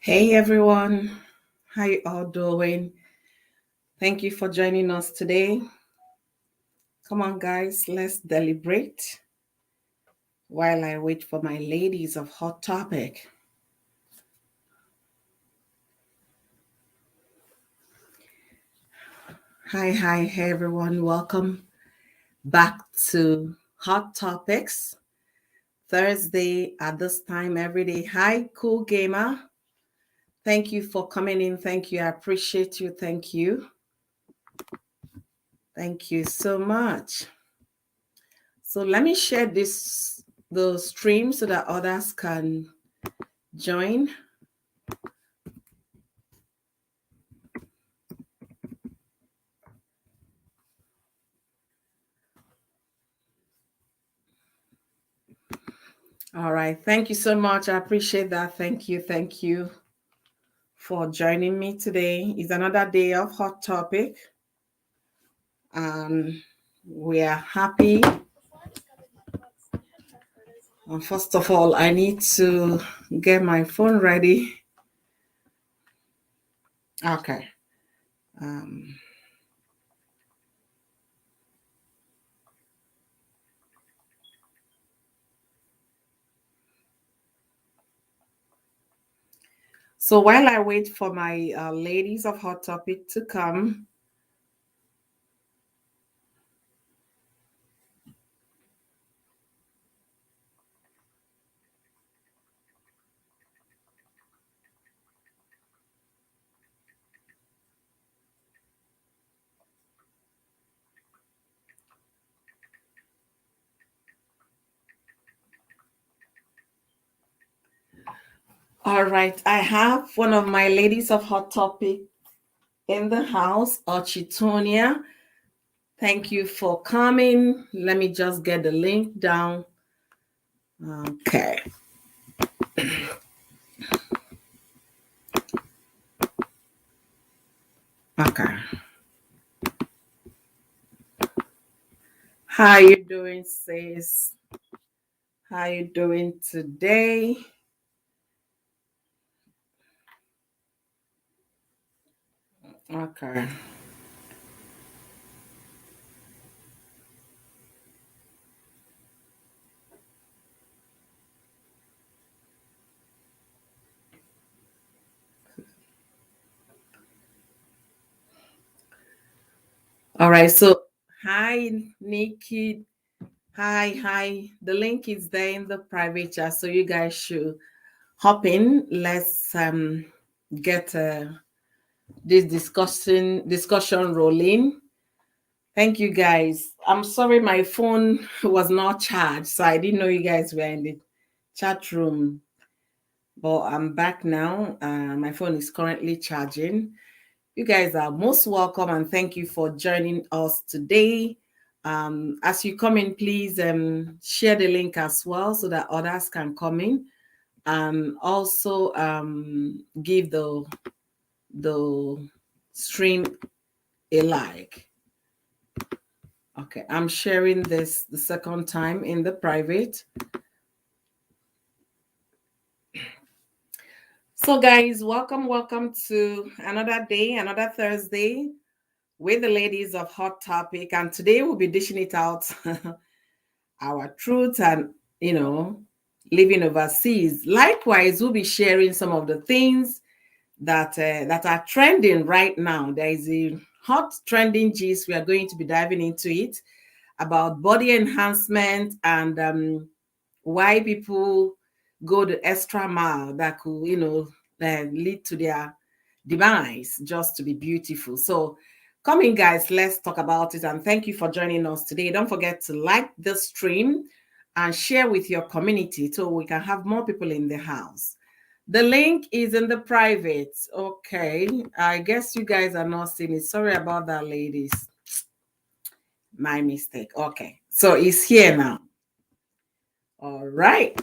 Hey everyone, how you all doing? Thank you for joining us today. Come on, guys, let's deliberate while I wait for my ladies of Hot Topic. Hi, hey everyone, welcome back to Hot Topics Thursday at this time every day. Hi, cool gamer. Thank you for coming in. Thank you. I appreciate you. Thank you. Thank you so much. So let me share the stream so that others can join. All right. Thank you so much. I appreciate that. Thank you. Thank you for joining me today. It's another day of Hot Topic. We are happy. First of all, I need to get my phone ready. Okay. Um, so while I wait for my ladies of Hot Topic to come, all right, I have one of my ladies of Hot Topic in the house, Ochitonia. Thank you for coming. Let me just get the link down. Okay. Okay. How you doing, sis? How you doing today? Okay. All right. So, hi, Nikki. Hi. The link is there in the private chat, so you guys should hop in. Let's get this discussion rolling. Thank you, guys. I'm sorry my phone was not charged, so I didn't know you guys were in the chat room. But I'm back now. My phone is currently charging. You guys are most welcome and thank you for joining us today. As you come in, please share the link as well so that others can come in, and also give the stream a like. Okay, I'm sharing this the second time in the private. So, guys, welcome to another day, another Thursday with the ladies of Hot Topic. And today we'll be dishing it out our truth and, living overseas. Likewise, we'll be sharing some of the things that are trending right now. There is a hot trending gist. We are going to be diving into it about body enhancement and why people go the extra mile that could, lead to their demise just to be beautiful. So, come in, guys, let's talk about it. And thank you for joining us today. Don't forget to like the stream and share with your community so we can have more people in the house. The link is in the private. Okay. I guess you guys are not seeing it. Sorry about that, ladies. My mistake. Okay. So it's here now. All right.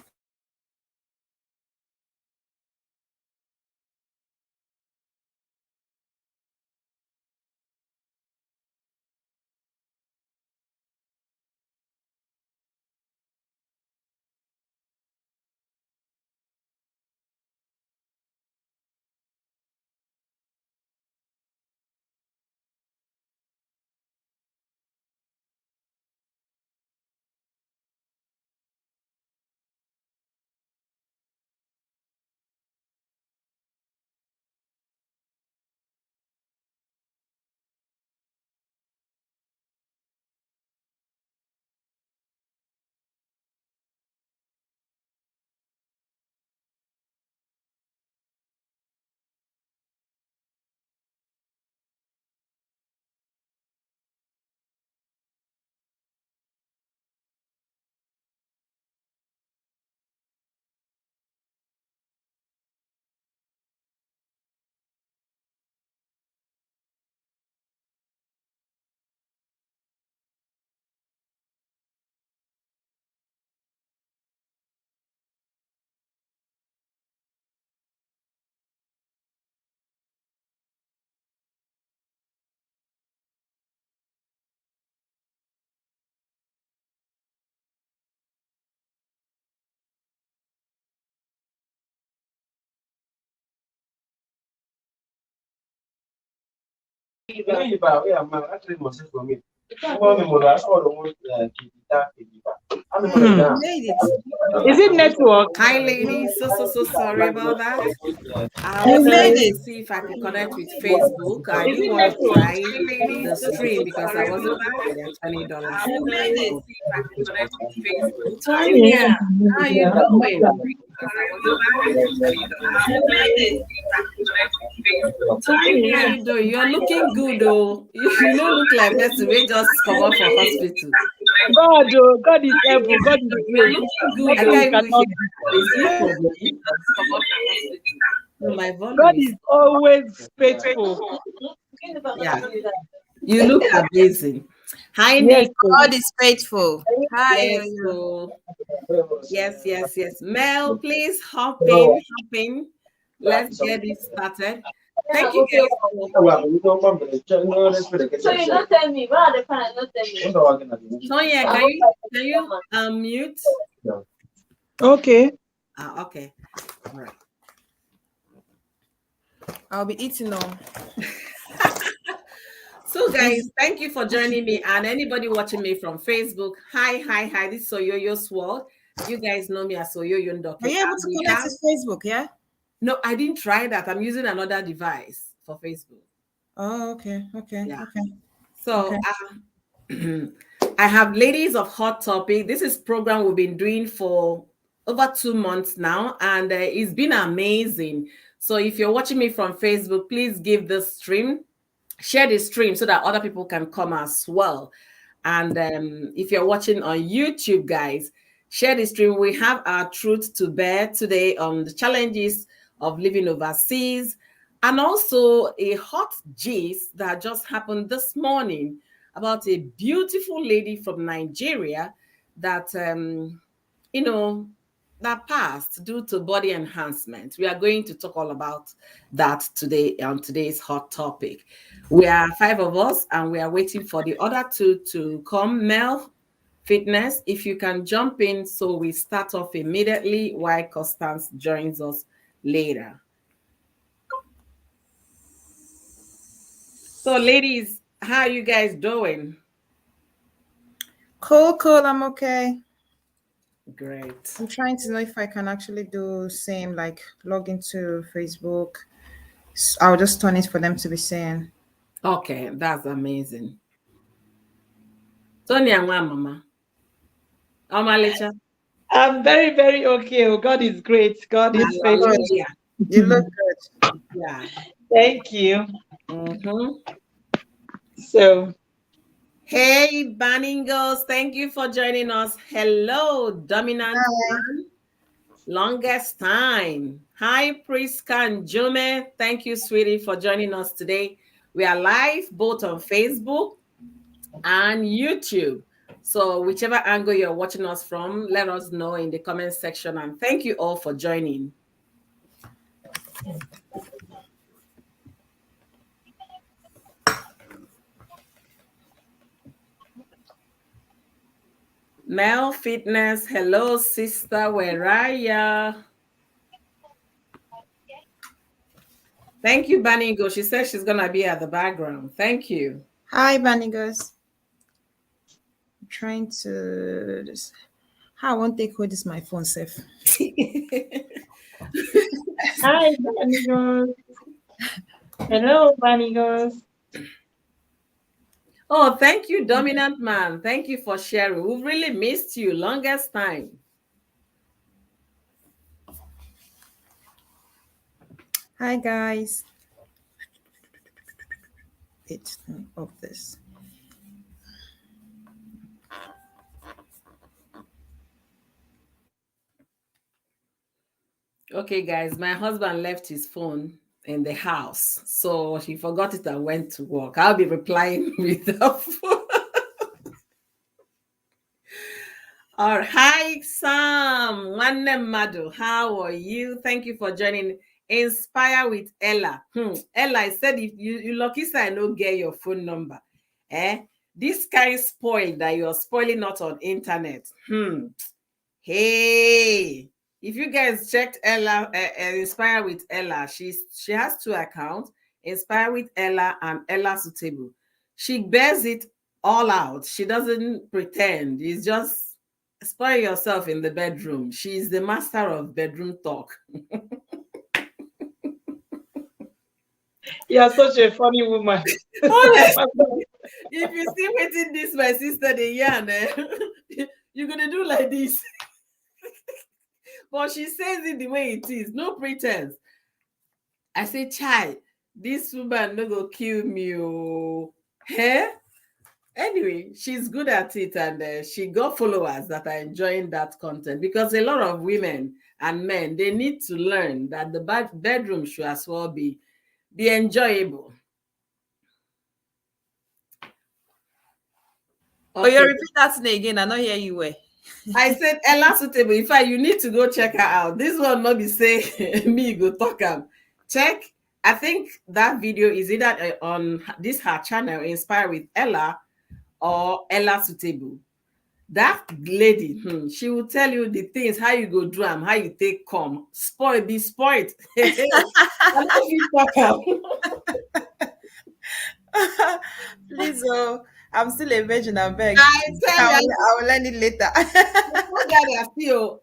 Is it network? Hi, ladies. So sorry about that. I You was made trying it. to see if I could connect with Facebook. I Is didn't it want to network? try the stream because I wasn't for their $20. You made it. Tonya, how you doing? Tonya, how you doing? You're looking good, though. You don't look like person. We just come up for hospital. God is able. God is great. Good. I can't even hear. Is it for me? No, my volume God is. is always faithful. Yeah. You look amazing. Hi, Yes, Nick. God is faithful. Hi. Yes, so yes. Mel, please hop in. Let's get this started. Thank you guys. So you don't tell me. Where are the fans? Don't tell me. Sonia, can you mute? Okay. Okay. All right. I'll be eating now. So guys, thank you for joining me, and anybody watching me from Facebook. Hi. This is Soyoyo's World. You guys know me as Soyoyo Ndoke. Are you able to connect to Facebook? Yeah. No, I didn't try that. I'm using another device for Facebook. Oh, okay. Yeah. Okay. So I have Ladies of Hot Topic. This is program we've been doing for over 2 months now, and it's been amazing. So if you're watching me from Facebook, please give this stream, share the stream so that other people can come as well. And if you're watching on YouTube, guys, share the stream. We have our truth to bear today on the challenges of living overseas, and also a hot gist that just happened this morning about a beautiful lady from Nigeria that that passed due to body enhancement. We are going to talk all about that today on today's hot topic. We are 5 of us, and we are waiting for the other 2 to come. Mel Fitness, if you can jump in, so we start off immediately while Constance joins us later. So, ladies, how are you guys doing? Cool. I'm okay. Great. I'm trying to know if I can actually do same, like log into Facebook. I'll just turn it for them to be saying. Okay, that's amazing. Sonia and Mama. Omalicha. I'm very, very okay. God is great. God is faithful. Yeah. You look good. Yeah. Thank you. Mm-hmm. So, hey, Banningos, thank you for joining us. Hello, Dominant Man. Longest time. Hi, Prisca Jome. Thank you, sweetie, for joining us today. We are live both on Facebook and YouTube. So whichever angle you're watching us from, let us know in the comment section. And thank you all for joining. Mel Fitness, hello, sister. Where are ya? Thank you, Banigo. She says she's going to be at the background. Thank you. Hi, Banigos. I'm trying to... How I won't take hold this my phone safe. hi, Banigos. Hello, Banigos. Oh, thank you, Dominant Man. Thank you for sharing. We've really missed you. Longest time. Hi, guys. It's of this. Okay, guys, my husband left his phone in the house, so he forgot it and went to work. I'll be replying with the phone. All right, hi, Sam. Nwanne Madu, how are you? Thank you for joining Inspire with Ella. Ella, I said if you lucky say I no get your phone number. This kind spoiled that you're spoiling not on internet. Hey, if you guys checked Ella, Inspire with Ella, she has 2 accounts. Inspire with Ella and Ella Suitable. She bears it all out. She doesn't pretend. It's just spoil yourself in the bedroom. She's the master of bedroom talk. You are such a funny woman. Honestly, if you see waiting this my sister the yarn, you're gonna do like this. But she says it the way it is, no pretense. I say, Chai, this woman no go kill me. Oh. Hey? Anyway, she's good at it, and she got followers that are enjoying that content, because a lot of women and men, they need to learn that the bedroom should as well be enjoyable. Oh, you repeat that thing again. I not hear you well. I said Ella Suitable. In fact, you need to go check her out. This one not be say me go talk am. Check. I think that video is either on this her channel, Inspire with Ella, or Ella Suitable. That lady, she will tell you the things, how you go do them, how you take come. Spoil, be spoiled. I love you, talk am. Please, I'm still a virgin. I beg. I tell you, I will learn it later.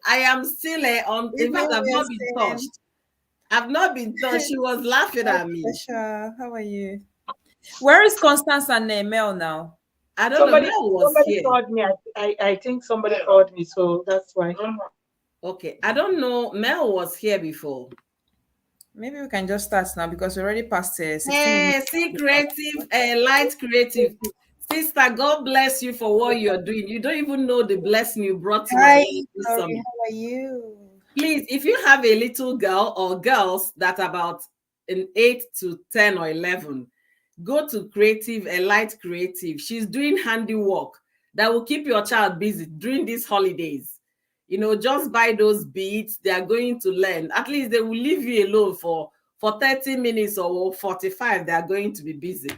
I am still on. In fact, I've not been touched. I've not been touched. She was laughing at me. How are you? Where is Constance and Mel now? I don't know. Somebody called me. I think somebody called me, so that's why. Okay, I don't know. Mel was here before. Maybe we can just start now because we already passed 16 minutes. See, creative, light creative. Sister, God bless you for what you're doing. You don't even know the blessing you brought to Hi, sorry, how are you? Please, if you have a little girl or girls that are about 8 to 10 or 11, go to Creative, a light creative. She's doing handiwork that will keep your child busy during these holidays. You know, just buy those beads. They are going to learn. At least they will leave you alone for 30 minutes or 45. They are going to be busy.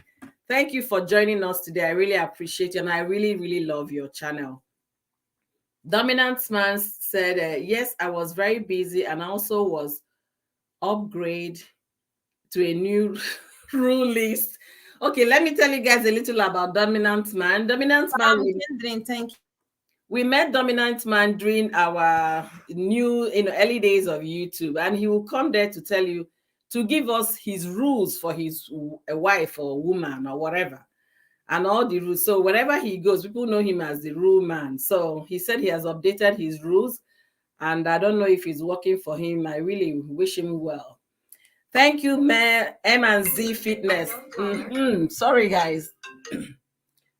Thank you for joining us today. I really appreciate you, and I really, really love your channel. Dominant Man said, yes, I was very busy and also was upgrade to a new rule list. Okay, let me tell you guys a little about Dominant Man. Dominant Man, thank you. We met Dominant Man during our early days of YouTube, and he will come there to tell you, to give us his rules for his wife or woman or whatever, and all the rules. So wherever he goes, people know him as the rule man. So he said he has updated his rules, and I don't know if it's working for him. I really wish him well. Thank you, M&Z Fitness. Sorry, guys.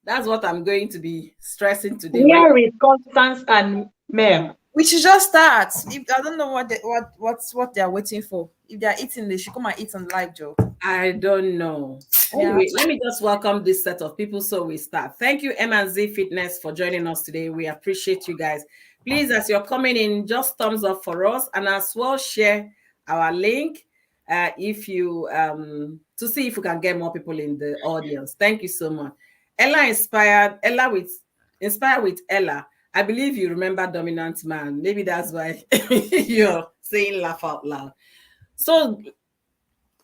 That's what I'm going to be stressing today. Where is Constance and Mel? We should just start. I don't know what they're waiting for. If they're eating, they should come and eat on live, Joe. I don't know. Anyway, let me just welcome this set of people so we start. Thank you, M&Z Fitness, for joining us today. We appreciate you guys. Please, as you're coming in, just thumbs up for us, and as well share our link if you to see if we can get more people in the audience. Thank you so much. Inspire with Ella. I believe you remember Dominant Man. Maybe that's why you're saying laugh out loud. So,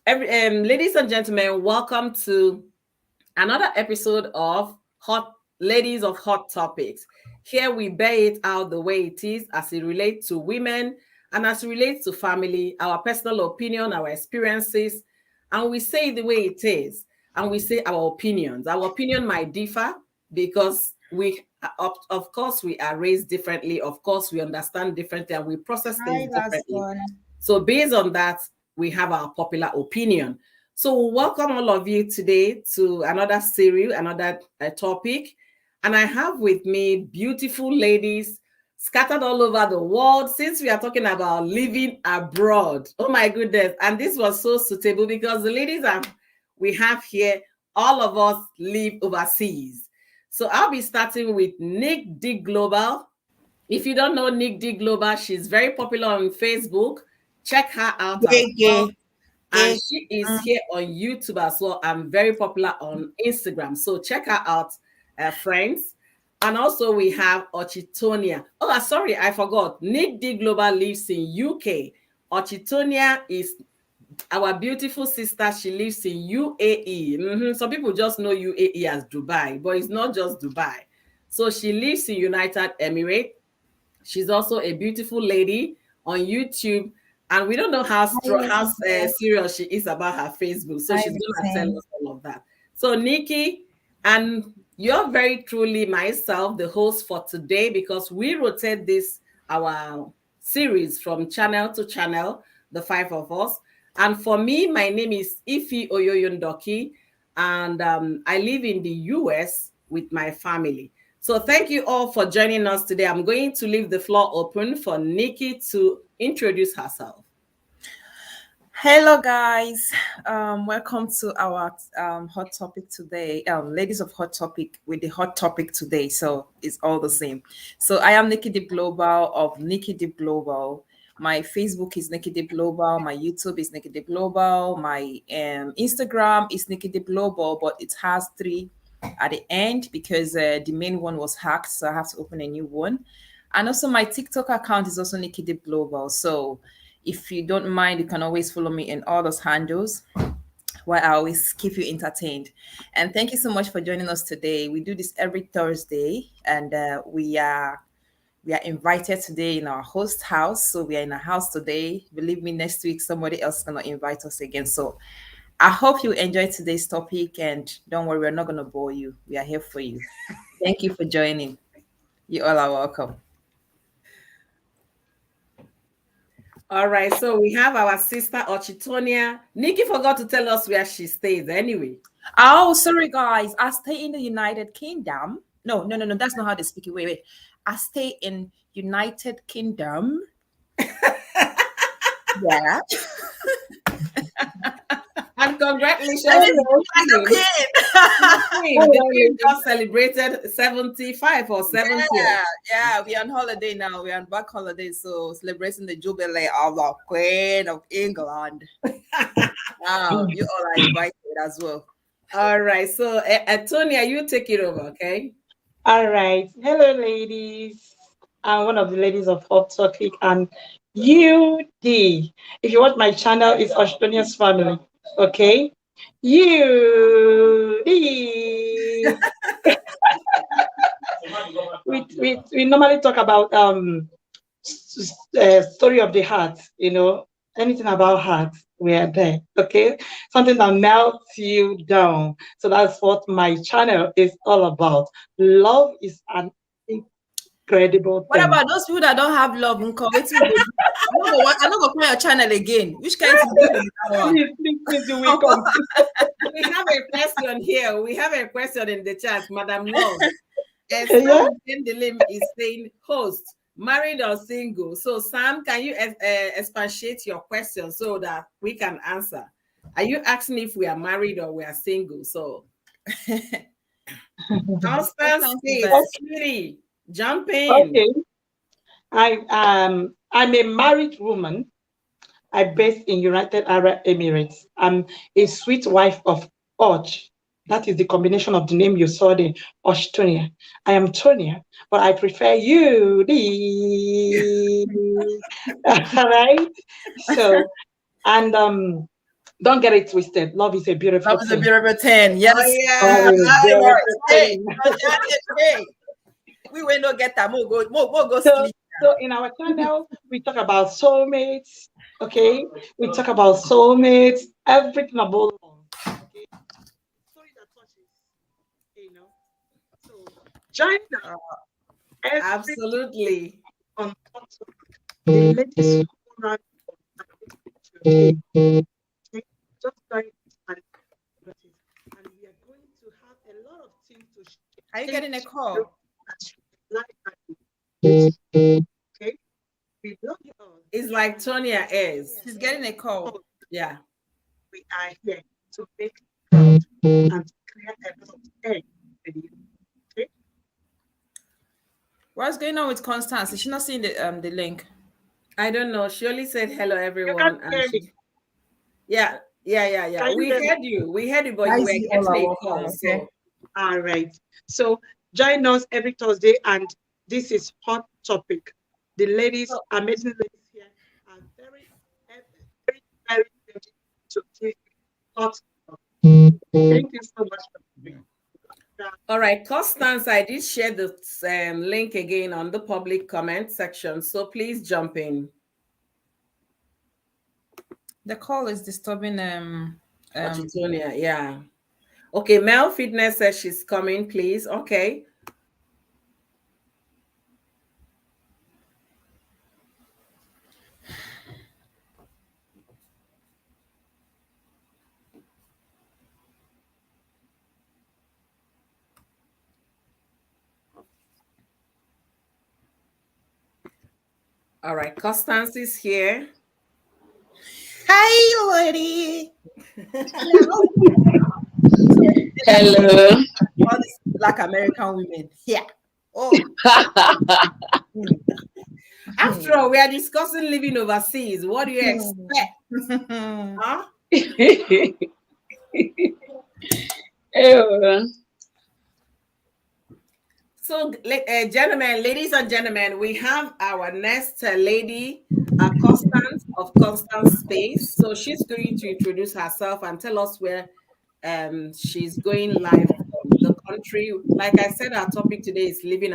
ladies and gentlemen, welcome to another episode of Ladies of Hot Topics. Here we bear it out the way it is as it relates to women and as it relates to family, our personal opinion, our experiences, and we say it the way it is. And we say our opinions. Our opinion might differ because of course, we are raised differently. Of course, we understand differently and we process things differently. So based on that, we have our popular opinion. So welcome all of you today to another series, another topic. And I have with me beautiful ladies scattered all over the world, since we are talking about living abroad. Oh my goodness. And this was so suitable because the ladies we have here, all of us live overseas. So I'll be starting with Nick D Global. If you don't know Nick D Global, she's very popular on Facebook. Check her out. And she is here on YouTube as well. I'm very popular on Instagram. So check her out, friends. And also we have Ochitonia. Oh, sorry, I forgot. Nick D Global lives in UK. Ochitonia is our beautiful sister, she lives in UAE. Some people just know UAE as Dubai, but it's not just Dubai. So she lives in United Emirates. She's also a beautiful lady on YouTube, and we don't know how serious she is about her Facebook. So she's gonna tell us all of that. So Nikki, and you're very truly myself, the host for today, because we rotate this our series from channel to channel, the five of us. And for me, my name is Ifi Oyoyondoki, and I live in the US with my family. So thank you all for joining us today. I'm going to leave the floor open for Nikki to introduce herself. Hello, guys. Welcome to our hot topic today. Ladies of Hot Topic with the hot topic today. So it's all the same. So I am Nikki Deep Global of Nikki Deep Global. My Facebook is Nikki Deep Global. My YouTube is Nikki Deep Global. My Instagram is Nikki Deep Global, but it has 3 at the end because the main one was hacked. So I have to open a new one. And also my TikTok account is also Nikki Deep Global. So if you don't mind, you can always follow me in all those handles where I always keep you entertained. And thank you so much for joining us today. We do this every Thursday, and we are invited today in our host house. So we are in a house today. Believe me, next week somebody else is gonna invite us again. So I hope you enjoyed today's topic, and don't worry, we're not gonna bore you. We are here for you. Thank you for joining. You all are welcome. All right, so we have our sister Ochitonia. Nikki forgot to tell us where she stays anyway. Oh, sorry, guys. I stay in the United Kingdom. No. That's not how they speak it. Wait. I stay in United Kingdom. Yeah. And congratulations to the Queen just celebrated 75 or 70. Yeah, we're on holiday now. We're on back holiday, so celebrating the jubilee of the Queen of England. Wow, you all are invited as well. All right, so Tonya, you take it over, okay? All right. Hello, ladies. I'm one of the ladies of Hot Topic, and UD. If you watch my channel, it's Australia's family. Okay, UD. we normally talk about story of the heart. Anything about heart, we are there. Okay, something that melts you down. So that's what my channel is all about. Love is an incredible thing. What about those people that don't have love? I'm not gonna play your channel again. Which kind of please do we come? We have a question here. We have a question in the chat, Madam Love. Lim is saying, host, married or single? So Sam, can you expatiate your question so that we can answer? Are you asking if we are married or we are single? So Sweetie, jump in. Okay. I'm a married woman. I'm based in United Arab Emirates. I'm a sweet wife of Och. That is the combination of the name you saw there, Tonia. I am Tonia, but I prefer you. All right. So, and don't get it twisted. Love is a beautiful thing. Love is a beautiful thing. Yes. Hey. We will not get that. More go sleep. So in our channel, we talk about soulmates. Okay, we talk about soulmates, everything about love. Okay, story that touches, So join us. Absolutely. On the latest just join us, and we are going to have a lot of things to share. Are you getting a call? Okay. We love you all. It's like Tonya is. She's getting a call. Yeah. We are here to make proud and to create a lot of egg with you. Okay. What's going on with Constance? Is she not seeing the link? I don't know. She only said hello, everyone. Yeah. We heard you. But you were getting a call. So. All right. So join us every Thursday, and this is Hot Topic. The ladies, amazing ladies here, are very, very, very to take thoughts. Thank you so much for being. All right, Constance, I did share the link again on the public comment section, so please jump in. The call is disturbing. Ochitonia, yeah. Okay, Mel Fitness says she's coming, please. Okay. All right, Constance is here. Hi, lady. Hello. All these Black American women here. Oh. After all, we are discussing living overseas. What do you expect? Huh? So, gentlemen, ladies and gentlemen, we have our next lady, Constance of Constance Space. So she's going to introduce herself and tell us where she's going live from the country. Like I said, our topic today is living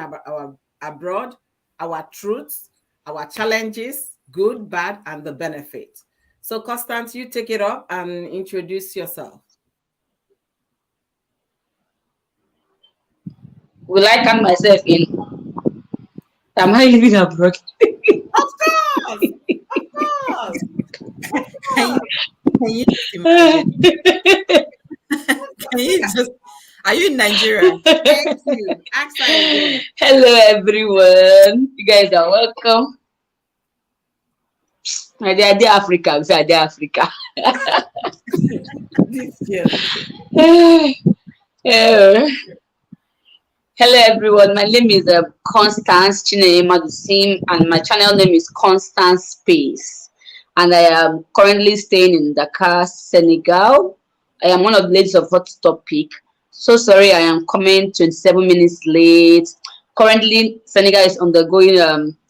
abroad, our truths, our challenges, good, bad, and the benefit. So, Constance, you take it up and introduce yourself. Will I count myself in? Am I living abroad? Of course! Of course! Can you imagine? Can you just, are you in Nigeria? Thank you. Excellent. Hello, everyone. You guys are welcome. I did Africa. I did Africa. Hello, everyone. My name is Constance Chineyema Dusim, and my channel name is Constance Space. And I am currently staying in Dakar, Senegal. I am one of the ladies of Hot Topic. So sorry, I am coming 27 minutes late. Currently, Senegal is undergoing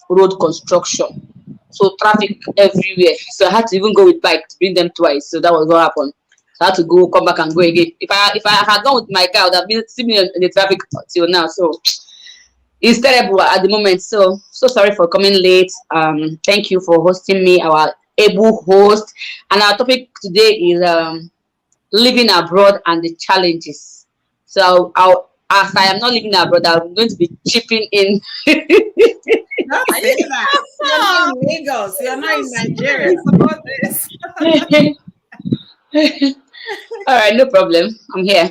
road construction, so traffic everywhere. So I had to even go with bike to bring them twice. So that was what happened. So I had to go, come back, and go again. If I had gone with my car, I would have been sitting in the traffic till now. So it's terrible at the moment. So sorry for coming late. Thank you for hosting me, our able host. And our topic today is living abroad and the challenges. So as I am not living abroad, I'm going to be chipping in. Don't say that. You're not in Lagos. You're not in Nigeria. About this. All right, no problem. I'm here.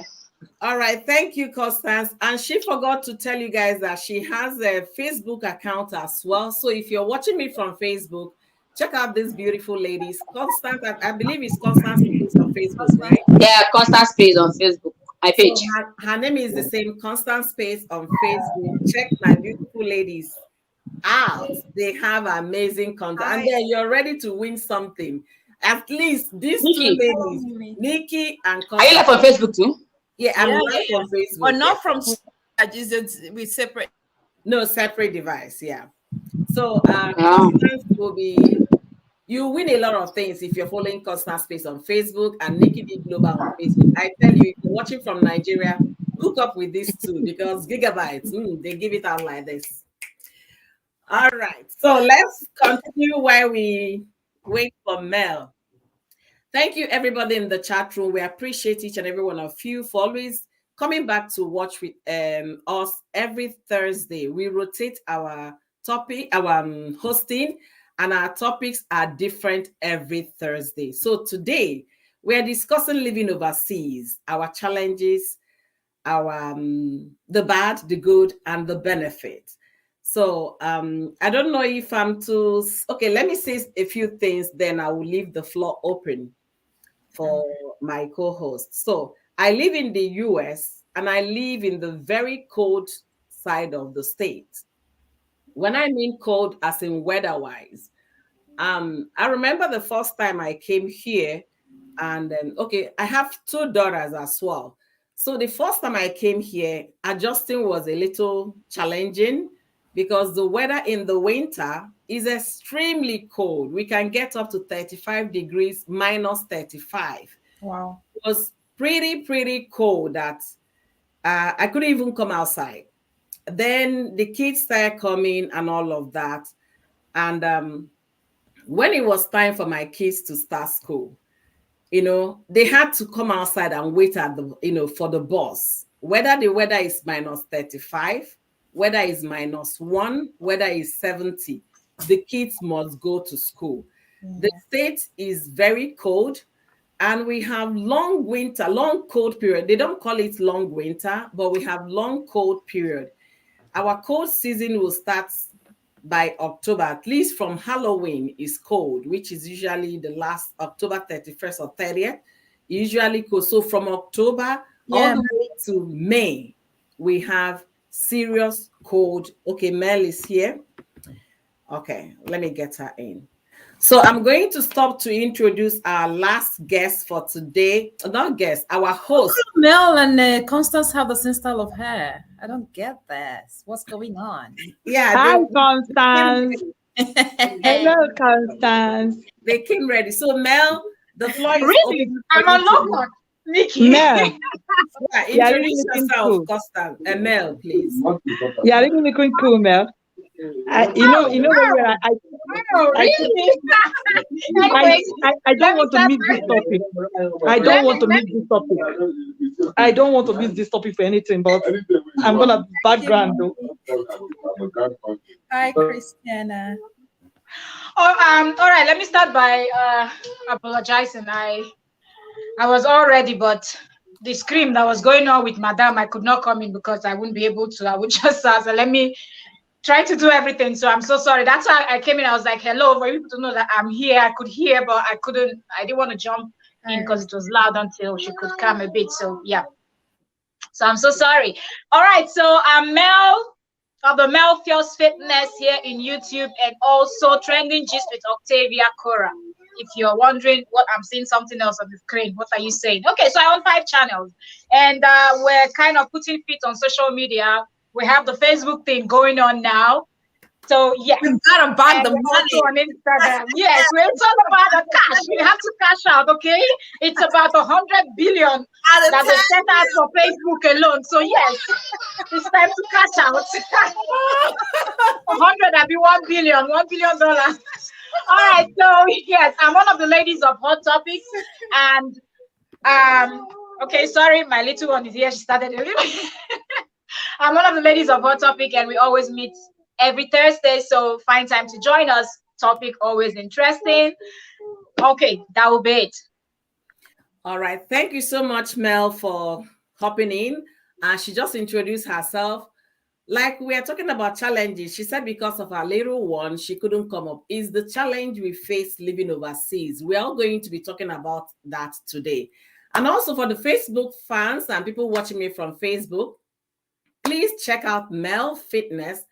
All right. Thank you, Constance. And she forgot to tell you guys that she has a Facebook account as well. So if you're watching me from Facebook, check out these beautiful ladies. Constance, I believe it's Constance Space on Facebook, right? Yeah, Constance Space on Facebook. My page. So her name is the same, Constance Space on Facebook. Check my beautiful ladies out. They have amazing content. And then you're ready to win something. At least these Nikki. two ladies, Nikki and Constance. Are you live on Facebook too? Yeah, I'm live on Facebook. But not from we separate. No, separate device, yeah. So Constance will be, you win a lot of things if you're following Constance Space on Facebook and Nikki D Global on Facebook. I tell you, if you're watching from Nigeria, hook up with these two because gigabytes, they give it out like this. All right, so let's continue while we wait for Mel. Thank you, everybody in the chat room. We appreciate each and every one of you for always coming back to watch with us every Thursday. We rotate our topic, our hosting, and our topics are different every Thursday. So today we are discussing living overseas, our challenges, our the bad, the good, and the benefit. So I don't know if I'm too okay. Let me say a few things, then I will leave the floor open for my co-host. So I live in the US and I live in the very cold side of the state. When I mean cold, as in weather-wise, I remember the first time I came here, and then I have two daughters as well. So the first time I came here, adjusting was a little challenging because the weather in the winter is extremely cold. We can get up to 35 degrees, minus 35. Wow. It was pretty cold that I couldn't even come outside. Then the kids started coming and all of that. And when it was time for my kids to start school, they had to come outside and wait at the, for the bus. Whether the weather is minus 35, whether it's -1, whether it's 70, the kids must go to school. The state is very cold, and we have long winter, long cold period. They don't call it long winter, but we have long cold period. Our cold season will start by October, at least from Halloween is cold, which is usually the last October 31st or 30th, usually cold. So from October all the way to May, we have serious cold. Okay, Mel is here. Okay, let me get her in. So I'm going to stop to introduce our last guest for today. Not guest, our host. Mel and Constance have the same style of hair. I don't get this. What's going on? Yeah. Hi, Constance. Hello, Constance. They came ready. So Mel, the floor is really open. I'm a local. Nikki. Mel. Yeah, introduce yourself, Constance. Mel, please. Yeah, really looking cool, Mel. I don't want to miss this topic. I don't want to miss this topic. I don't want to miss this topic for anything, but I'm gonna background though. Hi, Christiana. Oh, all right. Let me start by apologizing. I was all ready, but the scream that was going on with Madame, I could not come in because I wouldn't be able to. I would just ask, let me try to do everything. So I'm so sorry. That's why I came in. I was like, hello, for people to know that I'm here. I could hear, but I couldn't. I didn't want to jump in because it was loud until she could come a bit. So yeah. So I'm so sorry. All right. So I'm Mel of the Mel Fios Fitness here in YouTube, and also Trending Gist with Octavia Cora. If you're wondering what I'm seeing something else on the screen, what are you saying? Okay, so I own 5 channels, and we're kind of putting feet on social media. We have the Facebook thing going on now. So yeah, you gotta buy the money on Instagram. Yes, it's all about the cash. We have to cash out, okay? It's about 100 billion that they set out for Facebook alone. So yes, it's time to cash out. 100 that be $1 billion, $1 billion. All right, so yes, I'm one of the ladies of Hot Topics, and okay, sorry, my little one is here. She started a little. I'm one of the ladies of Hot Topic, and we always meet every Thursday, so find time to join us. Topic always interesting. Okay, that will be it. All right, thank you so much, Mel, for hopping in. She just introduced herself. Like we are talking about challenges, she said because of her little one, she couldn't come up. Is the challenge we face living overseas. We are going to be talking about that today. And also for the Facebook fans and people watching me from Facebook, please check out Mel Fitness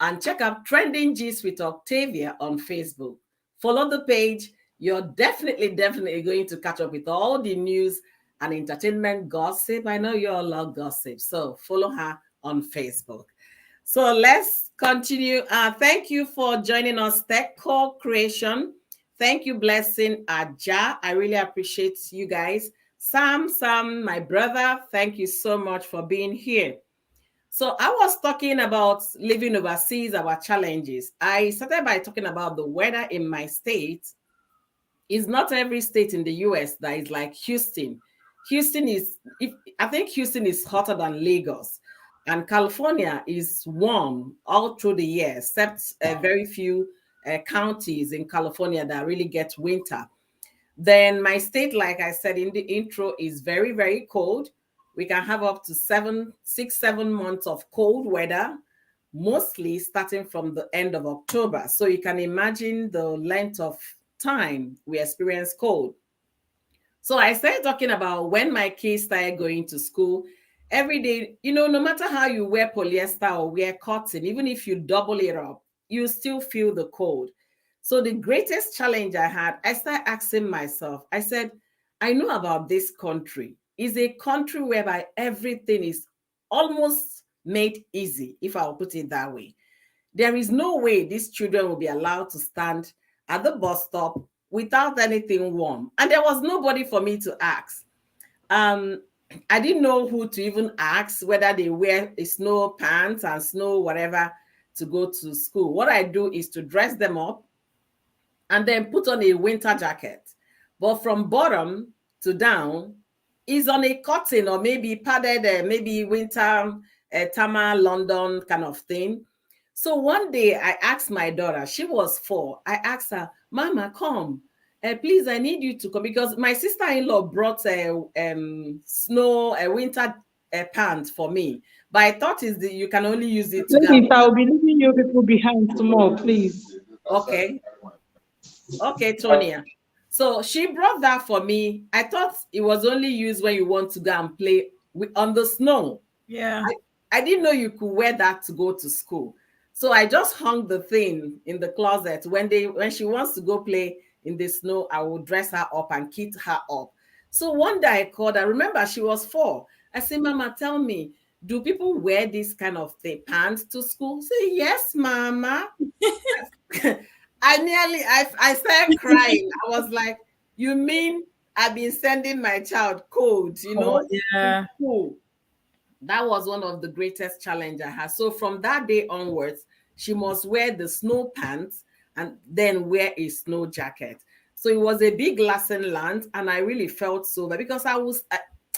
and check out Trending Gist with Octavia on Facebook. Follow the page. You're definitely going to catch up with all the news and entertainment gossip. I know you all love gossip, so follow her on Facebook. So let's continue. Thank you for joining us, Tech Co-Creation. Thank you, Blessing Aja. I really appreciate you guys. Sam, my brother, thank you so much for being here. So I was talking about living overseas, our challenges. I started by talking about the weather in my state. It's not every state in the US that is like Houston. I think Houston is hotter than Lagos. And California is warm all through the year, except very few counties in California that really get winter. Then my state, like I said in the intro, is very, very cold. We can have up to 6, 7 months of cold weather, mostly starting from the end of October. So you can imagine the length of time we experience cold. So I started talking about when my kids started going to school. Every day, no matter how you wear polyester or wear cotton, even if you double it up, you still feel the cold. So the greatest challenge I had, I started asking myself, I said, I know about this country. It's a country whereby everything is almost made easy, if I'll put it that way. there is no way these children will be allowed to stand at the bus stop without anything warm. And there was nobody for me to ask. I didn't know who to even ask, whether they wear a snow pants and snow whatever to go to school. What I do is to dress them up and then put on a winter jacket. But from bottom to down is on a cotton or maybe padded, maybe winter Tama London kind of thing. So one day I asked my daughter, she was 4. I asked her, Mama, come. Please, I need you to come, because my sister-in-law brought a winter pants for me. But I thought you can only use it to Please, I'll be leaving you people behind tomorrow, please. Okay. Okay, Tonya. So she brought that for me. I thought it was only used when you want to go and play on the snow. Yeah. I didn't know you could wear that to go to school. So I just hung the thing in the closet. When she wants to go play in the snow, I will dress her up and kit her up. So one day I called her. Remember, she was 4. I said, Mama, tell me, do people wear this kind of pants to school? Say, yes, Mama. I started crying. I was like, you mean I've been sending my child code, you know? Oh, yeah. Cool. That was one of the greatest challenge I had. So from that day onwards, she must wear the snow pants and then wear a snow jacket. So it was a big lesson learned, and I really felt so bad because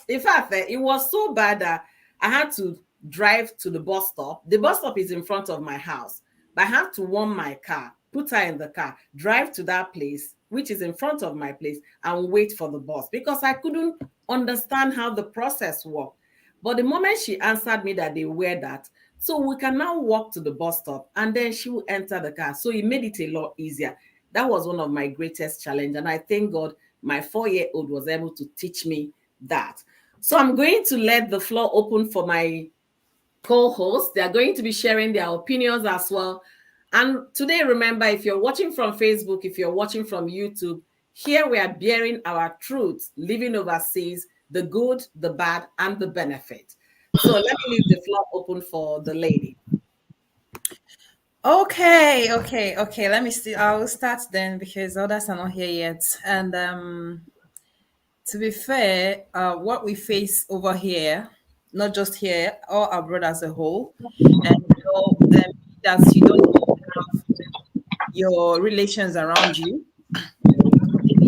in fact, it was so bad that I had to drive to the bus stop. The bus stop is in front of my house, but I had to warm my car, put her in the car, drive to that place, which is in front of my place, and wait for the bus because I couldn't understand how the process worked. But the moment she answered me that they wear that, so we can now walk to the bus stop and then she will enter the car. So it made it a lot easier. That was one of my greatest challenge. And I thank God my 4-year-old was able to teach me that. So I'm going to let the floor open for my co-hosts. They're going to be sharing their opinions as well. And today, remember, if you're watching from Facebook, if you're watching from YouTube, here we are bearing our truths, living overseas, the good, the bad, and the benefit. So let me leave the floor open for the lady. Okay. Let me see. I'll start then because others are not here yet. And to be fair, what we face over here, not just here, all abroad as a whole, and that you don't have your relations around you,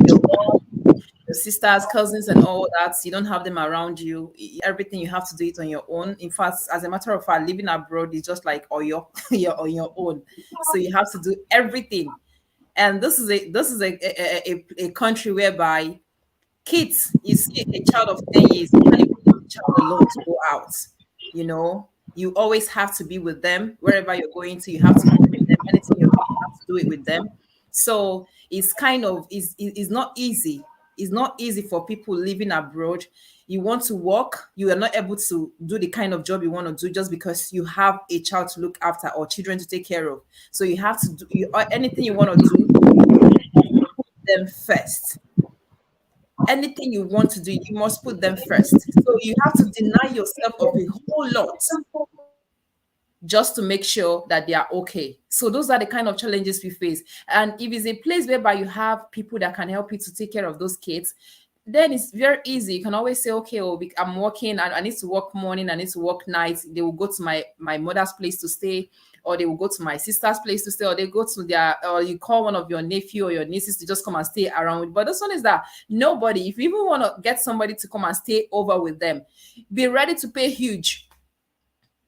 your mom, your sisters, cousins, and all that, you don't have them around you. Everything you have to do it on your own. In fact, as a matter of fact, living abroad is just like you're on your own. So you have to do everything. And this is a country whereby kids, you see a child of 10 years, you can't even leave the child alone to go out. You know, you always have to be with them wherever you're going to. You have to be with them. Anything you're doing, you have to do it with them. So it's kind of it's not easy. It's not easy for people living abroad. You want to work, you are not able to do the kind of job you want to do just because you have a child to look after or children to take care of. So you have to do anything you want to do, put them first. Anything you want to do, you must put them first. So you have to deny yourself of a whole lot just to make sure that they are okay. So those are the kind of challenges we face. And if it's a place whereby you have people that can help you to take care of those kids, then it's very easy. You can always say, okay, I'm working, I need to work morning, I need to work night. They will go to my mother's place to stay, or they will go to my sister's place to stay, or they go to or you call one of your nephew or your nieces to just come and stay around. But this one is that nobody, if you even want to get somebody to come and stay over with them, be ready to pay huge.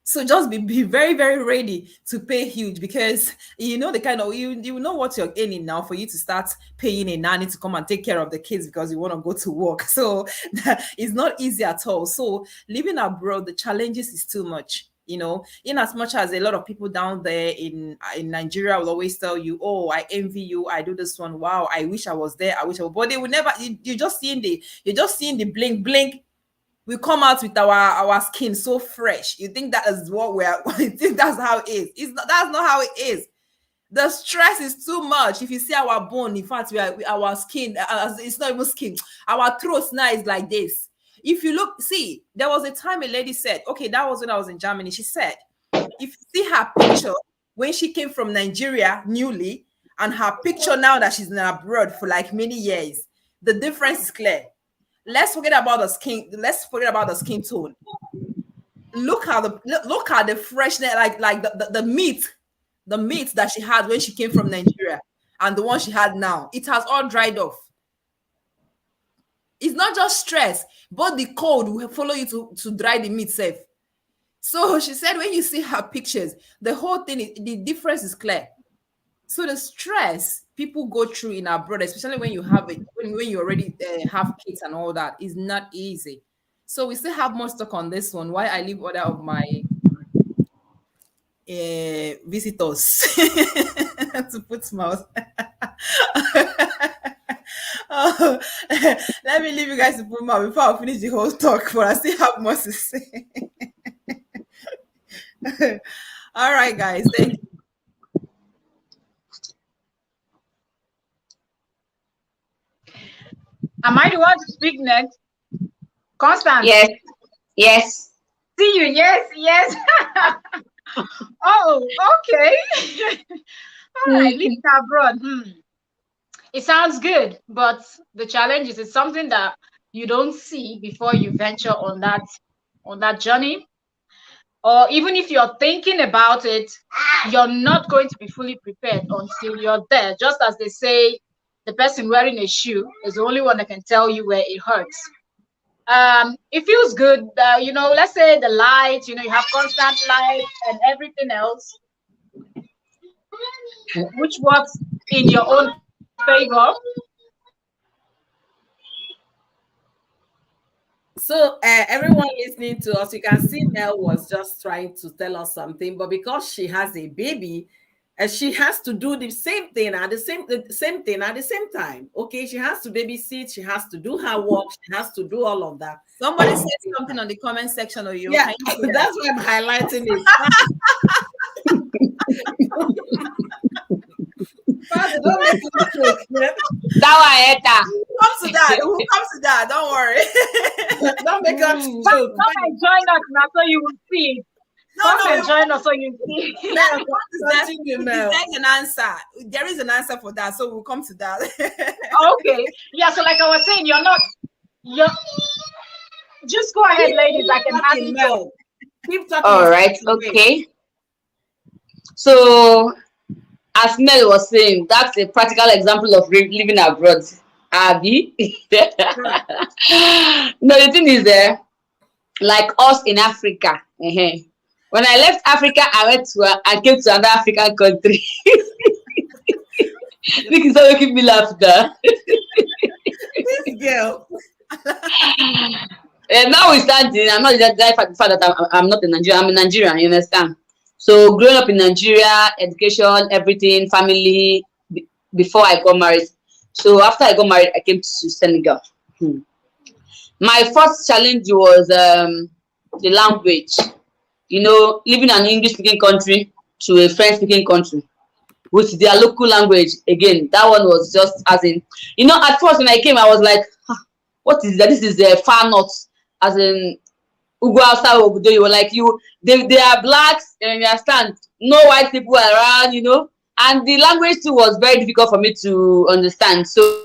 So just be very, very ready to pay huge, because you know the kind of you know what you're earning now for you to start paying a nanny to come and take care of the kids because you want to go to work. So it's not easy at all. So living abroad, the challenges is too much. You know, in as much as a lot of people down there in Nigeria will always tell you, oh, I envy you, I do this one, wow, I wish I was there, I wish I was, but they will never. You're just seeing the blink. We come out with our skin so fresh. You think that is what you think that's how it is. That's not how it is. The stress is too much. If you see our bone, in fact, our skin, it's not even skin. Our throats now is like this. If you look, see, there was a time a lady said, okay, that was when I was in Germany. She said, if you see her picture when she came from Nigeria newly, and her picture now that she's in abroad for like many years. The difference is clear. Let's forget about the skin. Let's forget about the skin tone. Look at the freshness, like the meat that she had when she came from Nigeria and the one she had now. It has all dried off. It's not just stress, but the cold will follow you to dry the meat safe. So she said, when you see her pictures, the whole thing, the difference is clear. So the stress people go through in abroad, especially when you have it, when you already have kids and all that, is not easy. So we still have more stock on this one. Why I leave other of my visitors to put mouth. Oh, let me leave you guys to put mouth before I finish the whole talk, but I still have more to say. All right, guys. Thank you. Am I the one to speak next? Constance? Yes. Yes. See you. Yes, yes. Oh, okay. All right, living abroad. It sounds good, but the challenge is it's something that you don't see before you venture on that journey. Or even if you're thinking about it, you're not going to be fully prepared until you're there. Just as they say, the person wearing a shoe is the only one that can tell you where it hurts. It feels good. Let's say the light, you have constant light and everything else, which works in your own favor. So everyone listening to us, you can see Mel was just trying to tell us something, but because she has a baby, she has to do the same thing at the same time. Okay, she has to babysit, she has to do her work, she has to do all of that. Somebody said something on the comment section, or you? Yeah, that's why I'm highlighting it. Don't make it quick. Comes to that. Who comes to that? Don't worry. Don't make us Come and join us now so you will see it. Come and join us so you see it. There's an answer. There is an answer for that, so we'll come to that. Okay. Yeah, so like I was saying, you're just go ahead, ladies. I can have you. Keep talking. All right. Okay. So, as Mel was saying, that's a practical example of living abroad. Abby. No, the thing is there, like us in Africa. When I left Africa, I came to another African country. This is how you keep me laugh there. This girl. Now we standing. I'm not the fact that I'm not in Nigeria. I'm in Nigeria. You understand? So growing up in Nigeria, education, everything, family. Before I got married. So after I got married, I came to Senegal. My first challenge was the language. Living in an English-speaking country to a French-speaking country with their local language. Again, that one was just as in, at first when I came, I was like, what is that? This is far north, as in Ugo outside Obudo. You were like, they are blacks, and you understand, no white people around, and the language too was very difficult for me to understand. So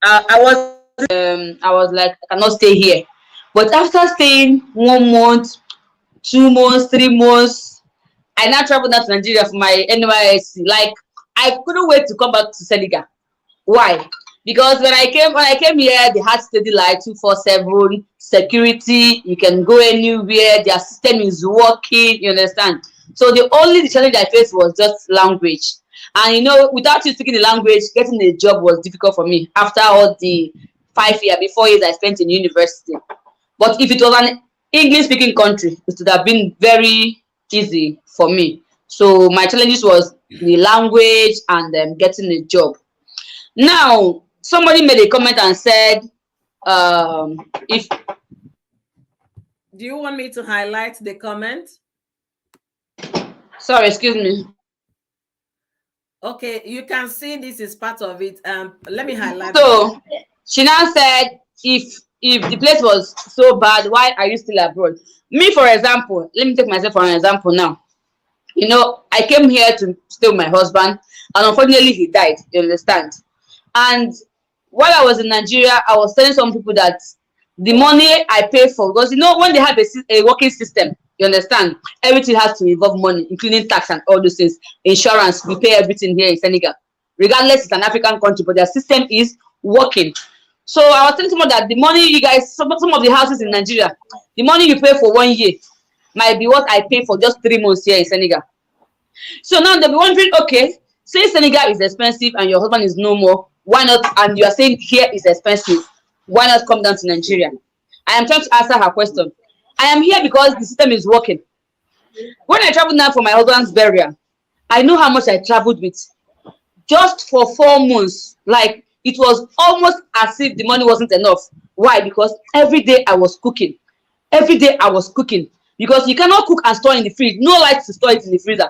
I was like, I cannot stay here. But after staying 1 month, 2 months, 3 months, I now traveled out to Nigeria for my NYSC. Like, I couldn't wait to come back to Senegal. Why? Because when I came here, they had steady light 247 security. You can go anywhere. Their system is working. You understand? So the challenge I faced was just language. And without you speaking the language, getting a job was difficult for me after all the 4 years I spent in university. But if it was an English-speaking country, it would have been very easy for me. So my challenges was the language and getting a job. Now, somebody made a comment and said, if... Do you want me to highlight the comment? Sorry, excuse me. Okay, you can see this is part of it. Let me highlight. So, she now said, if the place was so bad, why are you still abroad? Me, for example, let me take myself for an example now. You know, I came here to stay with my husband, and unfortunately, he died. You understand? And while I was in Nigeria, I was telling some people that the money I pay for, because you know, when they have a working system, you understand, everything has to involve money, including tax and all those things, insurance. We pay everything here in Senegal, regardless it's an African country, but their system is working. So I was telling someone that the money you guys, some of the houses in Nigeria, the money you pay for 1 year might be what I pay for just 3 months here in Senegal. So now they'll be wondering, okay, say Senegal is expensive and your husband is no more, why not? And you are saying here is expensive, why not come down to Nigeria? I am trying to answer her question. I am here because the system is working. When I traveled now for my husband's burial, I know how much I traveled with. Just for 4 months, like it was almost as if the money wasn't enough. Why? Because every day I was cooking. Every day I was cooking. Because you cannot cook and store in the fridge. No light to store it in the freezer.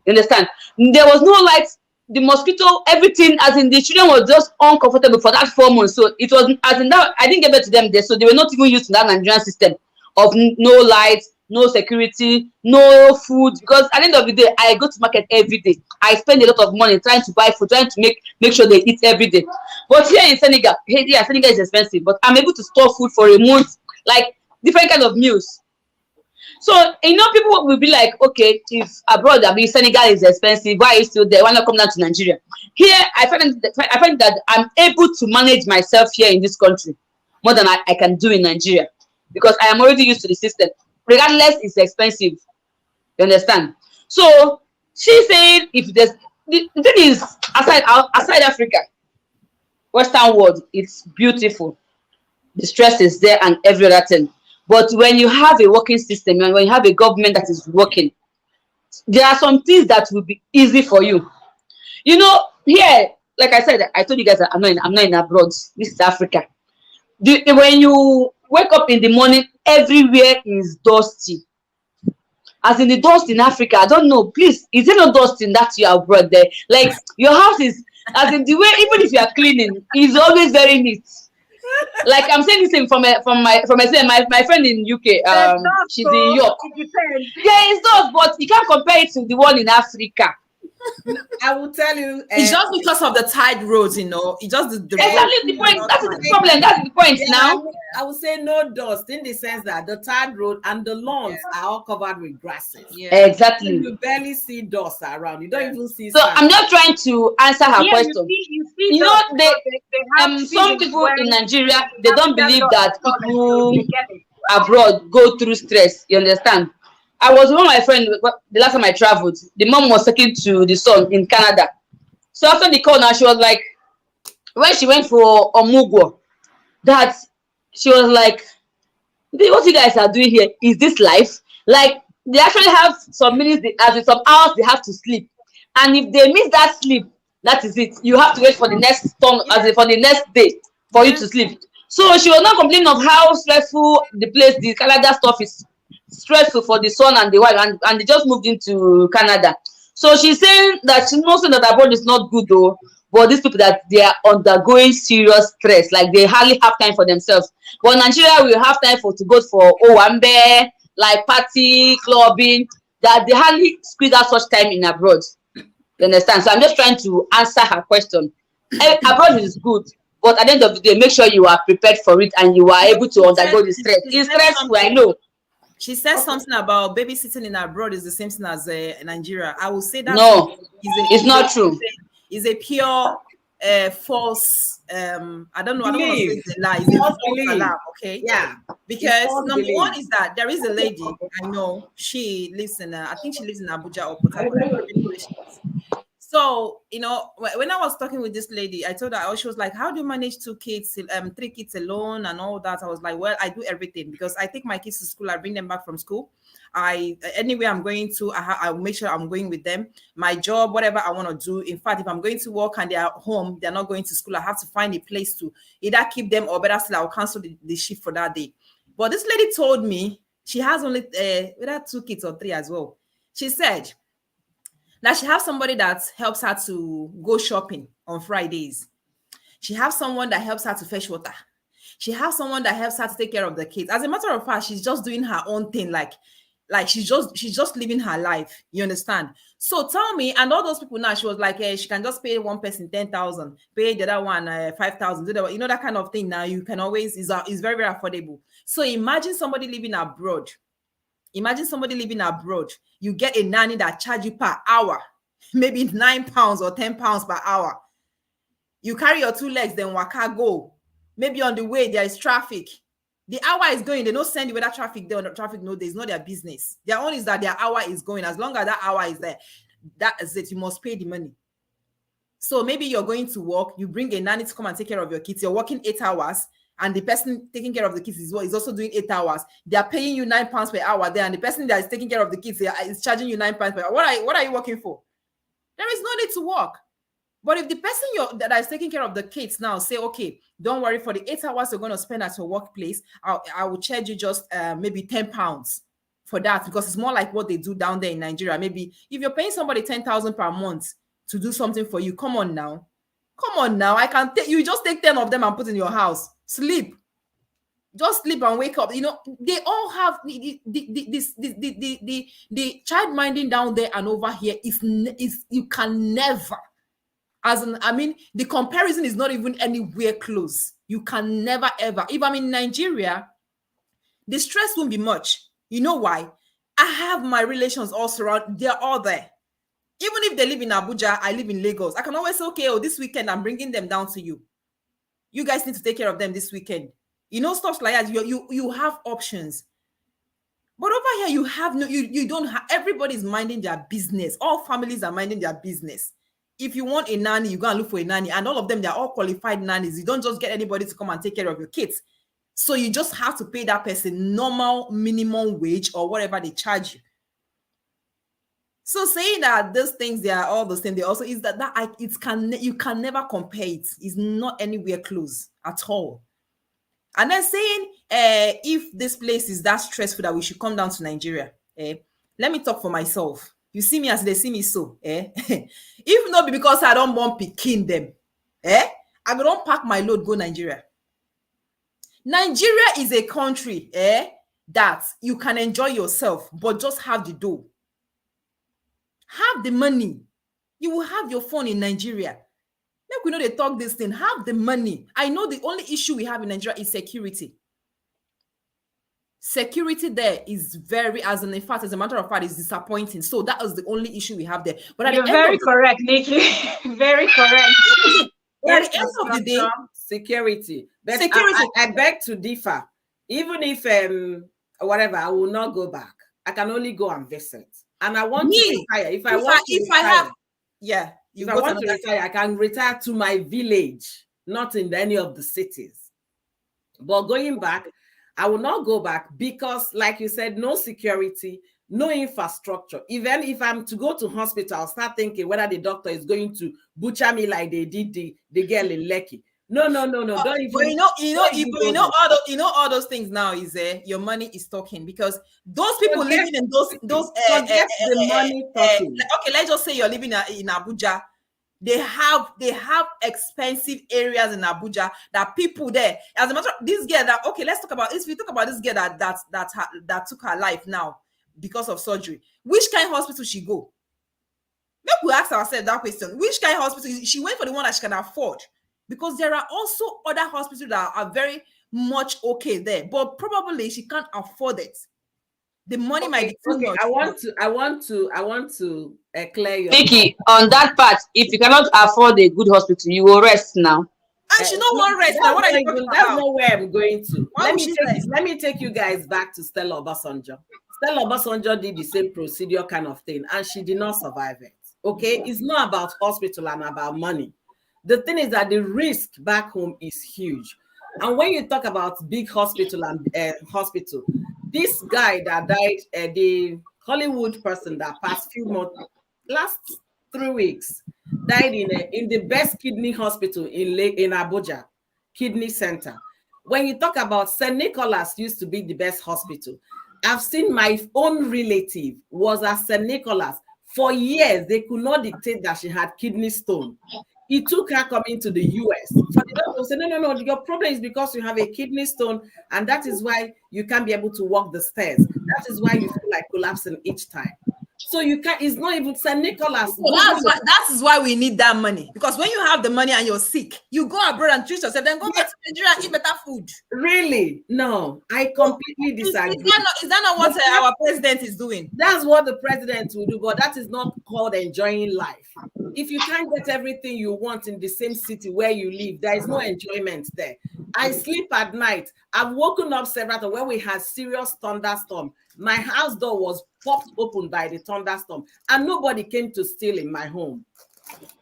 You understand? There was no light. The mosquito, everything, as in the children were just uncomfortable for that 4 months. So it was as in that I didn't get back to them there. So they were not even used to that Nigerian system of no light, no security, no food. Because at the end of the day, I go to market every day. I spend a lot of money trying to buy food, trying to make sure they eat every day. But here in Senegal, Senegal is expensive, but I'm able to store food for a month, like different kind of meals. So, you know, people will be like, okay, if abroad, I mean, Senegal is expensive, why are you still there? Why not come down to Nigeria? Here, I find that I'm able to manage myself here in this country more than I can do in Nigeria, because I am already used to the system. Regardless, it's expensive. You understand? So, she said, if there's, the thing is, aside Africa, Western world, it's beautiful. The stress is there and every other thing. But when you have a working system and when you have a government that is working, there are some things that will be easy for you. You know, here, like I said, I told you guys that I'm not in abroad. This is Africa. When you wake up in the morning, everywhere is dusty. As in the dust in Africa, I don't know. Please, is there no dust in that you have brought there? Like your house is, as in the way, even if you are cleaning, it's always very neat. Like I'm saying this thing from my friend in UK. She's in York. Yeah, it does, but you can't compare it to the one in Africa. I will tell you, it's just because of the tide roads, you know. It just the exactly the point. That's the problem. That's the point. Now I would say no dust in the sense that the tide road and the lawns are all covered with grasses. Yeah, exactly. You barely see dust around. You don't even see. So I'm just trying to answer her question. You know, some people in Nigeria, they don't believe that people abroad go through stress. You understand? I was with my friend the last time I traveled. The mom was talking to the son in Canada. So after the call now, she was like, when she went for Omugwo, that she was like, what you guys are doing here, is this life? Like, they actually have some minutes, as in some hours, they have to sleep. And if they miss that sleep, that is it. You have to wait for the next turn, as in for the next day, for you to sleep. So she was not complaining of how stressful the Canada stuff is. Stressful for the son and the wife, and they just moved into Canada. So she's saying that she knows that abroad is not good though, but these people that they are undergoing serious stress, like they hardly have time for themselves. But in Nigeria, we have time to go for Owambe, like party, clubbing, that they hardly squeeze out such time in abroad. You understand? So I'm just trying to answer her question. Abroad is good, but at the end of the day, make sure you are prepared for it and you are able to undergo the stress. It's stressful, I know. She said something about babysitting in abroad is the same thing as Nigeria. I will say that no, it's not true. It's a pure false. I don't know. I don't want to say it's a lie. It's a false alarm. Okay. Yeah. Because number one is that there is a lady I know. She lives in. I think she lives in Abuja or Port Harcourt. So, you know, when I was talking with this lady, I told her, she was like, how do you manage 2 kids, 3 kids alone and all that? I was like, well, I do everything because I take my kids to school. I bring them back from school. Anywhere I'm going to, I'll make sure I'm going with them. My job, whatever I want to do. In fact, if I'm going to work and they're home, they're not going to school, I have to find a place to either keep them or better still, I'll cancel the shift for that day. But this lady told me she has only whether 2 kids or 3 as well. She said that she has somebody that helps her to go shopping on Fridays. She has someone that helps her to fetch water. She has someone that helps her to take care of the kids. As a matter of fact, she's just doing her own thing. Like, Like she's just living her life. You understand? So tell me, and all those people now, she was like, she can just pay one person 10,000, pay the other one 5,000. You know, that kind of thing. Now you can always is very, very affordable. So imagine somebody living abroad. Imagine somebody living abroad. You get a nanny that charge you per hour, maybe £9 or £10 per hour. You carry your 2 legs, then waka go. Maybe on the way there is traffic. The hour is going. They don't send you whether traffic there or not traffic. No, there's not their business. Their own is that their hour is going. As long as that hour is there, that is it. You must pay the money. So maybe you're going to work. You bring a nanny to come and take care of your kids. You're working 8 hours, and the person taking care of the kids is also doing 8 hours. They are paying you £9 per hour there, and the person that is taking care of the kids is charging you £9 per hour. What are you working for? There is no need to work. But if the person that is taking care of the kids now say, okay, don't worry, for the 8 hours you're going to spend at your workplace, I will charge you just maybe £10 for that, because it's more like what they do down there in Nigeria. Maybe if you're paying somebody 10,000 per month to do something for you, come on now. I can take you, just take 10 of them and put in your house. Sleep. Just sleep and wake up. You know, they all have the child minding down there and over here is you can never. The comparison is not even anywhere close. You can never, ever. If I'm in Nigeria, the stress won't be much. You know why? I have my relations all surrounded. They're all there. Even if they live in Abuja, I live in Lagos. I can always say, okay, this weekend, I'm bringing them down to you. You guys need to take care of them this weekend. You know, stuff like that. You have options. But over here, you have you don't have, everybody's minding their business. All families are minding their business. If you want a nanny, you go and look for a nanny, and all of them, they're all qualified nannies. You don't just get anybody to come and take care of your kids. So you just have to pay that person normal minimum wage or whatever they charge you. So saying that those things, they are all the same, they also is you can never compare it. It's not anywhere close at all. And then saying, if this place is that stressful that we should come down to Nigeria, let me talk for myself. You see me as they see me so, If not because I don't want picking them, I don't pack my load, go Nigeria. Nigeria is a country, that you can enjoy yourself, but just have the dough. Have the money. You will have your phone in Nigeria. Make we know they talk this thing. Have the money. I know the only issue we have in Nigeria is security. Security there is very, as a matter of fact, is disappointing. So that is the only issue we have there. But you're very correct, Nikki. Very correct. At the end of the day, security. But security. I beg to differ. Even if whatever, I will not go back. I can only go and visit. And I want to retire. If I want to retire, I can retire to my village, not in any of the cities. But going back, I will not go back because, like you said, no security, no infrastructure. Even if I'm to go to hospital, I'll start thinking whether the doctor is going to butcher me like they did the girl in Lekki. No. Don't even. But all those things now is your money is talking, because those people living in those the money talking. Okay, let's just say you're living in Abuja. They have expensive areas in Abuja that people there. As a matter of this girl that, okay, let's talk about this. We talk about this girl that took her life now because of surgery. Which kind of hospital she go? Maybe we ask ourselves that question. Which kind of hospital? She went for the one that she can afford, because there are also other hospitals that are very much okay there, but probably she can't afford it. The money might be too much. I want to clear your Vicky, on that part, if you cannot afford a good hospital, you will rest now. And she don't want rest now. What are you talking about? That's not where I'm going to. Let me take you guys back to Stella Obasanjo. Stella Obasanjo did the same procedure kind of thing, and she did not survive it. Okay, it's not about hospital and about money. The thing is that the risk back home is huge. And when you talk about big hospital and hospital, this guy that died, the Hollywood person that passed few months, last 3 weeks, died in the best kidney hospital in Abuja, Kidney Center. When you talk about St. Nicholas used to be the best hospital. I've seen my own relative was at St. Nicholas. For years, they could not dictate that she had kidney stone. It took her coming to the US. For the doctor said, no, your problem is because you have a kidney stone, and that is why you can't be able to walk the stairs. That is why you feel like collapsing each time. So you can't, it's not even St. Nicholas. So that is why we need that money. Because when you have the money and you're sick, you go abroad and treat yourself, then go back to Nigeria and eat better food. Really? No, I completely disagree. Is that not what our president is doing? That's what the president will do, but that is not called enjoying life. If you can't get everything you want in the same city where you live, there is no enjoyment there. I sleep at night. I've woken up several times when we had serious thunderstorm. My house door was popped open by the thunderstorm, and nobody came to steal in my home.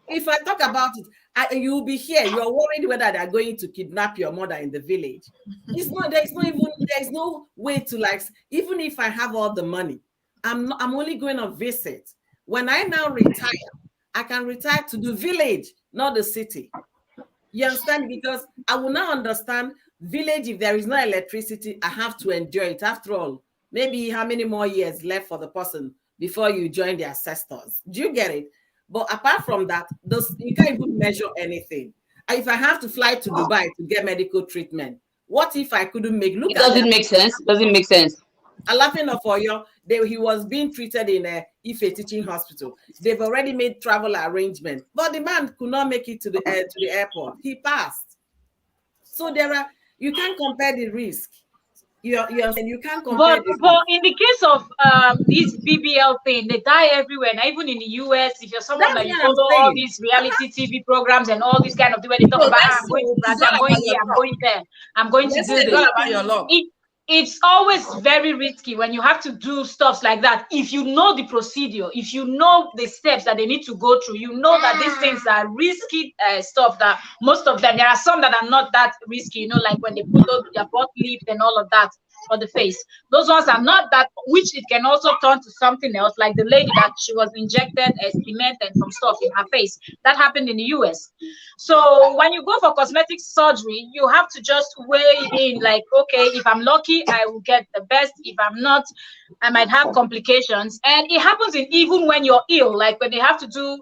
If I talk about it, you'll be here. You're worried whether they're going to kidnap your mother in the village. There's no way to, like, even if I have all the money, I'm only going to visit. When I now retire, I can retire to the village, not the city. You understand? Because I will now understand village. If there is no electricity, I have to endure it. After all, maybe how many more years left for the person before you join the ancestors? Do you get it? But apart from that, you can't even measure anything. If I have to fly to Dubai to get medical treatment, what if I couldn't make? Look, it doesn't make sense. Doesn't make sense. I'm laughing off for you. He was being treated in a Ife teaching hospital. They've already made travel arrangements, but the man could not make it to the airport. He passed. So you can't compare the risk. You can't compare. But in the case of this BBL thing, they die everywhere. And even in the US, if you're someone that you follow all these reality TV programs and all these kind of things, where they talk about, I'm going to Brazil, I'm going here, I'm going there, I'm going to do this. It's always very risky when you have to do stuff like that. If you know the procedure, if you know the steps that they need to go through, you know that these things are risky stuff. That most of them, there are some that are not that risky. You know, like when they put their butt lift and all of that for the face. Those ones are not that, which it can also turn to something else, like the lady that she was injected cement and some stuff in her face. That happened in the US. So when you go for cosmetic surgery, you have to just weigh in, like, okay, if I'm lucky, I will get the best. If I'm not, I might have complications. And it happens even when you're ill, like when they have to do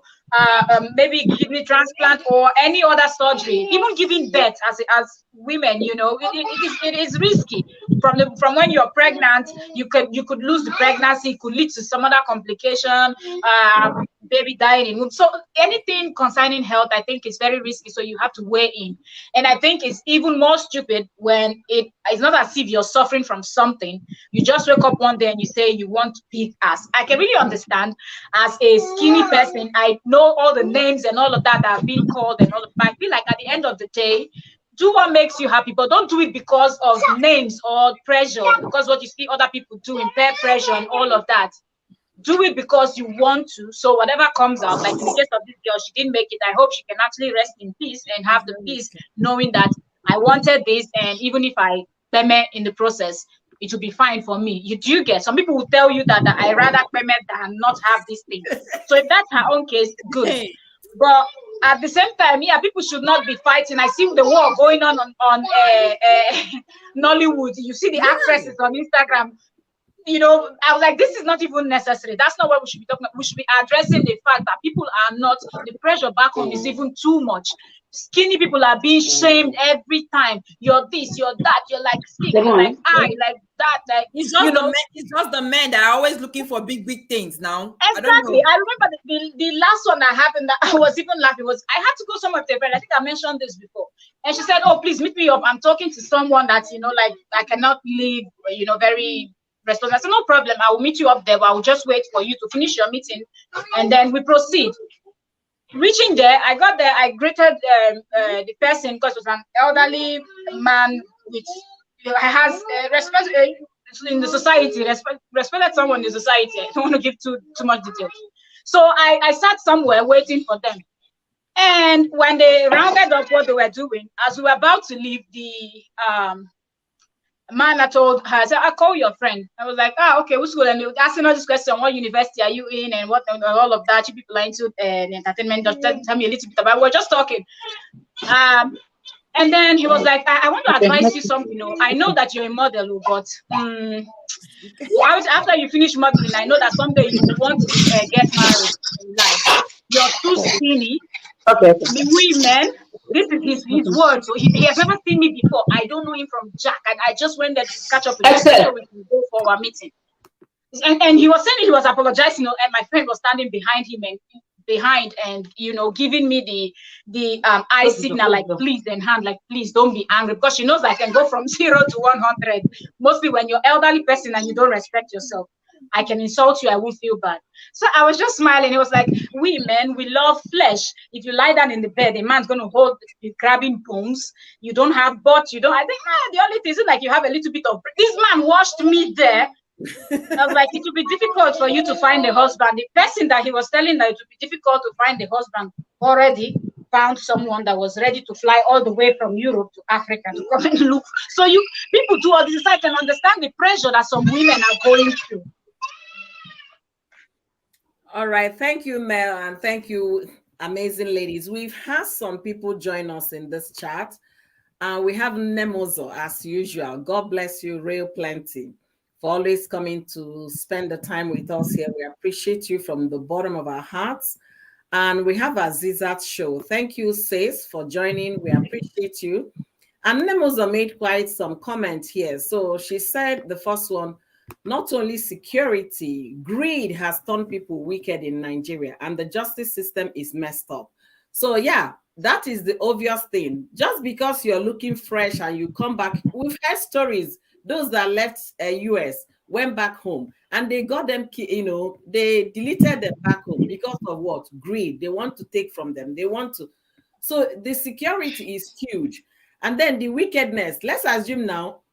maybe kidney transplant or any other surgery, even giving birth as women, you know, it is risky. From when you're pregnant, you could lose the pregnancy, it could lead to some other complication, baby dying in womb. So anything concerning health, I think, is very risky. So you have to weigh in. And I think it's even more stupid when it's not as if you're suffering from something. You just wake up one day and you say you want to pick ass. I can really understand, as a skinny person, I know all the names and all of that are being called and all of that. I feel like at the end of the day, do what makes you happy, but don't do it because of names or pressure, because what you see other people doing, peer pressure and all of that. Do it because you want to. So whatever comes out, like in the case of this girl, she didn't make it. I hope she can actually rest in peace and have the peace knowing that I wanted this, and even if I payment in the process, it will be fine for me. Do you get? Some people will tell you that I rather payment than not have this thing. So if that's her own case, good. But at the same time, yeah, people should not be fighting. I see the war going on Nollywood. You see the actresses on Instagram. You know, I was like, this is not even necessary. That's not what we should be talking about. We should be addressing the fact that people are not, the pressure back home is even too much. Skinny people are being shamed every time. You're this, you're that, you're like sick, you're like like that, like it's just it's just the men that are always looking for big things now. Exactly. I remember the last one that happened that I was even laughing was I had to go somewhere with a friend. I think I mentioned this before. And she said, oh, please meet me up. I'm talking to someone that, you know, like I cannot leave, you know, very responsible. I said, no problem. I will meet you up there, but I will just wait for you to finish your meeting and then we proceed. Reaching there, I got there, I greeted the person because it was an elderly man which has respect in the society, respected someone in the society. I don't want to give too much detail. So I sat somewhere waiting for them. And when they rounded up what they were doing, as we were about to leave, the man I told her, I said, I'll call your friend. I was like, okay, which school? And they were asking all this question, what university are you in and what and all of that. You people are into the entertainment. Just tell me a little bit about it. We're just talking. And then he was like, I want to advise you something. You know, I know that you're a model, but after you finish modeling, I know that someday you want to get married in life. You're too skinny Okay. women. This is his word. So he has never seen me before. I don't know him from Jack, and I just went there to catch up with him so we can go for our meeting. And he was saying he was apologizing, and my friend was standing behind him and giving me the eye signal, like please enhance, like please don't be angry, because she knows I can go from 0 to 100. Mostly when you're elderly person and you don't respect yourself, I can insult you, I won't feel bad. So I was just smiling. It was like, we men, we love flesh. If you lie down in the bed, a man's going to hold the grabbing bones. You don't have butt. You don't. I think the only thing is like you have a little bit of. This man washed me there. I was like, it would be difficult for you to find a husband. The person that he was telling that it would be difficult to find a husband already found someone that was ready to fly all the way from Europe to Africa to come and look. So people do all this. I can understand the pressure that some women are going through. All right. Thank you, Mel, and thank you, amazing ladies. We've had some people join us in this chat. We have Nemozo, as usual. God bless you, real plenty, for always coming to spend the time with us here. We appreciate you from the bottom of our hearts. And we have Azizat Show. Thank you, Sis, for joining. We appreciate you. And Nemozo made quite some comments here. So she said the first one, not only security, greed has turned people wicked in Nigeria, and the justice system is messed up. So yeah, that is the obvious thing. Just because you're looking fresh and you come back, we've heard stories. Those that left US went back home and they got them, they deleted them back home because of what? Greed. They want to take from them. They want to. So the security is huge. And then the wickedness. Let's assume now,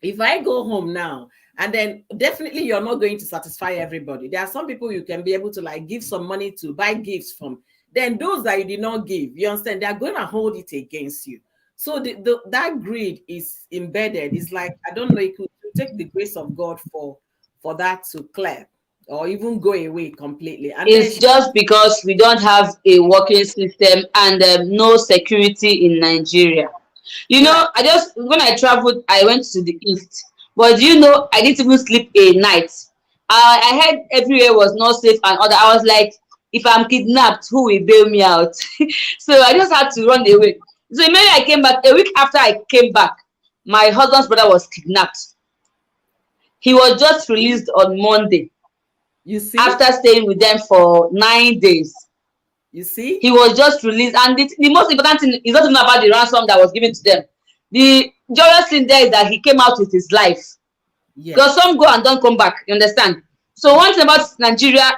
if I go home now, and then definitely you're not going to satisfy everybody. There are some people you can be able to like give some money to, buy gifts from. Then those that you did not give, you understand, they're going to hold it against you. So that greed is embedded. It's like, I don't know, it could take the grace of God for that to clear or even go away completely. And it's just because we don't have a working system and no security in Nigeria. When I traveled, I went to the east. But I didn't even sleep a night. I heard everywhere was not safe and other. I was like, if I'm kidnapped, who will bail me out? So I just had to run away. So immediately I came back. A week after I came back, my husband's brother was kidnapped. He was just released on Monday. You see? After staying with them for 9 days. You see? He was just released. And the most important thing is not even about the ransom that was given to them. The joyous thing there is that he came out with his life. Yes. Because some go and don't come back, you understand? So one thing about Nigeria,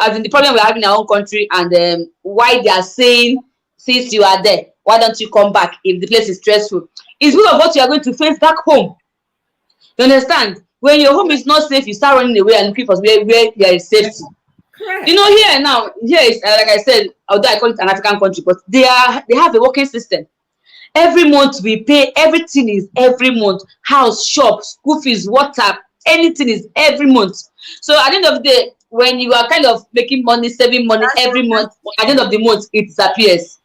as in the problem we're having in our own country, and why they are saying, since you are there, why don't you come back if the place is stressful? It's because of what you are going to face back home. You understand? When your home is not safe, you start running away and looking for where there is safety. Correct. Here is like I said, although I call it an African country, but they have a working system. Every month we pay, everything is every month. House, shop, school fees, water, anything is every month. So at the end of the day, when you are kind of making money, saving money every month, at the end of the month, it disappears.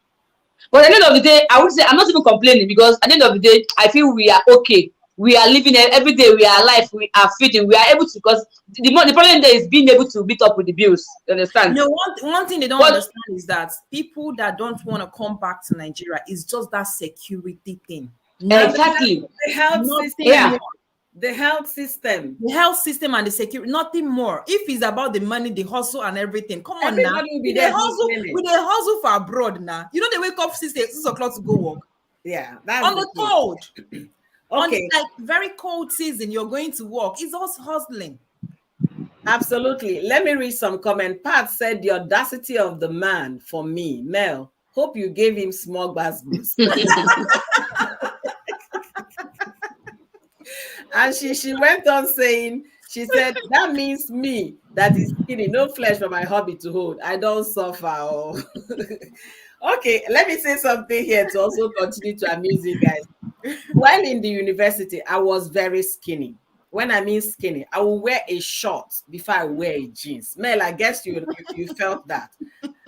But at the end of the day, I would say I'm not even complaining, because at the end of the day, I feel we are okay. We are living every day, we are alive, we are feeding, we are able to, because the problem there is being able to meet up with the bills. You understand? One thing they don't understand is that people that don't want to come back to Nigeria is just that security thing. Exactly. The health system. The health system. The health system and the security, nothing more. If it's about the money, the hustle and everything, come on now. We hustle for abroad now. You know, they wake up 6 o'clock to go work. Yeah. That's on the cold. Okay. On very cold season, you're going to work. It's us hustling. Absolutely. Let me read some comment. Pat said, the audacity of the man for me. Mel, hope you gave him small bass boost. And she went on saying, she said, that means me that is skinny, no flesh for my hobby to hold. I don't suffer. Oh. Okay, let me say something here to also continue to amuse you guys. While in the university, I was very skinny. When I mean skinny, I will wear a short before I wear a jeans. Mel, I guess you felt that.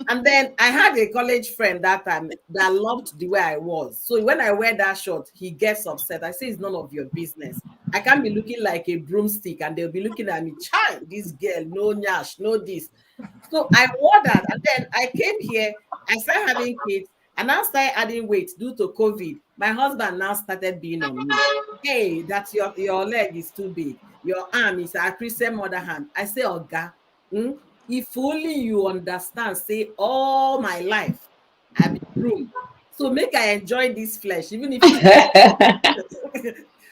And then I had a college friend that time that loved the way I was. So when I wear that short, he gets upset. I say, it's none of your business. I can't be looking like a broomstick and they'll be looking at me, child, this girl, no nyash, no this. So I wore that, and then I came here. I started having kids, and I started adding weight due to COVID. My husband now started being on me. Hey, that's your leg is too big. Your arm is a Christian mother hand. I say, Oga, if only you understand. Say all my life I be groom. So make I enjoy this flesh, even if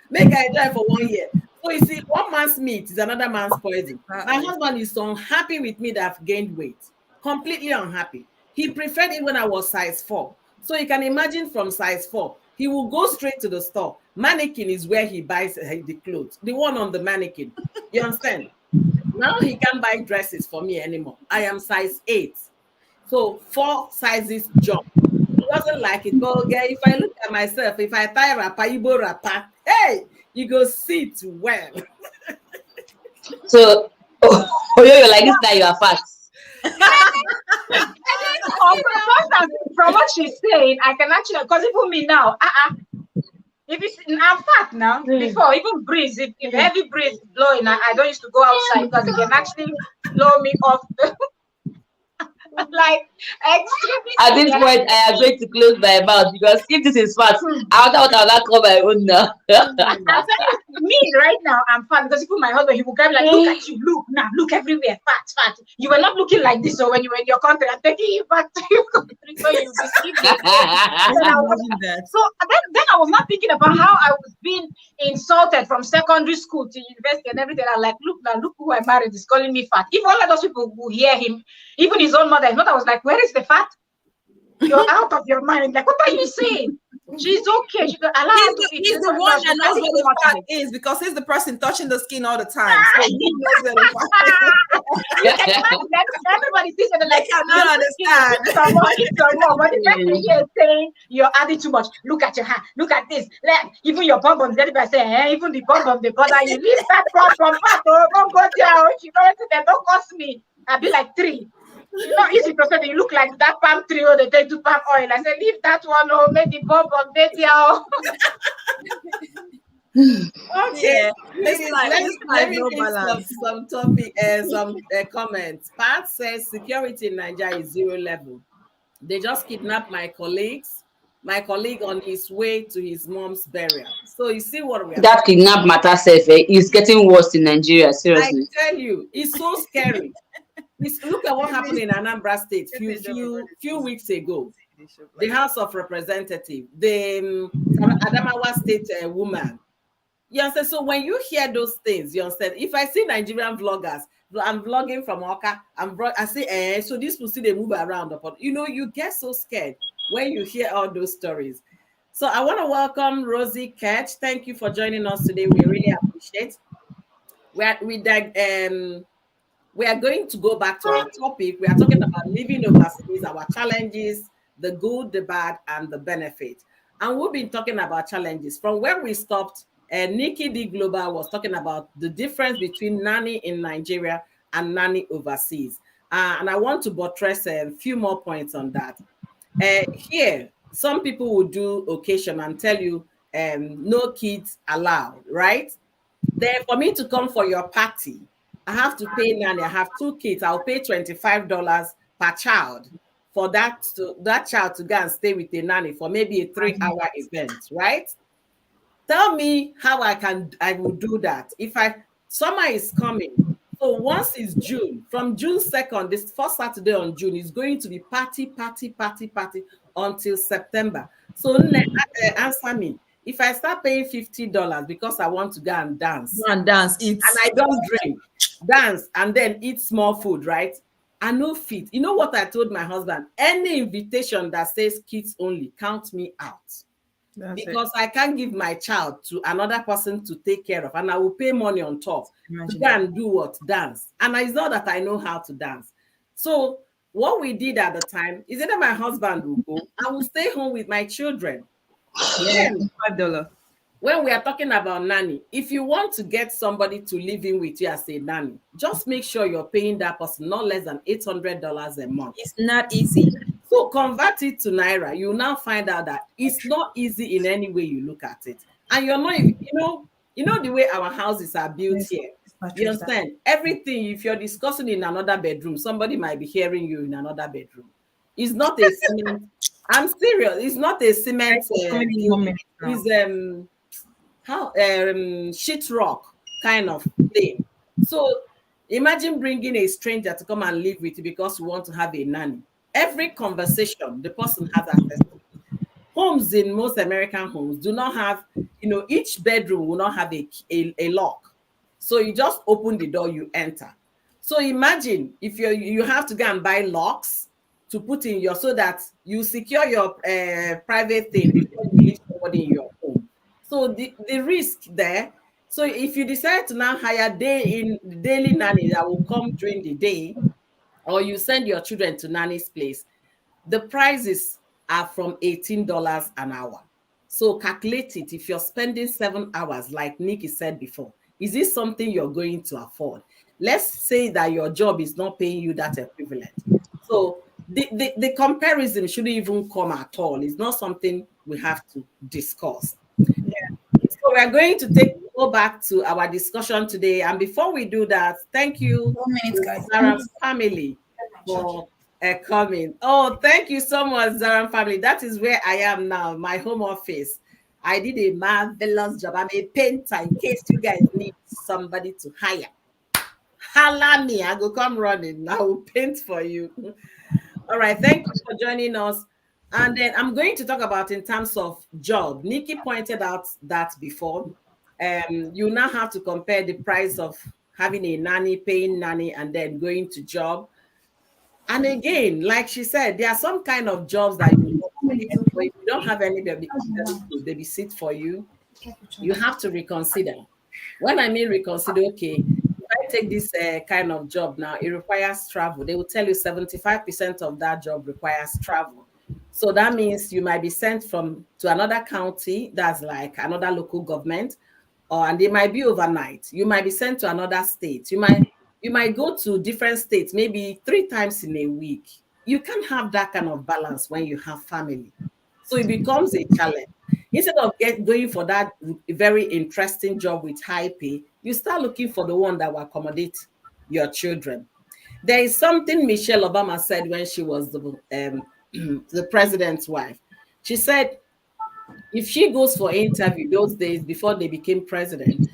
make I enjoy for 1 year. So you see, one man's meat is another man's poison. My husband is so unhappy with me that I've gained weight. Completely unhappy. He preferred it when I was size 4. So you can imagine from size 4, he will go straight to the store. Mannequin is where he buys the clothes. The one on the mannequin. You understand? Now he can't buy dresses for me anymore. I am size 8. So 4 sizes jump. He doesn't like it. But okay, if I look at myself, if I tie rapper, Igbo rapper, hey, you go sit well. So, you're like this now, you are fat. From what she's saying, I can actually, because even me now, if it's, I'm fat now. Before, even breeze, if heavy breeze blowing, I don't used to go outside because it can actually blow me off. Like extremely. At this point, I am going to close my mouth because if this is fat, I wonder what I'll not call my own now. Me right now, I'm fat because even my husband, he will grab like, look at you, look now, look everywhere, fat. You were not looking like this, so when you were in your country, I'm taking you back to your country, so you be so then I was not thinking about how I was being insulted from secondary school to university and everything. I'm like, look now, look who I married is calling me fat. If all of those people will hear him, even his own mother, I was like, where is the fat? You're out of your mind. Like, what are you saying? She's okay. She allow her to eat. He's the one that knows where the fat is because he's the person touching the skin all the time. So he knows where the fat is. Everybody sees it like, I don't understand. But the next thing here is saying you're adding too much. Look at your hand. Look at this. Like, even your bum bum. Everybody say, even the bum bum, they bother you. Leave that from fat. Don't go there. She don't cost me. I'll be like 3. It's not easy to say you look like that palm tree or they take to palm oil. I said, leave that one or make the bomb on baby. Okay, let me give some topic, some comments. Pat says security in Nigeria is 0 level. They just kidnapped my colleague on his way to his mom's burial. So you see what we are that kidnap matter is getting worse in Nigeria. Seriously, I tell you, it's so scary. Look at what happened in Anambra State few weeks ago. The House of Representatives, the Adamawa State woman. You understand? So when you hear those things, you understand? If I see Nigerian vloggers, I'm vlogging from Oka, I say, so these people see they move around. You get so scared when you hear all those stories. So I want to welcome Rosie Ketch. Thank you for joining us today. We really appreciate it. We are going to go back to our topic. We are talking about living overseas, our challenges, the good, the bad, and the benefit. And we've been talking about challenges. From where we stopped, Nikki D Global was talking about the difference between nanny in Nigeria and nanny overseas. And I want to buttress a few more points on that. Here, some people will do occasion and tell you no kids allowed, right? Then for me to come for your party, I have to pay nanny. I have 2 kids. I'll pay $25 per child for that child to go and stay with a nanny for maybe a 3-hour event, right? Tell me how I will do that. Summer is coming. So once it's June, from June 2nd, this first Saturday on June is going to be party until September. So answer me. If I start paying $50 because I want to go and dance, eat, and I don't drink, dance, and then eat small food, right? I know fit. You know what I told my husband? Any invitation that says kids only, count me out. Because I can't give my child to another person to take care of, and I will pay money on top to go and do what? Dance. And it's not that I know how to dance. So what we did at the time is either my husband will go, I will stay home with my children. Yeah, $5. When we are talking about nanny, if you want to get somebody to live in with you as a nanny, just make sure you're paying that person not less than $800 a month. It's not easy. So convert it to Naira. You now find out that it's not easy in any way you look at it. And you're not, you know the way our houses are built here. You understand? Everything, if you're discussing in another bedroom, somebody might be hearing you in another bedroom. It's not a cement. I'm serious. It's not a cement. It's sheetrock kind of thing. So imagine bringing a stranger to come and live with you because you want to have a nanny. Every conversation, the person has access to. Homes in most American homes do not have, each bedroom will not have a lock. So you just open the door, you enter. So imagine if you have to go and buy locks to put in so that you secure your private thing before you leave somebody in your home. So the risk there. So if you decide to now hire daily nanny that will come during the day, or you send your children to nanny's place, the prices are from $18 an hour. So calculate it. If you're spending 7 hours, like Nikki said before, is this something you're going to afford? Let's say that your job is not paying you that equivalent. So the comparison shouldn't even come at all. It's not something we have to discuss. Yeah. So we're going to go back to our discussion today. And before we do that, thank you, Zaram's family, for coming. Oh, thank you so much, Zaram family. That is where I am now, my home office. I did a marvelous job. I'm a painter in case you guys need somebody to hire. Holla me, I go come running. I will paint for you. All right, thank you for joining us. And then I'm going to talk about in terms of job. Nikki pointed out that before. You now have to compare the price of having a nanny, paying nanny, and then going to job. And again, like she said, there are some kind of jobs that if you don't have anybody to babysit for you, you have to reconsider. When I mean reconsider, okay, if I take this kind of job now, it requires travel. They will tell you 75% of that job requires travel. So that means you might be sent to another county, that's like another local government, and they might be overnight. You might be sent to another state. You might go to different states, maybe 3 times in a week. You can't have that kind of balance when you have family. So it becomes a challenge. Instead of going for that very interesting job with high pay, you start looking for the one that will accommodate your children. There is something Michelle Obama said when she was the president's wife. She said, if she goes for interview those days before they became president,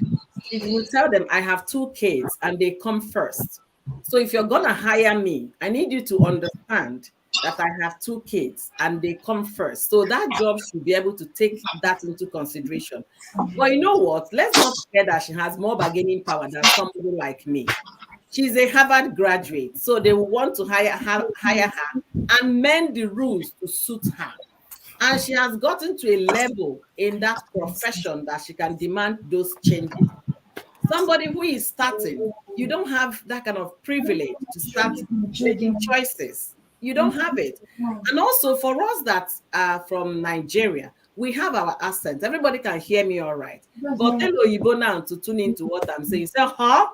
she will tell them, I have 2 kids and they come first. So if you're going to hire me, I need you to understand that I have 2 kids and they come first. So that job should be able to take that into consideration. But you know what? Let's not forget that she has more bargaining power than somebody like me. She's a Harvard graduate, so they will want to hire her and mend the rules to suit her. And she has gotten to a level in that profession that she can demand those changes. Somebody who is starting, you don't have that kind of privilege to start making choices. You don't have it. And also for us that are from Nigeria, we have our accent. Everybody can hear me all right. But tell Oyibo now to tune into what I'm saying. Say, huh?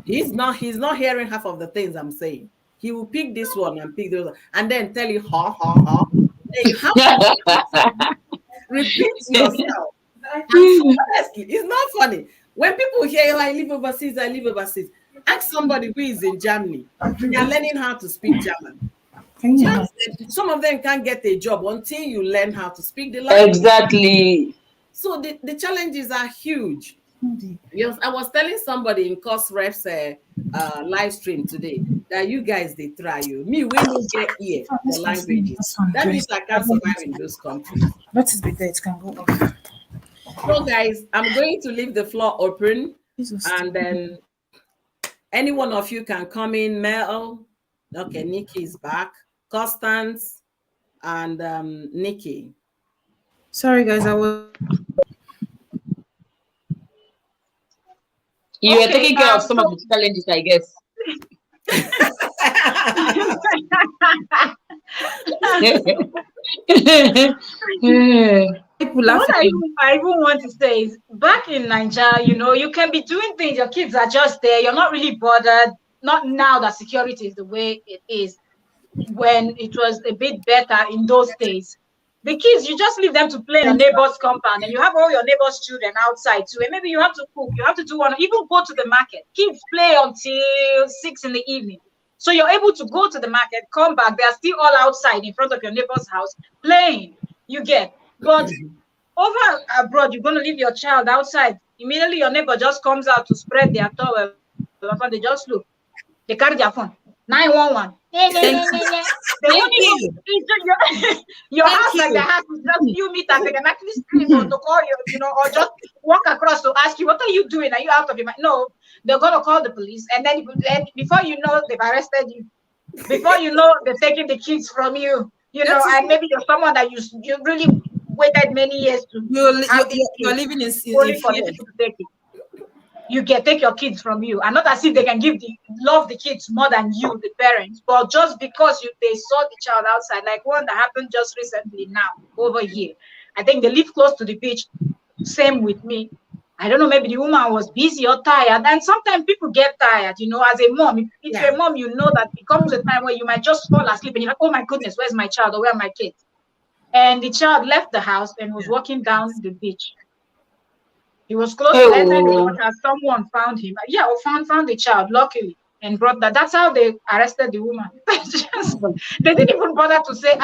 He's not hearing half of the things I'm saying. He will pick this one and pick those and then tell you, ha, ha, ha. Then you have to repeat yourself. And honestly, it's not funny. When people hear, I live overseas, ask somebody who is in Germany. They are learning how to speak German. Some of them can't get a job until you learn how to speak the language. Exactly. So the challenges are huge. Yes, I was telling somebody in Cost Reps live stream today that you guys, they try you. Me, when you get here for languages, that means I can't survive in those countries. Let it be there, it can go. So guys, I'm going to leave the floor open and then any one of you can come in. Mel, okay, Nikki is back. Constance and Nikki. Sorry guys, I was... You are taking care of some of the challenges, I guess. What I even want to say is, back in Nigeria, you can be doing things, your kids are just there, you're not really bothered. Not now that security is the way it is. When it was a bit better in those days, The kids, you just leave them to play in a neighbor's compound, and you have all your neighbor's children outside too. And maybe you have to cook, you have to do one, even go to the market. Kids play until 6 in the evening. So you're able to go to the market, come back. They are still all outside in front of your neighbor's house playing. You get. But over abroad, you're going to leave your child outside. Immediately, your neighbor just comes out to spread their towel. They just look. They carry their phone. 911. They won't even your house like the house is just few meters. They can actually scream or to call you, you know, or just walk across to ask you, what are you doing? Are you out of your mind? No, they're gonna call the police, and then before you know, they've arrested you. Before you know, they're taking the kids from you. You know, and maybe you're someone that you really waited many years to. You're living in only for them to take it. You can take your kids from you, and not as if they can love the kids more than you, the parents, but just because they saw the child outside, like one that happened just recently now over here. I think they live close to the beach. Same with me. I don't know, maybe the woman was busy or tired, and sometimes people get tired, you know, as a mom. If you're a mom, you know that it comes a time where you might just fall asleep and you're like, oh my goodness, where's my child or where are my kids? And the child left the house and was walking down the beach. He was close to entering the water. Someone found him. Yeah, or found the child, luckily, and brought that. That's how they arrested the woman. They didn't even bother to say,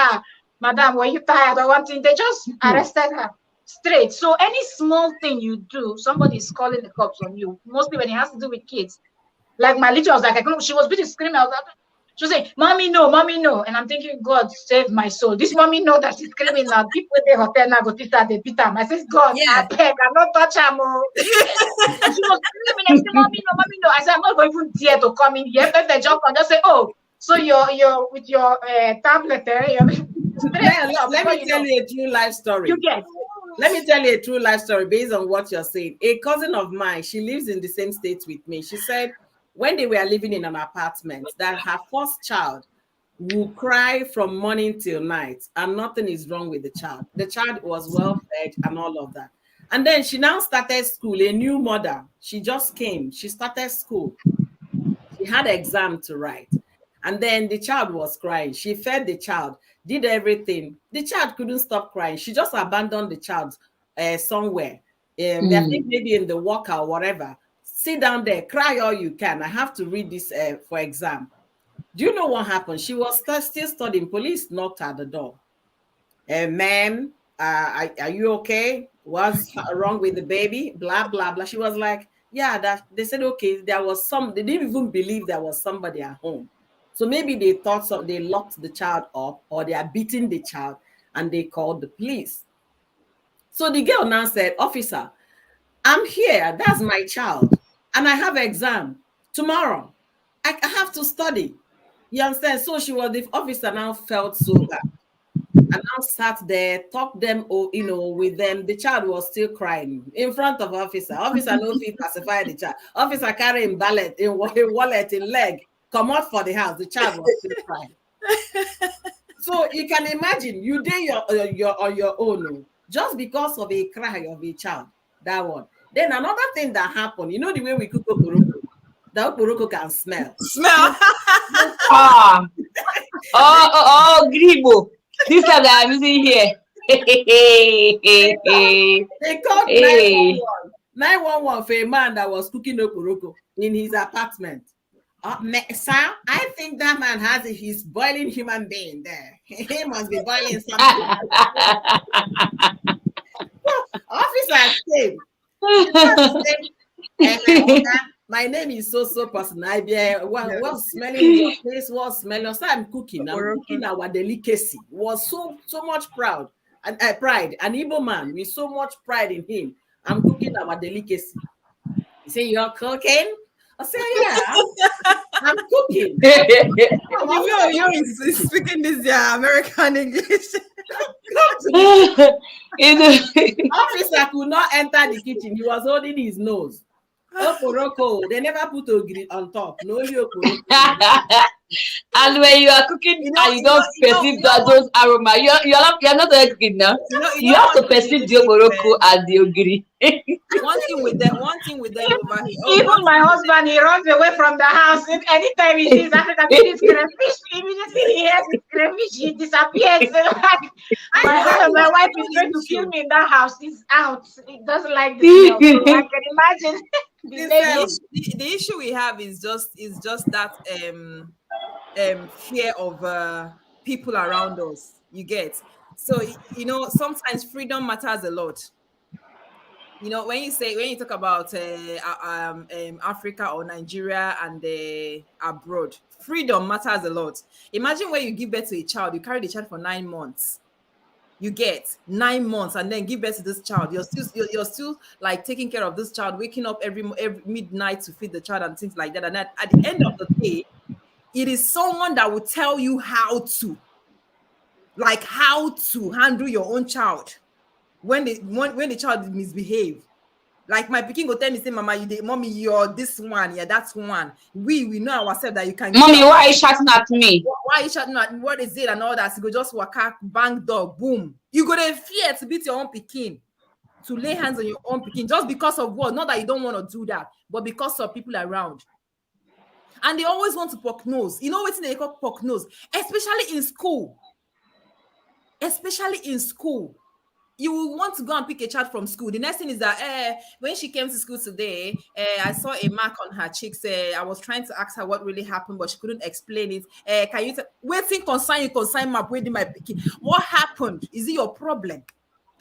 madam, were you tired or one thing? They just arrested her straight. So any small thing you do, somebody is calling the cops on you. Mostly when it has to do with kids. Like my little was like, she was busy screaming. She was saying, mommy, no. And I'm thinking, God save my soul. This mommy know that she's screaming now. People with the hotel now go to the beat her. I says, God, I beg, I'm not touch her more. She was screaming and said, mommy, no. I said, I'm not going to even dare to come in here. If they jump on, just say, oh, so you're with your tablet there. Let me tell you a true life story. You get. Let me tell you a true life story based on what you're saying. A cousin of mine, she lives in the same state with me. She said, when they were living in an apartment, that her first child would cry from morning till night and nothing is wrong with the child. The child was well fed and all of that. And then she now started school, a new mother. She just came. She started school. She had an exam to write. And then the child was crying. She fed the child, did everything. The child couldn't stop crying. She just abandoned the child somewhere. I think maybe in the walker or whatever. Sit down there, cry all you can. I have to read this for exam. Do you know what happened? She was still studying. Police knocked at the door. Ma'am, are you okay? What's wrong with the baby? Blah, blah, blah. She was like, yeah, they said, okay, there was they didn't even believe there was somebody at home. So maybe they thought they locked the child up or they are beating the child and they called the police. So the girl now said, officer, I'm here. That's my child. And I have an exam tomorrow. I have to study. You understand? So the officer now felt so bad. And now sat there, talked them, with them. The child was still crying in front of officer. Officer knows he pacified the child. Officer carrying wallet in leg. Come out for the house. The child was still crying. So you can imagine you did on your own, just because of a cry of a child. That one. Then another thing that happened, you know the way we cook okporoko, the okporoko can smell. Gribo. This one that I'm using here. They called 911 for a man that was cooking okporoko in his apartment. Sir, I think that man he's boiling human being there. He must be boiling something. Officer came. My name is so person. What's smelling your place? What's smelling? So I'm cooking our delicacy. Was so much pride. An Igbo man with so much pride in him. I'm cooking our delicacy. He say, you're cooking? I say, yeah, I'm cooking. You're speaking this American English. Officer could not enter the kitchen. He was holding his nose. Okporoko, they never put ogiri on top. No okporoko. And when you are cooking and you don't perceive those aroma, you're not cooking now. You have to perceive the okporoko and the ogiri. one thing with them over here. Oh, Even my husband, he runs away from the house. Anytime he sees Africa, sees crayfish, immediately he hears the crayfish, he disappears. My wife is going to kill me in that house. He's out. He doesn't like the smell. So I can imagine. The issue we have is just that fear of people around us. You get. So sometimes freedom matters a lot. When you talk about Africa or Nigeria and abroad, freedom matters a lot. Imagine when you give birth to a child, you carry the child for 9 months. You get 9 months and then give birth to this child. You're still like taking care of this child, waking up every midnight to feed the child and things like that. And at the end of the day, it is someone that will tell you how to handle your own child when the child misbehave. Like my pikin go tell me, say, Mama, mommy, you're this one, yeah, that's one. We know ourselves that you can. Mommy, why are you shouting at me? Why are you shouting at me? What is it and all that? You go just waka, bang dog, boom. You go to fear to beat your own pikin, to lay hands on your own pikin, just because of what? Not that you don't want to do that, but because of people around. And they always want to poke nose. You know what they call poke nose? Especially in school. You will want to go and pick a child from school. The next thing is that when she came to school today, I saw a mark on her cheeks. I was trying to ask her what really happened, but she couldn't explain it. Can you waiting consign map waiting my picking? What happened? Is it your problem?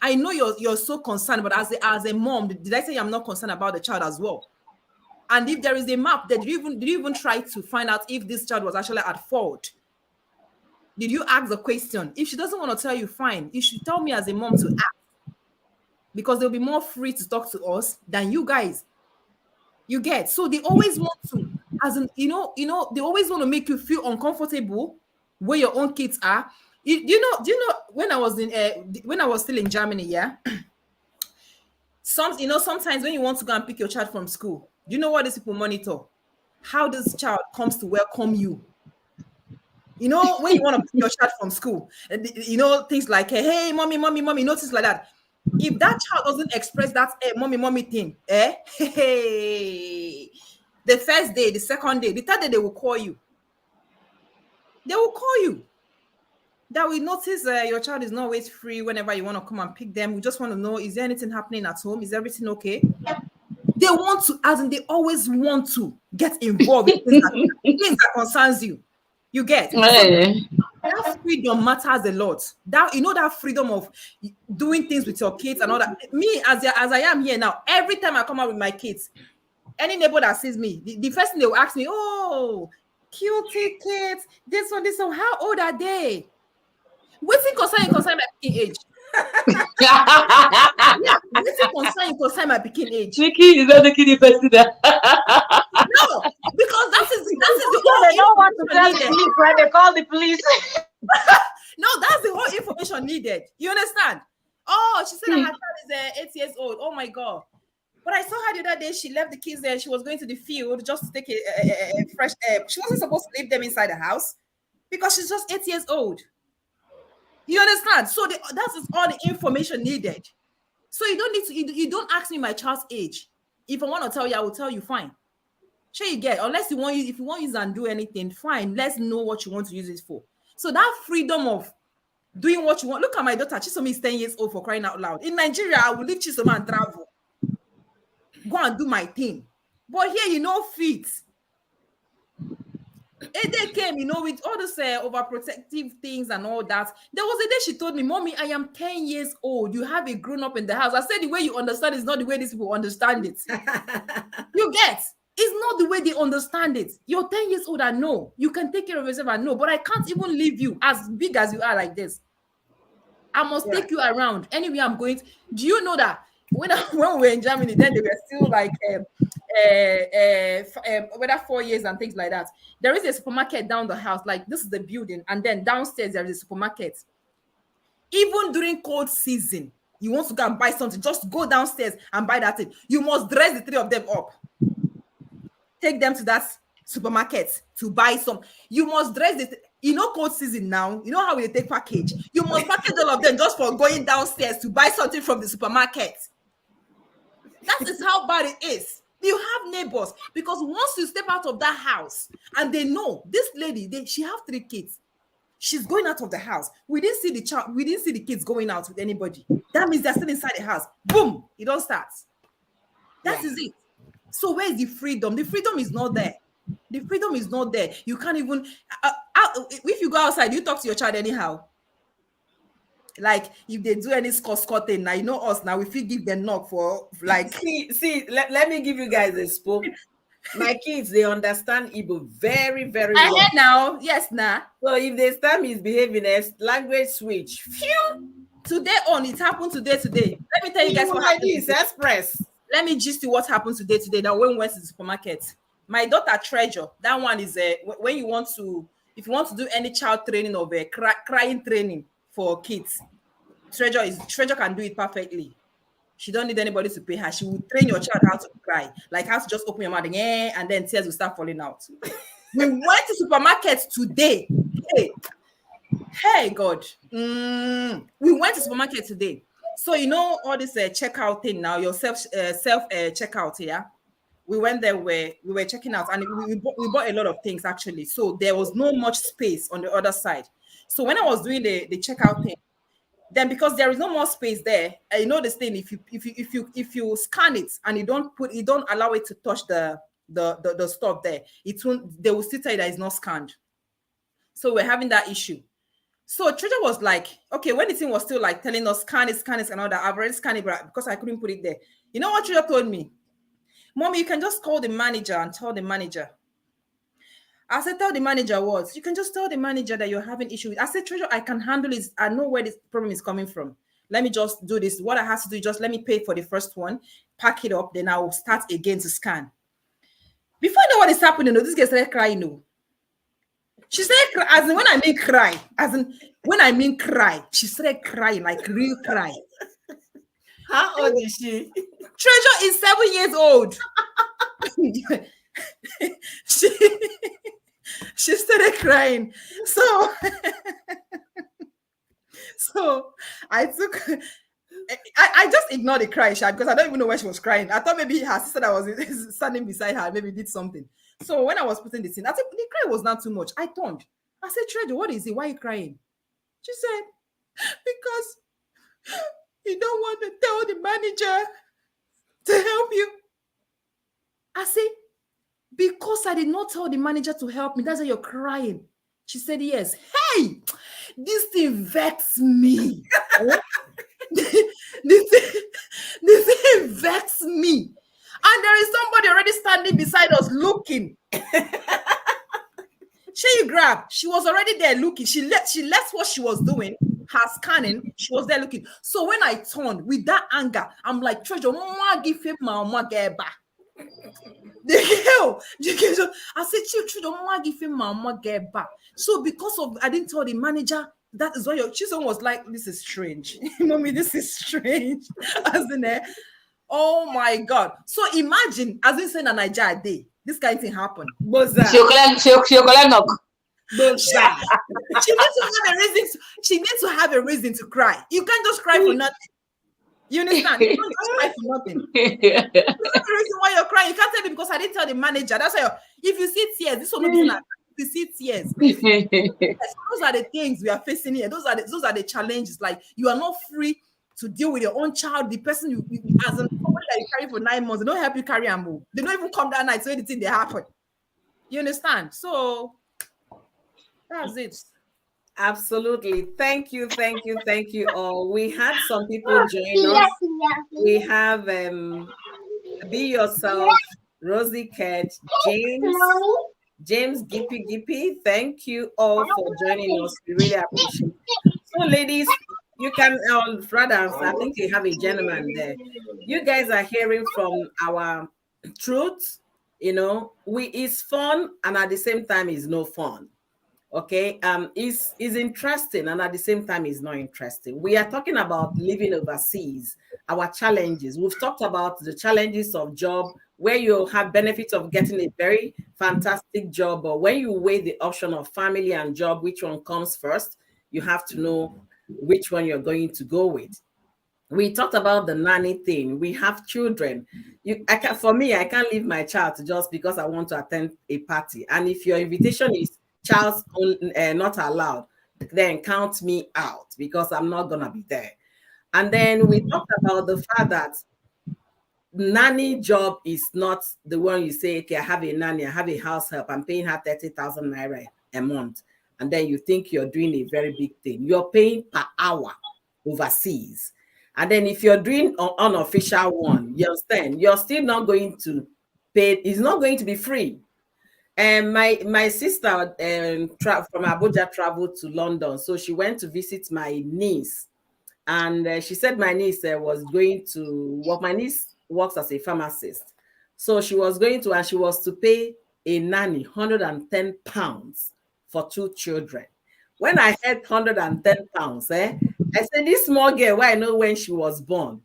I know you're so concerned, but as a mom, did I say I'm not concerned about the child as well? And if there is a map, did you even try to find out if this child was actually at fault? Did you ask the question? If she doesn't want to tell you, fine. You should tell me as a mom to ask, because they'll be more free to talk to us than you guys. You get? So they always want to, they always want to make you feel uncomfortable where your own kids are. Do you know when I was still in Germany, yeah. Sometimes when you want to go and pick your child from school, do you know what these people monitor? How this child comes to welcome you. When you want to pick your child from school, things like, hey, mommy, things like that. If that child doesn't express that mommy thing, the first day, the second day, the third day, they will call you. That we notice your child is not always free whenever you want to come and pick them. We just want to know, is there anything happening at home? Is everything okay? They want to, they always want to get involved in things that concerns you. You get? Hey. That freedom matters a lot. That freedom of doing things with your kids and all that. Me, as I am here now, every time I come out with my kids, any neighbor that sees me, the first thing they will ask me, oh, cutie kids, this one, how old are they? Waiting concern my picking age. Waiting concern my picking age. Nikki is not the kiddie person. No, because that is the whole they don't want to tell the police, right? They call the police. No, that's the whole information needed. You understand? Oh, she said that her child is 8 years old. Oh my God. But I saw her the other day. She left the kids there. She was going to the field just to take a fresh air. She wasn't supposed to leave them inside the house because she's just 8 years old. You understand? So that is all the information needed. So you don't need to. You don't ask me my child's age. If I want to tell you, I will tell you. Fine. Sure, you get. Unless you want use. If you want to use and do anything, fine. Let's know what you want to use it for. So that freedom of doing what you want. Look at my daughter. Chisom is 10 years old, for crying out loud. In Nigeria, I will leave Chisom and travel. Go and do my thing. But here, fit. They came, with all this overprotective things and all that. There was a day she told me, Mommy, I am 10 years old. You have a grown-up in the house. I said, the way you understand is not the way these people understand it. You get? It's not the way they understand it. You're 10 years old, I know. You can take care of yourself, I know. But I can't even leave you as big as you are like this. I must take you around. Anyway, I'm going to... Do you know that when we were in Germany, then they were still like... whether 4 years and things like that. There is a supermarket down the house, like this is the building, and then downstairs there is a supermarket. Even during cold season, you want to go and buy something, just go downstairs and buy that thing. You must dress the three of them up, take them to that supermarket to buy some. You must dress the cold season now, you know how we take package. You must package all of them just for going downstairs to buy something from the supermarket. That is how bad it is. You have neighbors, because once you step out of that house and they know this lady, she have 3 kids. She's going out of the house. We didn't see the child. We didn't see the kids going out with anybody. That means they're still inside the house. Boom! It all starts. That is it. So where is the freedom? The freedom is not there. The freedom is not there. You can't even. If you go outside, you talk to your child anyhow. Like if they do any score thing, now you know us. Now if we give them knock for like. See. Let me give you guys a spoke. My kids, they understand Igbo very, very I well. heard now. Yes, nah. So if they start misbehaving, there's language switch. Phew. Today on, it happened today. Let me tell you guys what like happened. this, express. Let me just see what happened today. That when we went to the supermarket, my daughter Treasure, that one is when you want to, if you want to do any child training or crying training for kids, Treasure can do it perfectly. She don't need anybody to pay her. She will train your child how to cry, like how to just open your mouth and then tears will start falling out. We went to supermarket today. Hey God. We went to supermarket today. So you know all this checkout thing now, your self checkout here. We went there where we were checking out, and we bought a lot of things actually. So there was no much space on the other side. So when I was doing the checkout thing, then because there is no more space there, you know this thing, if you scan it and you don't allow it to touch the stuff there, they will still tell you that it's not scanned. So we're having that issue. So Treasure was like, okay, when the thing was still like telling us scan it and all that, I've already scanned it because I couldn't put it there. You know what Treasure told me? Mommy, you can just call the manager and tell the manager. I said, tell the manager what? You can just tell the manager that you're having issue with. I said, Treasure, I can handle it. I know where this problem is coming from. Let me just do this. What I have to do, just let me pay for the first one, pack it up, then I will start again to scan. Before I know what is happening, this girl started crying. She started, as in when I mean cry, she started crying, like real cry. How old is she? Treasure is 7 years old. She started crying. So I just ignored the cry, because I don't even know where she was crying. I thought maybe her sister that was standing beside her maybe did something. So when I was putting this in, I said the cry was not too much. I turned. I said, Treasure, what is it? Why are you crying? She said, because you don't want to tell the manager to help you. I said, because I did not tell the manager to help me, that's why you're crying. She said, yes. Hey, this thing vexed me. this thing vexed me. And there is somebody already standing beside us looking. She grabbed. She was already there looking. She left what she was doing, her scanning. She was there looking. So when I turned with that anger, I'm like, Treasure, give him my get back. I said, Treasure, give him my get back. So because of I didn't tell the manager, that is why your children was like, this is strange. Mommy, this is strange. As in there. Oh my God. So imagine, as in saying a Nigeria day, this kind of thing happened. She needs to have a reason to cry. You can't just cry for nothing. You understand? You can't just cry for nothing. That's the reason why you're crying. You can't tell me because I didn't tell the manager. That's why if you see tears, this one will be like, you see tears. Those are the things we are facing here. Those are the challenges. Like you are not free to deal with your own child, the person you as somebody that you carry for 9 months, they don't help you carry and move. They don't even come that night, so anything they happen. You understand? So that's it. Absolutely. Thank you all. We had some people join us. We have Be Yourself, Rosie Kett, James Gippy. Thank you all for joining us. We really appreciate it. So ladies, you can, rather, I think you have a gentleman there. You guys are hearing from our truth. You know, it's fun and at the same time it's no fun. Okay, is interesting and at the same time is not interesting. We are talking about living overseas, our challenges. We've talked about the challenges of job, where you have benefits of getting a very fantastic job, but when you weigh the option of family and job, which one comes first, you have to know which one you're going to go with. we talked about the nanny thing. We have children. For me, I can't leave my child just because I want to attend a party. And if your invitation is child's not allowed, then count me out because I'm not gonna be there. And then we talked about the fact that nanny job is not the one you say, okay, I have a nanny, I have a house help, I'm paying her 30,000 naira a month. And then you think you're doing a very big thing. You're paying per hour overseas. And then if you're doing an unofficial one, you understand, you're still not going to pay, it's not going to be free. And my sister from Abuja traveled to London. So she went to visit my niece. And she said my niece was going to work. My niece works as a pharmacist. So she was going to, and she was to pay a nanny 110 pounds for 2 children. When I heard 110 pounds, I said, this small girl, why I know when she was born,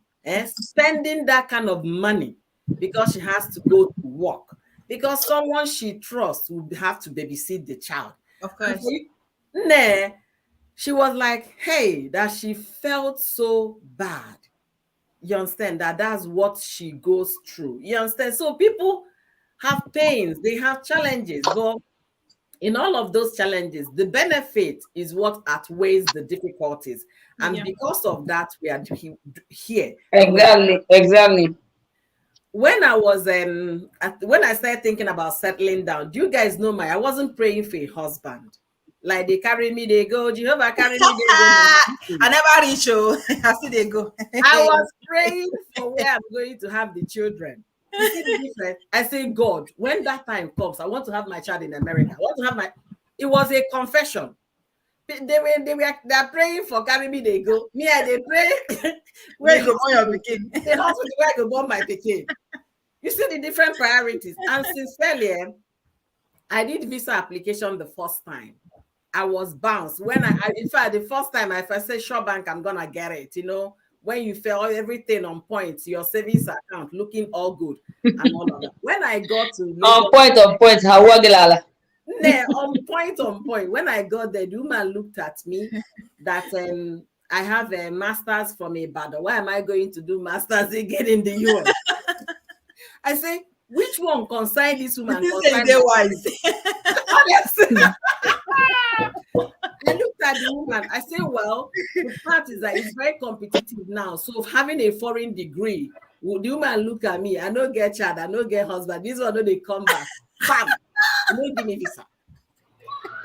spending that kind of money because she has to go to work, because someone she trusts would have to babysit the child. Of course. She was like, hey, that she felt so bad. You understand that that's what she goes through. You understand? So people have pains, they have challenges, but in all of those challenges, the benefit is what outweighs the difficulties. And because of that, we are here. Exactly. When I was when I started thinking about settling down, do you guys know I wasn't praying for a husband. Like they carry me, they go, Jehovah carry me, they go. I never reach you. I see they go. I was praying for where I'm going to have the children. You see the difference? I say, God, when that time comes, I want to have my child in America. I want to have it was a confession. They're praying for carry me, they go. Me, they pray. Where you go born your pikin? The hospital where I go born my pikin. You see the different priorities. And sincerely, I did visa application the first time. I was bounced. When in fact, the first time I first said, sure bank, I'm gonna get it. You know, when you feel everything on point, your savings account looking all good and all of that. When I got to on point, on point. When I got there, the woman looked at me that I have a master's from Ibadan. Why am I going to do master's again in the US? I say, which one concern this woman? Wise. I looked at the woman. I said, well, the part is that it's very competitive now. So having a foreign degree, the woman look at me. I don't get child. I don't get husband. This one, they come back. Bam! No give me visa.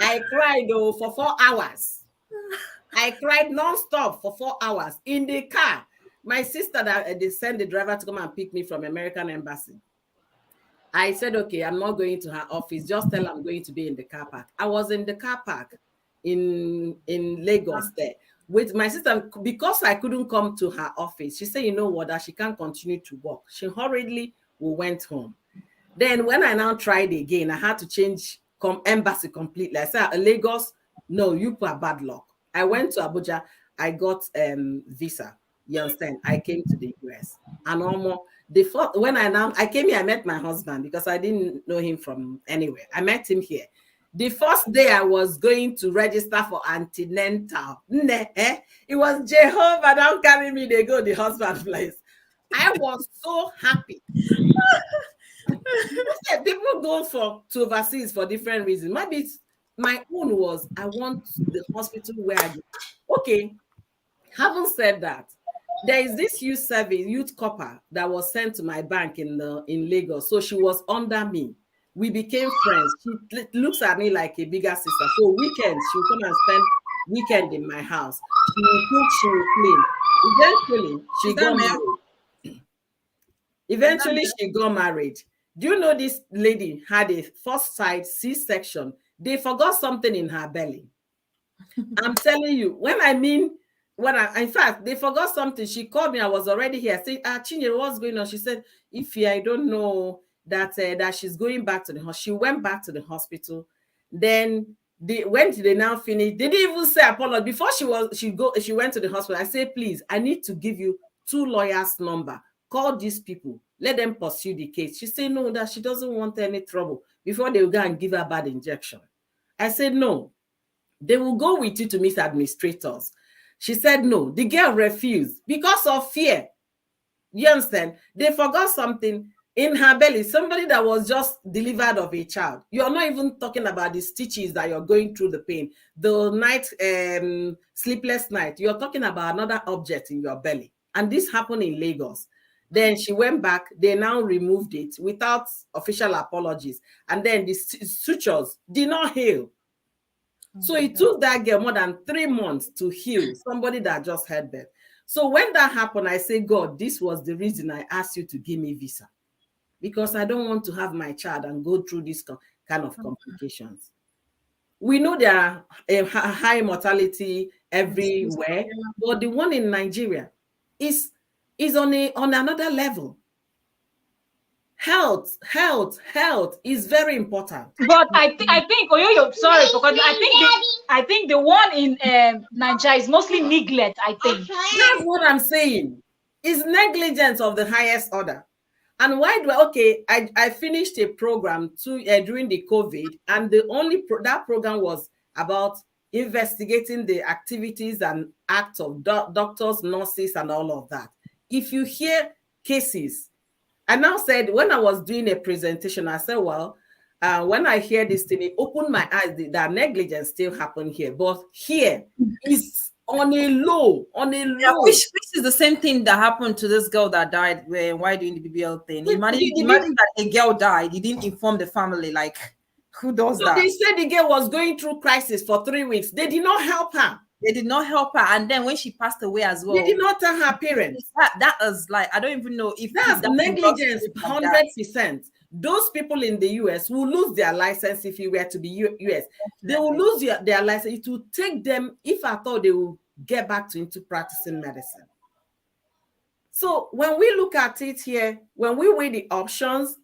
I cried though for 4 hours. I cried non-stop for 4 hours in the car. My sister, they sent the driver to come and pick me from American Embassy. I said, okay, I'm not going to her office. Just tell her I'm going to be in the car park. I was in the car park in Lagos there with my sister because I couldn't come to her office. She said, you know what, that she can't continue to work. She hurriedly went home. Then when I now tried again, I had to change embassy completely. I said, Lagos, no, you put bad luck. I went to Abuja. I got visa. You understand? I came to the US. And almost when I came here, I met my husband because I didn't know him from anywhere. I met him here. The first day I was going to register for antenatal, it was Jehovah, don't carry me, they go the husband place. I was so happy. People go to overseas for different reasons. Maybe my own was, I want the hospital where I go. Okay, having said that, there is this youth copper that was sent to my bank in Lagos. So she was under me. We became friends. She looks at me like a bigger sister. So weekends, she'll come and spend weekend in my house. She will cook, she will clean. Eventually, she got married. Eventually, she got married. Do you know this lady had a first side C-section? They forgot something in her belly. I'm telling you, in fact, they forgot something. She called me. I was already here. I said, Chinyere, what's going on? She said, I don't know that she's going back to the hospital. She went back to the hospital. Then when they now finish, they didn't even say apology. Before she went to the hospital. I said, please, I need to give you 2 lawyers' number. Call these people. Let them pursue the case. She said, no, that she doesn't want any trouble before they will go and give her bad injection. I said, no, they will go with you to meet administrators. She said no. The girl refused because of fear. You understand? They forgot something in her belly. Somebody that was just delivered of a child. You're not even talking about the stitches that you're going through, the pain, the night, sleepless night. You're talking about another object in your belly. And this happened in Lagos. Then she went back. They now removed it without official apologies. And then the sutures did not heal. So it took that girl more than 3 months to heal somebody that just had birth. So when that happened, I say, God, this was the reason I asked you to give me visa, because I don't want to have my child and go through this kind of complications. We know there are a high mortality everywhere, but the one in Nigeria is on another level. Health is very important. But I think Oyoyo, sorry, because I think the one in Nigeria is mostly neglect. I think that's what I'm saying. Is negligence of the highest order. And why do I finished a program during the COVID, and the only that program was about investigating the activities and acts of doctors, nurses, and all of that. If you hear cases, I now said, when I was doing a presentation, I said, well, when I hear this thing, it opened my eyes that negligence still happen here. But here is on a low. Yeah, which is the same thing that happened to this girl that died while doing the BBL thing. Imagine that a girl died. You didn't inform the family. Like, who does that? They said the girl was going through crisis for 3 weeks. They did not help her. They did not help her. And then when she passed away as well, they did not tell her parents. That is like, I don't even know if that's negligence, 100%. Those people in the US will lose their license if you were to be US. They will lose their license. It will take them, if I thought they will get back into practicing medicine. So when we look at it here, when we weigh the options,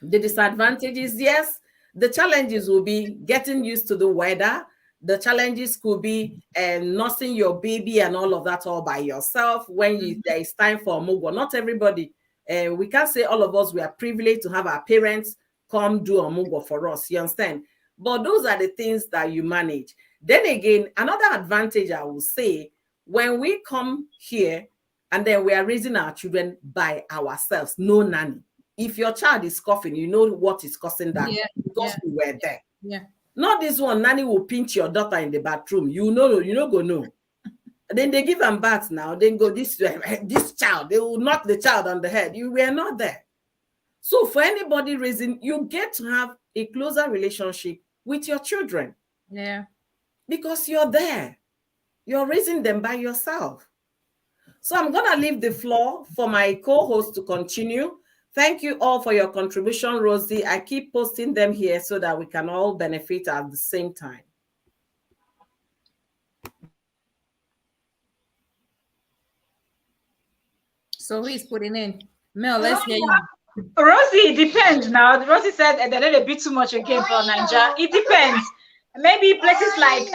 the disadvantages, yes, the challenges will be getting used to the weather. The challenges could be nursing your baby and all of that all by yourself when there is time for Omugwo. Not everybody, we can't say all of us we are privileged to have our parents come do Omugwo for us, you understand? But those are the things that you manage. Then again, another advantage I will say, when we come here and then we are raising our children by ourselves, no nanny. If your child is coughing, you know what is causing that because we were there. Yeah. Not this one, nanny will pinch your daughter in the bathroom. You know, go no. Then they give them bath now. Then go this child. They will knock the child on the head. You were not there. So for anybody raising, you get to have a closer relationship with your children. Yeah. Because you're there. You're raising them by yourself. So I'm going to leave the floor for my co-host to continue. Thank you all for your contribution, Rosie. I keep posting them here so that we can all benefit at the same time. So who is putting in? Mel, let's hear you. Rosie, it depends now. Rosie said they're not a bit too much again for Nigeria. It depends. Maybe places like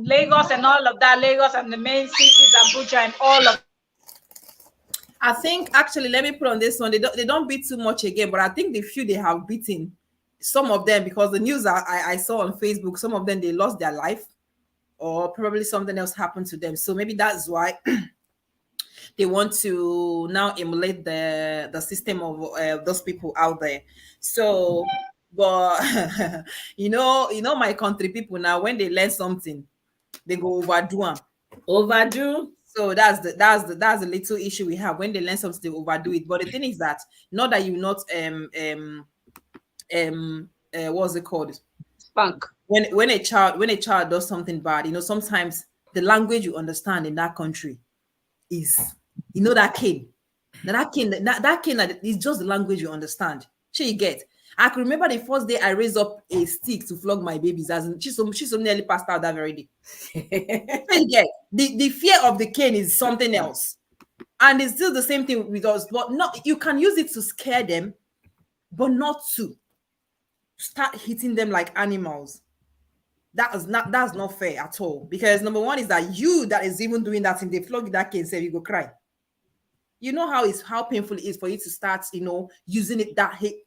Lagos and all of that, Lagos and the main cities, Abuja and all of. I think actually, let me put on this one. They don't beat too much again, but I think the few they have beaten, some of them, because the news I saw on Facebook, some of them they lost their life, or probably something else happened to them. So maybe that's why they want to now emulate the system of those people out there. So, but you know my country people now, when they learn something, they go overdo them. Overdo. So that's the little issue we have. When they learn something, they overdo it. But the thing is that not that you not what's it called? Spank. When a child does something bad, sometimes the language you understand in that country is that cane. Now that cane is just the language you understand. Sure, you get. I can remember the first day I raised up a stick to flog my babies, as in, she's so nearly passed out that very day. You get the fear of the cane is something else, and it's still the same thing with us. But not you can use it to scare them, but not to start hitting them like animals. That's not fair at all. Because number one is that you that is even doing that thing, they flog you that cane, say you go cry. You know how painful it is for you to start, using it that hate.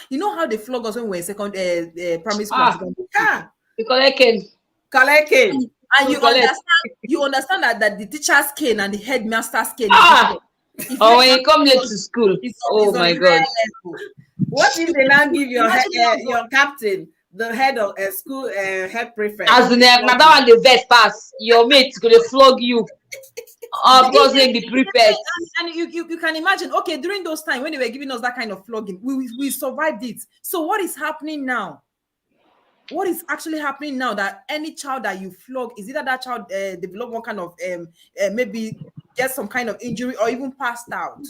You know how they flog us when we were in primary school. Because I can. Collect cane. And to collect. you understand that the teacher's cane and the headmaster's cane or when you come late to school. Oh my God. What if they now give your your captain the head of a school head prefect? As in now that one the best pass, your mates gonna flog you. Of course, like the prefect. And you can imagine, okay, during those times when they were giving us that kind of flogging, we survived it. So what is happening now? What is actually happening now that any child that you flog, is either that child develop one kind of maybe get some kind of injury or even passed out?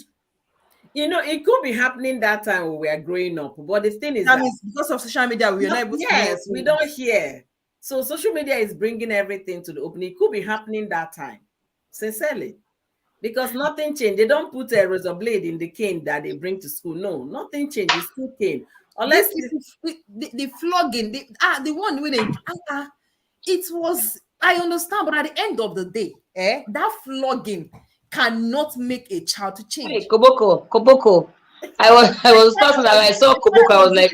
You know, it could be happening that time when we are growing up, but the thing is that means because of social media, we are not able to. Yes, we don't hear. So social media is bringing everything to the open. It could be happening that time, sincerely, because nothing changed. They don't put a razor blade in the cane that they bring to school. No, nothing changed. It's still cane. Unless the flogging, the one with it was. I understand, but at the end of the day, that flogging cannot make a child to change. Hey, Koboko. I was talking that I saw Koboko. I was like,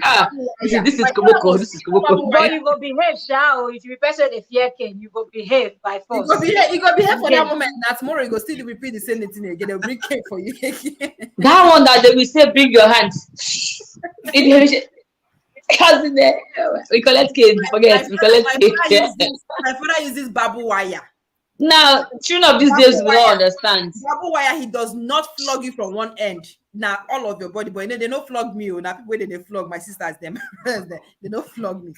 this is Koboko. This is Koboko. But you go behave, Shao. If you person the fear cane, you go behave by force. You go behave for that moment. Now tomorrow you go still repeat the same thing again. They'll bring cake for you again. That one that they will say, bring your hands. We collect cake. Forget. We collect cake. My father uses babu wire. Now, children of these days will not understand. Babu wire, he does not flog you from one end. Now, all of your body, but they don't flog me. Now, people when they flog my sisters, them, they don't flog me.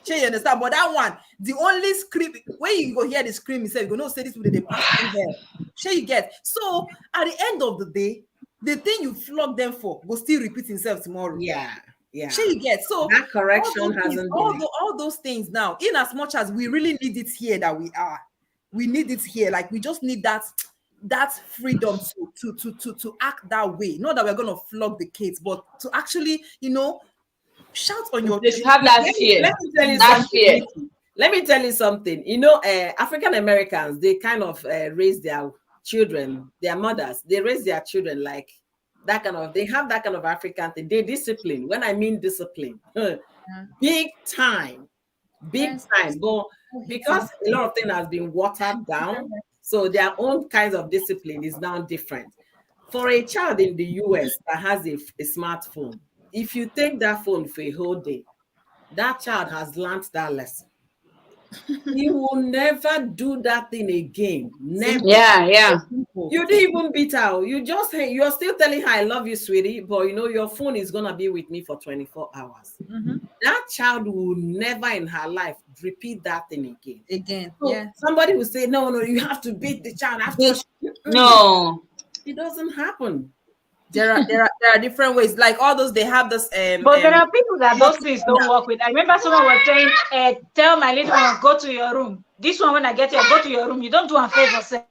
Sure, you understand? But that one, the only scream, when you go hear the scream, you say, you go, no, say this with the pass in there. Sure, you get. So, at the end of the day, the thing you flog them for will still repeat himself tomorrow. Yeah. Sure, you get. So, that correction hasn't been. All those things now, in as much as we really need it here that we are. We need it here. Like we just need that freedom to act that way. Not that we're gonna flog the kids, but to actually, shout on your. They should have that fear. Let me tell you something. Let me tell you something. African Americans, they kind of raise their children, their mothers. They raise their children like that kind of. They have that kind of African thing. They discipline. When I mean discipline, big time. But because a lot of things has been watered down, so their own kinds of discipline is now different. For a child in the US that has a smartphone, if you take that phone for a whole day, that child has learned that lesson. He will never do that thing again. Never. Yeah. You didn't even beat her. You're still telling her, I love you, sweetie, but your phone is gonna be with me for 24 hours. Mm-hmm. That child will never in her life repeat that thing again. So somebody will say, no, you have to beat the child after. No, it doesn't happen. There are different ways. Like all those, they have this. But there are people that those things don't work with. I remember someone was saying, "Tell my little one, go to your room." This one, when I get here, go to your room. You don't do a favor, say.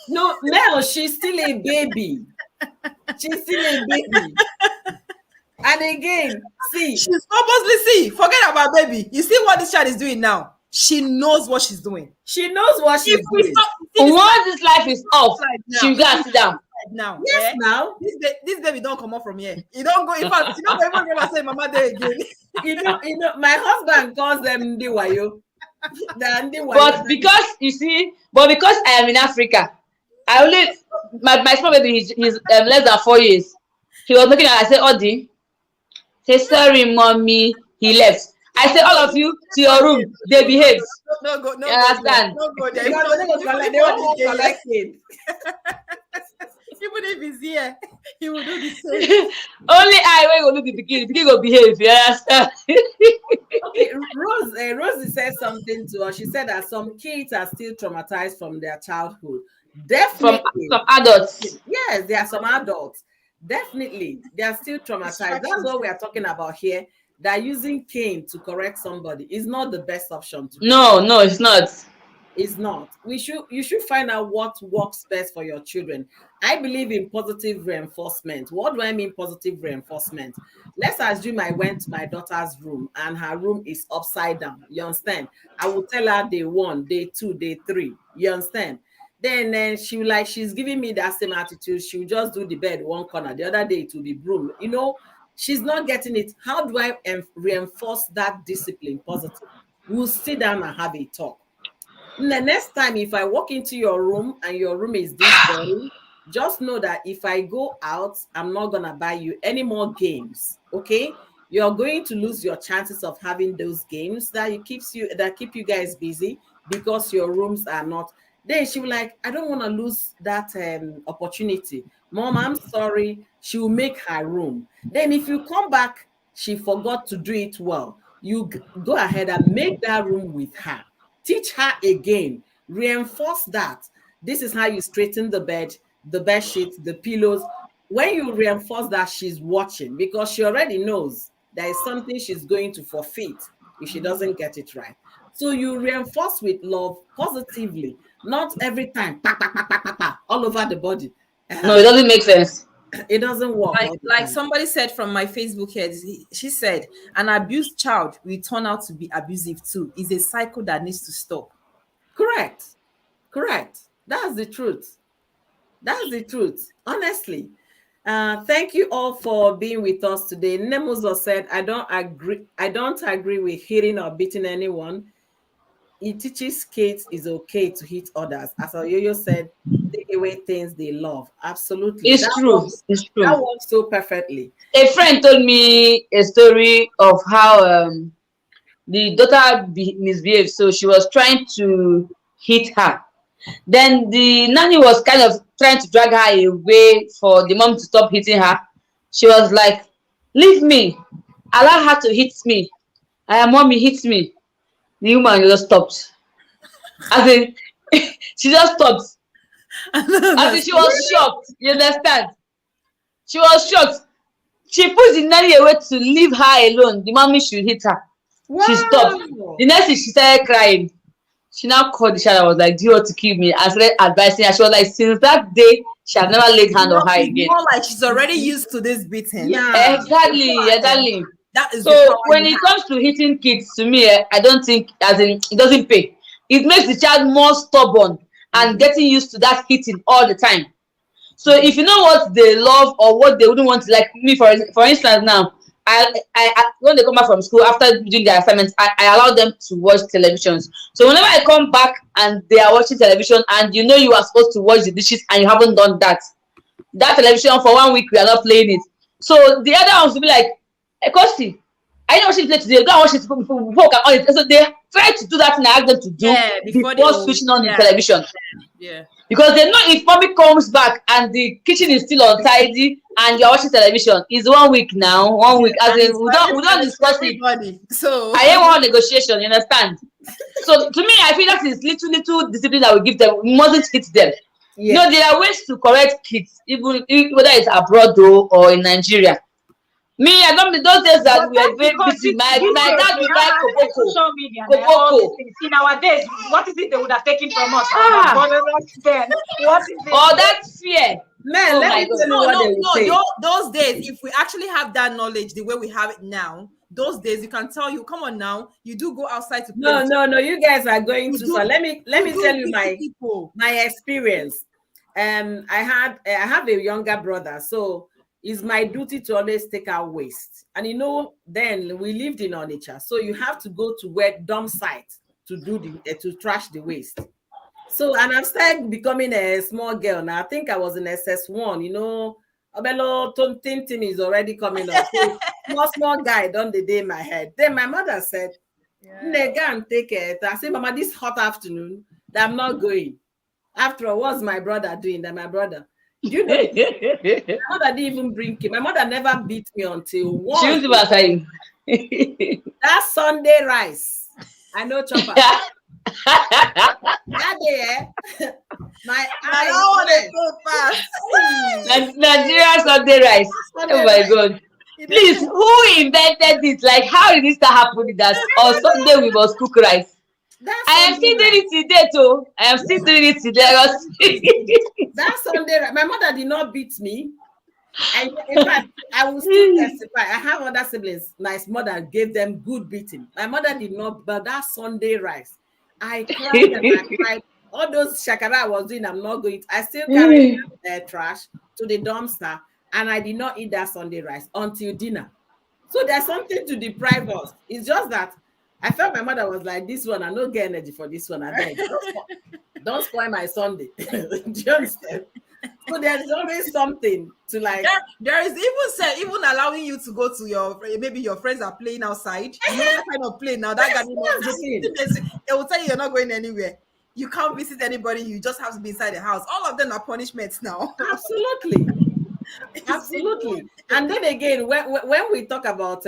No, she's still a baby. She's still a baby. And again, she's purposely forget about baby. You see what this child is doing now? She knows what she's doing. She knows what she's doing. Once this life is off, she got to sit down. Now, now this baby don't come up from here. You don't go. In fact, you don't even remember saying "Mama" there again. My husband calls them Ndiwayo. But because I am in Africa, I only my small baby. He's less than 4 years. He was looking at. I said, "Odi, say sorry, mommy." He left. I said, all of you to your room. They behave. No go. You understand? No go. They won't collect it. Even if he's here, he will do the same. Only I will look at the kid. The kid will behave. You understand? Okay, Rosie said something to us. She said that some kids are still traumatized from their childhood. Definitely. From some adults. Yes, there are some adults. Definitely, they are still traumatized. That's what we are talking about here. That using cane to correct somebody is not the best option. No, it's not. It's not. You should find out what works best for your children. I believe in positive reinforcement. What do I mean positive reinforcement? Let's assume I went to my daughter's room and her room is upside down. You understand? I will tell her day 1, day 2, day 3. You understand? Then she's giving me that same attitude. She'll just do the bed one corner. The other day it will be broom. She's not getting it. How do I reinforce that discipline positive? We'll sit down and have a talk. The next time, if I walk into your room and your room is this dirty, just know that if I go out, I'm not gonna buy you any more games. Okay, you're going to lose your chances of having those games that keep you guys busy because your rooms are not. Then she will like, I don't want to lose that opportunity. Mom, I'm sorry. She will make her room. Then if you come back, she forgot to do it well. You go ahead and make that room with her. Teach her again. Reinforce that. This is how you straighten the bed sheets, the pillows. When you reinforce that, she's watching because she already knows there is something she's going to forfeit if she doesn't get it right. So you reinforce with love positively, not every time all over the body. No, it doesn't make sense. It doesn't work. Like somebody said from my Facebook here, she said, an abused child will turn out to be abusive too. It's a cycle that needs to stop. Correct. That's the truth. Honestly. Thank you all for being with us today. Nemuzo said, I don't agree with hitting or beating anyone. It teaches kids it's okay to hit others. As Oyoyo said, take away things they love. Absolutely. It's true. That works so perfectly. A friend told me a story of how the daughter misbehaved. So she was trying to hit her. Then the nanny was kind of trying to drag her away for the mom to stop hitting her. She was like, leave me. Allow her to hit me. Mommy hits me. The woman just stopped. As in, she just stopped. As in, she was shocked. You understand? She was shocked. She put the nanny away to leave her alone. The mommy should hit her. Wow. She stopped. The next thing she started crying. She now called the child and was like, do you want to kill me? I started advising her. She was like, since that day, she had never laid hand on her again. More like she's already used to this beating. Yeah. Exactly. That is so when it comes to hitting kids, to me, I don't think, as in, it doesn't pay. It makes the child more stubborn and getting used to that hitting all the time. So if you know what they love or what they wouldn't want to, like me, for instance, now, I when they come back from school after doing their assignments, I allow them to watch televisions. So whenever I come back and they are watching television and you know you are supposed to watch the dishes and you haven't done that television for 1 week, we are not playing it. So the other ones will be like, hey, Kosti, I know what she played today. Go and watch it before we can on it. So they try to do that and I ask them to do before switching on the television. Yeah. Because they know if mommy comes back and the kitchen is still untidy and you're watching television, it's 1 week now. 1 week. As in, we don't discuss it. So I ain't want negotiation, you understand? So to me, I feel that is little discipline that we give them. We mustn't hit them. Yeah. No, there are ways to correct kids, even whether it's abroad though or in Nigeria. Me, I don't be those days that we are very busy. My dad will buy social media. In our days, what is it they would have taken from us? What is it? Oh, that's fear. Man, let me tell you what they say. Those days, if we actually have that knowledge the way we have it now, those days you can tell you, come on now, you do go outside to play. No, you guys are going too far. Let me tell you my experience. I have a younger brother, so it's my duty to always take our waste. And you know, then we lived in Onitsha, so you have to go to where dump site to do to trash the waste. So, and I've started becoming a small girl now. I think I was in SS1, you know, Abelo Tintin is already coming up. So small guy done the day in my head. Then my mother said, "They go and take it." I said, "Mama, this hot afternoon, that I'm not going." After all, what's my brother doing? That my brother. You know, my mother didn't even bring him. My mother never beat me until one. She was saying that Sunday rice. I know chopper. That day, my eyes. Nigeria Sunday rice. Oh my God! Please, who invented this? Like, how did this start happening? That on Sunday we must cook rice. I am still doing it today too. I am still doing it today. That Sunday, my mother did not beat me. In fact, I will still testify. I have other siblings. My mother gave them good beating. My mother did not, but that Sunday rice, I cried and I cried. All those shakara I was doing, I'm not going to. I still carried trash to the dumpster, and I did not eat that Sunday rice until dinner. So there's something to deprive us. It's just that I felt my mother was like, this one, I don't get energy for this one. I beg. Don't spoil my Sunday. Do you understand? So there's always something to like. There is even allowing you to go to maybe your friends are playing outside. You know that kind of play now. That they will tell you you're not going anywhere. You can't visit anybody. You just have to be inside the house. All of them are punishments now. Absolutely. Absolutely. And then again, when we talk about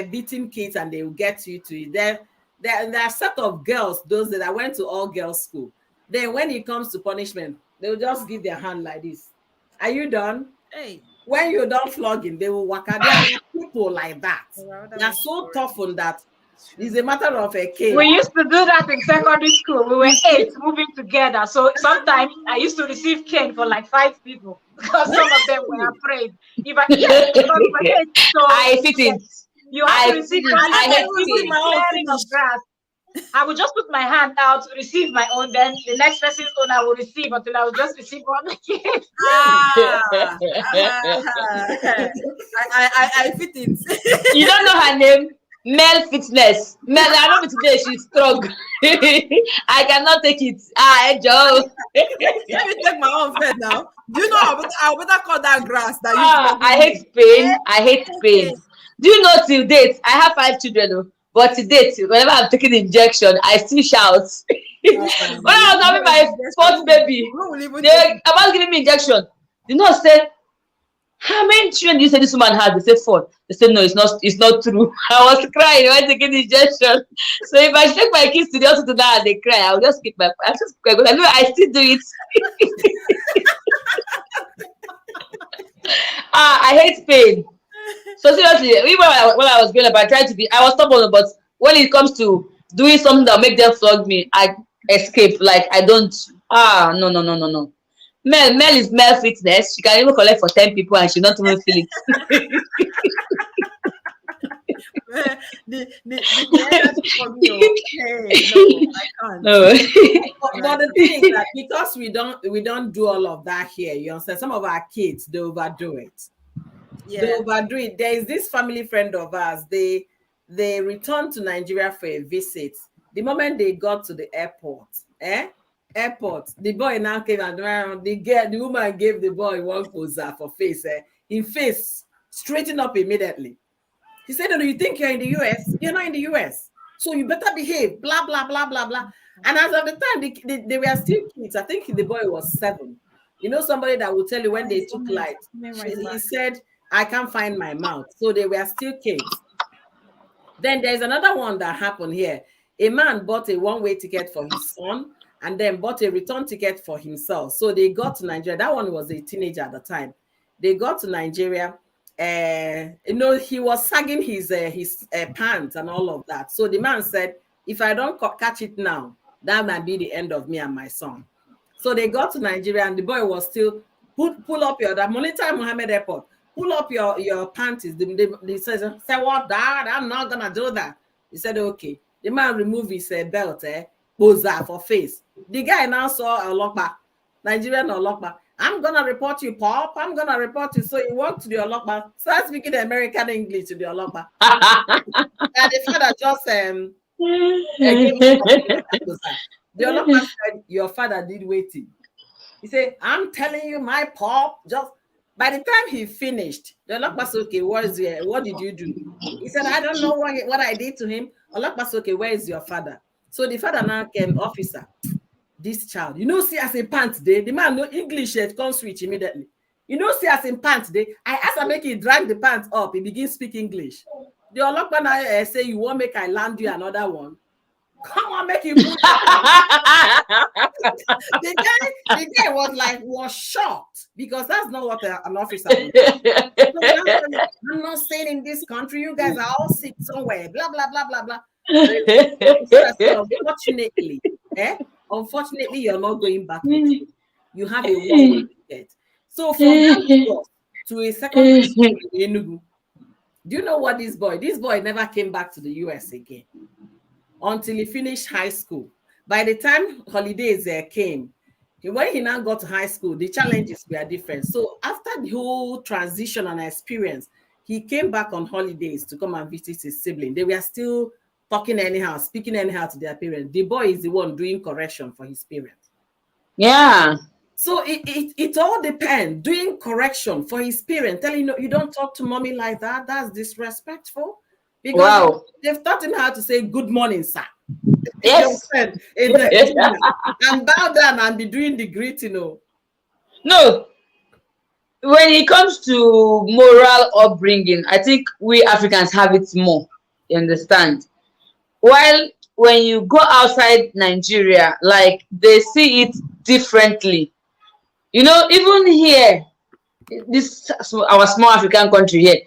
beating kids and they will get you to it, there are a set of girls, those that went to all girls school. Then when it comes to punishment, they will just give their hand like this. Are you done? Hey. When you're done flogging, they will walk out. There are people like that. They are so tough on that. It's a matter of a case. We used to do that in secondary school. We were 8 moving together. So sometimes I used to receive cane for like 5 people because some of them were afraid. If I fit it. You have to receive I clearing of grass. I would just put my hand out to receive my own, then the next person's own I will receive until I will just receive one again. I fit it. You don't know her name? Mel Fitness. Mel, I know today she's strong. I cannot take it. Joe. Let me take my own bed now. Do you know I better call that grass that I hate pain. I hate pain. Do you know till date? I have 5 children, but to date, whenever I'm taking the injection, I still shout. When I was having my 4th baby, they about giving me injection. The nurse said, how many children do you say this woman has? They said 4. They said, no, it's not true. I was crying when taking the injection. So if I take my kids to the hospital now and they cry, I'll just keep my I'll just cry because I know I still do it. I hate pain. So seriously, even when I was growing up, I was stubborn, but when it comes to doing something that make them flog me, I escape. Like I don't. No. Mel is Mel Fitness. She can even collect for 10 people and she not even feel it. No, but the thing is that because we don't do all of that here, you understand? Some of our kids, they overdo it. Yeah. They overdo it. There is this family friend of ours. They returned to Nigeria for a visit. The moment they got to the airport, the boy now came and the woman gave the boy one poser for face. His face straightened up immediately. He said, "No, you think you're in the US? You're not in the US. So you better behave." Blah blah blah blah blah. And as of the time, they were still kids. I think the boy was 7. You know, somebody that will tell you when they took light. He said, "I can't find my mouth." So they were still kids. Then there's another one that happened here. A man bought a one-way ticket for his son and then bought a return ticket for himself. So they got to Nigeria. That one was a teenager at the time. They got to Nigeria. He was sagging his pants and all of that. So the man said, "If I don't catch it now, that might be the end of me and my son." So they got to Nigeria and the boy was still, pull up your, Monitor Mohammed Airport, pull up your panties. They said, "Say what, Dad? I'm not gonna do that." He said, "Okay." The man removed his belt, boza for face. The guy now saw a Olokpa, Nigerian Olokpa. "I'm gonna report you, Pop. I'm gonna report you." So he walked to the Olokpa, started speaking American English to the Olokpa. And the father just the Olokpa said, "Your father did waiting." He said, "I'm telling you, my Pop." Just by the time he finished, the Olokpa said, "Okay, what did you do?" He said, "I don't know what I did to him." Olokpa said, "Okay, where is your father?" So the father now came, "Officer, this child, see as in pants day." The man no English can't switch immediately. See as in pants day. I asked him make he drag the pants up. He begins speak English. The Olokpa now say, "You won't make I land you another one? Come on, make you put the guy was shocked because that's not what an officer would do. "I'm not staying in this country. You guys are all sick somewhere. Blah blah blah blah blah." Unfortunately, you're not going back. You have a one-way ticket. So from that to a secondary school in Enugu. Do you know what this boy never came back to the US again until he finished high school. By the time holidays came, when he now got to high school, the challenges were different. So after the whole transition and experience, he came back on holidays to come and visit his sibling. They were still talking anyhow, speaking anyhow to their parents. The boy is the one doing correction for his parents. Yeah. So it all depends. Doing correction for his parents, telling you don't talk to mommy like that. That's disrespectful. Because Wow. they've taught him how to say good morning, sir. Yes. And bow down and be doing the greeting. No. When it comes to moral upbringing, I think we Africans have it more. You understand? While when you go outside Nigeria, like they see it differently. You know, even here, this our small African country here,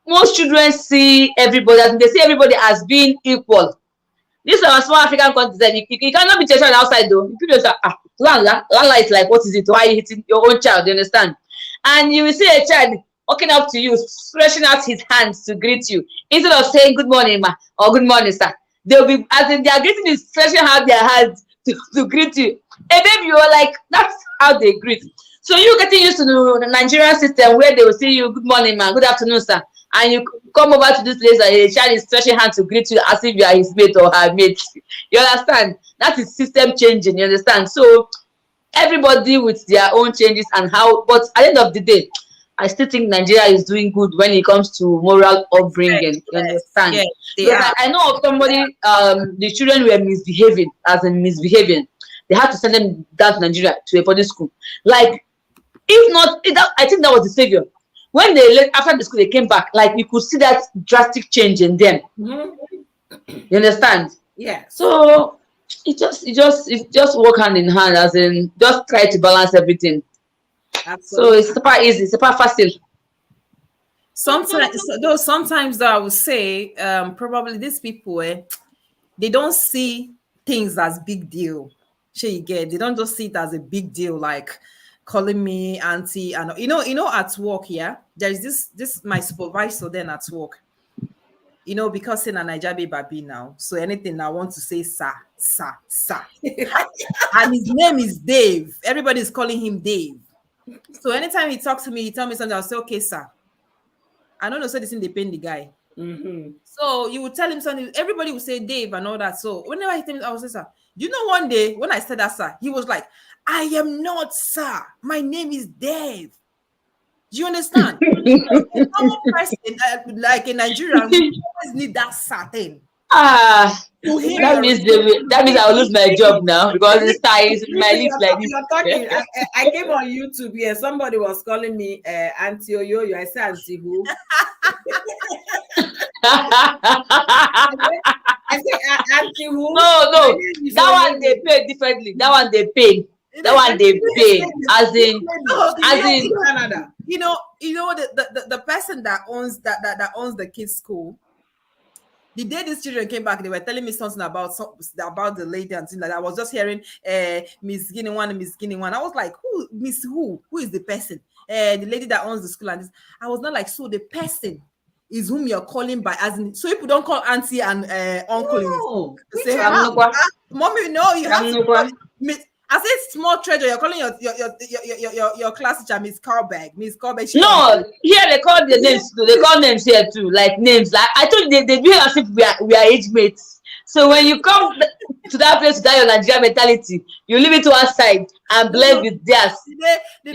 most children see everybody, they see everybody as being equal. This our small African country that you cannot be children outside though. You could just Lala is like, what is it? Why are you hitting your own child? You understand? And you will see a child walking up to you, stretching out his hands to greet you. Instead of saying good morning, ma, or good morning, sir. They'll be, as in their greeting is stretching out their hands to greet you. And then you're like, that's how they greet. So you're getting used to the Nigerian system where they will say you, good morning, man, good afternoon, sir. And you come over to this place and a child is stretching hands to greet you as if you are his mate or her mate. You understand? That is system changing, you understand? So everybody with their own changes and how, but at the end of the day, I still think Nigeria is doing good when it comes to moral upbringing. You understand? Yes, Because I know of somebody, the children were misbehaving, They had to send them down to Nigeria to a boarding school. Like, if not, I think that was the savior. When they left after the school, they came back. Like, you could see that drastic change in them. Mm-hmm. You understand? Yeah. So it just work hand in hand, as in just try to balance everything. Absolutely. So it's super easy, super fácil. Sometimes I would say probably these people they don't see things as big deal. They don't just see it as a big deal, like calling me auntie. And at work, there's this my supervisor then at work. Because in a Nigeria baby now, so anything I want to say, sir. And his name is Dave. Everybody's calling him Dave. So anytime he talks to me, he tell me something, I'll say, okay, sir. I don't know, so this thing they pain the guy. Mm-hmm. So you would tell him something, everybody would say Dave and all that. So whenever he tells me, I would say, sir. Do you know one day when I said that, sir, he was like, I am not, sir. My name is Dave. Do you understand? A normal person, like in Nigeria, we always need that certain. That means I'll lose my job now because this tie is my lips like this. You're talking. I came on YouTube here. Somebody was calling me Auntie Oyoyo. I said Auntie who? I said Auntie who? No. That one they pay differently. That one they pay. As in Canada. The person that owns that owns the kids' school. The day these children came back, they were telling me something about the lady and things like that. I was just hearing Miss Guinea one. I was like, who is the person? The lady that owns the school and this. I was not like, so the person is whom you're calling by, as in, so people don't call auntie and uncle. No. Say, mommy, no, you have to. I said small treasure. You're calling your class teacher Miss Carbeck. No, here they call the names too. They call names here too, like names. Like I told you, they do as if we are age mates. So when you come to that place with that your Nigerian mentality, you leave it to one side and blend with theirs. The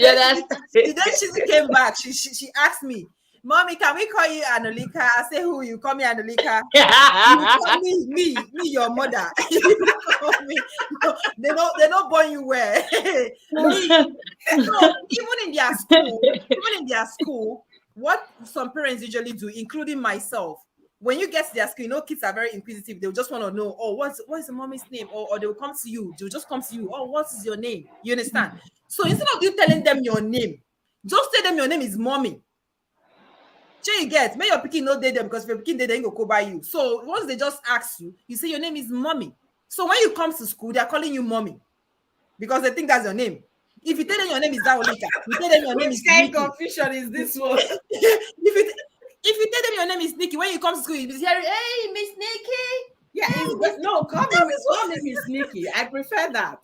day she came back, she asked me, Mommy, can we call you Anolika? I say, who? You call me Anolika? You call me, your mother. No, they don't born you where. Even in their school, what some parents usually do, including myself, when you get to their school, kids are very inquisitive. They'll just want to know, what is the mommy's name? Or they'll come to you. They'll just come to you. What is your name? You understand? So instead of you telling them your name, just tell them your name is mommy. You get, may your pikin not date them, because if your pikin they go by you. So once they just ask you, you say your name is mommy. So when you come to school, they are calling you mommy because they think that's your name. If you tell them your name is Daolika, you tell them your name is Nikki. Confusion is this one? If you tell them your name is Nikki, when you come to school, you'll be hearing, hey, Miss Nikki. Yeah, call me Miss Nikki. I prefer that.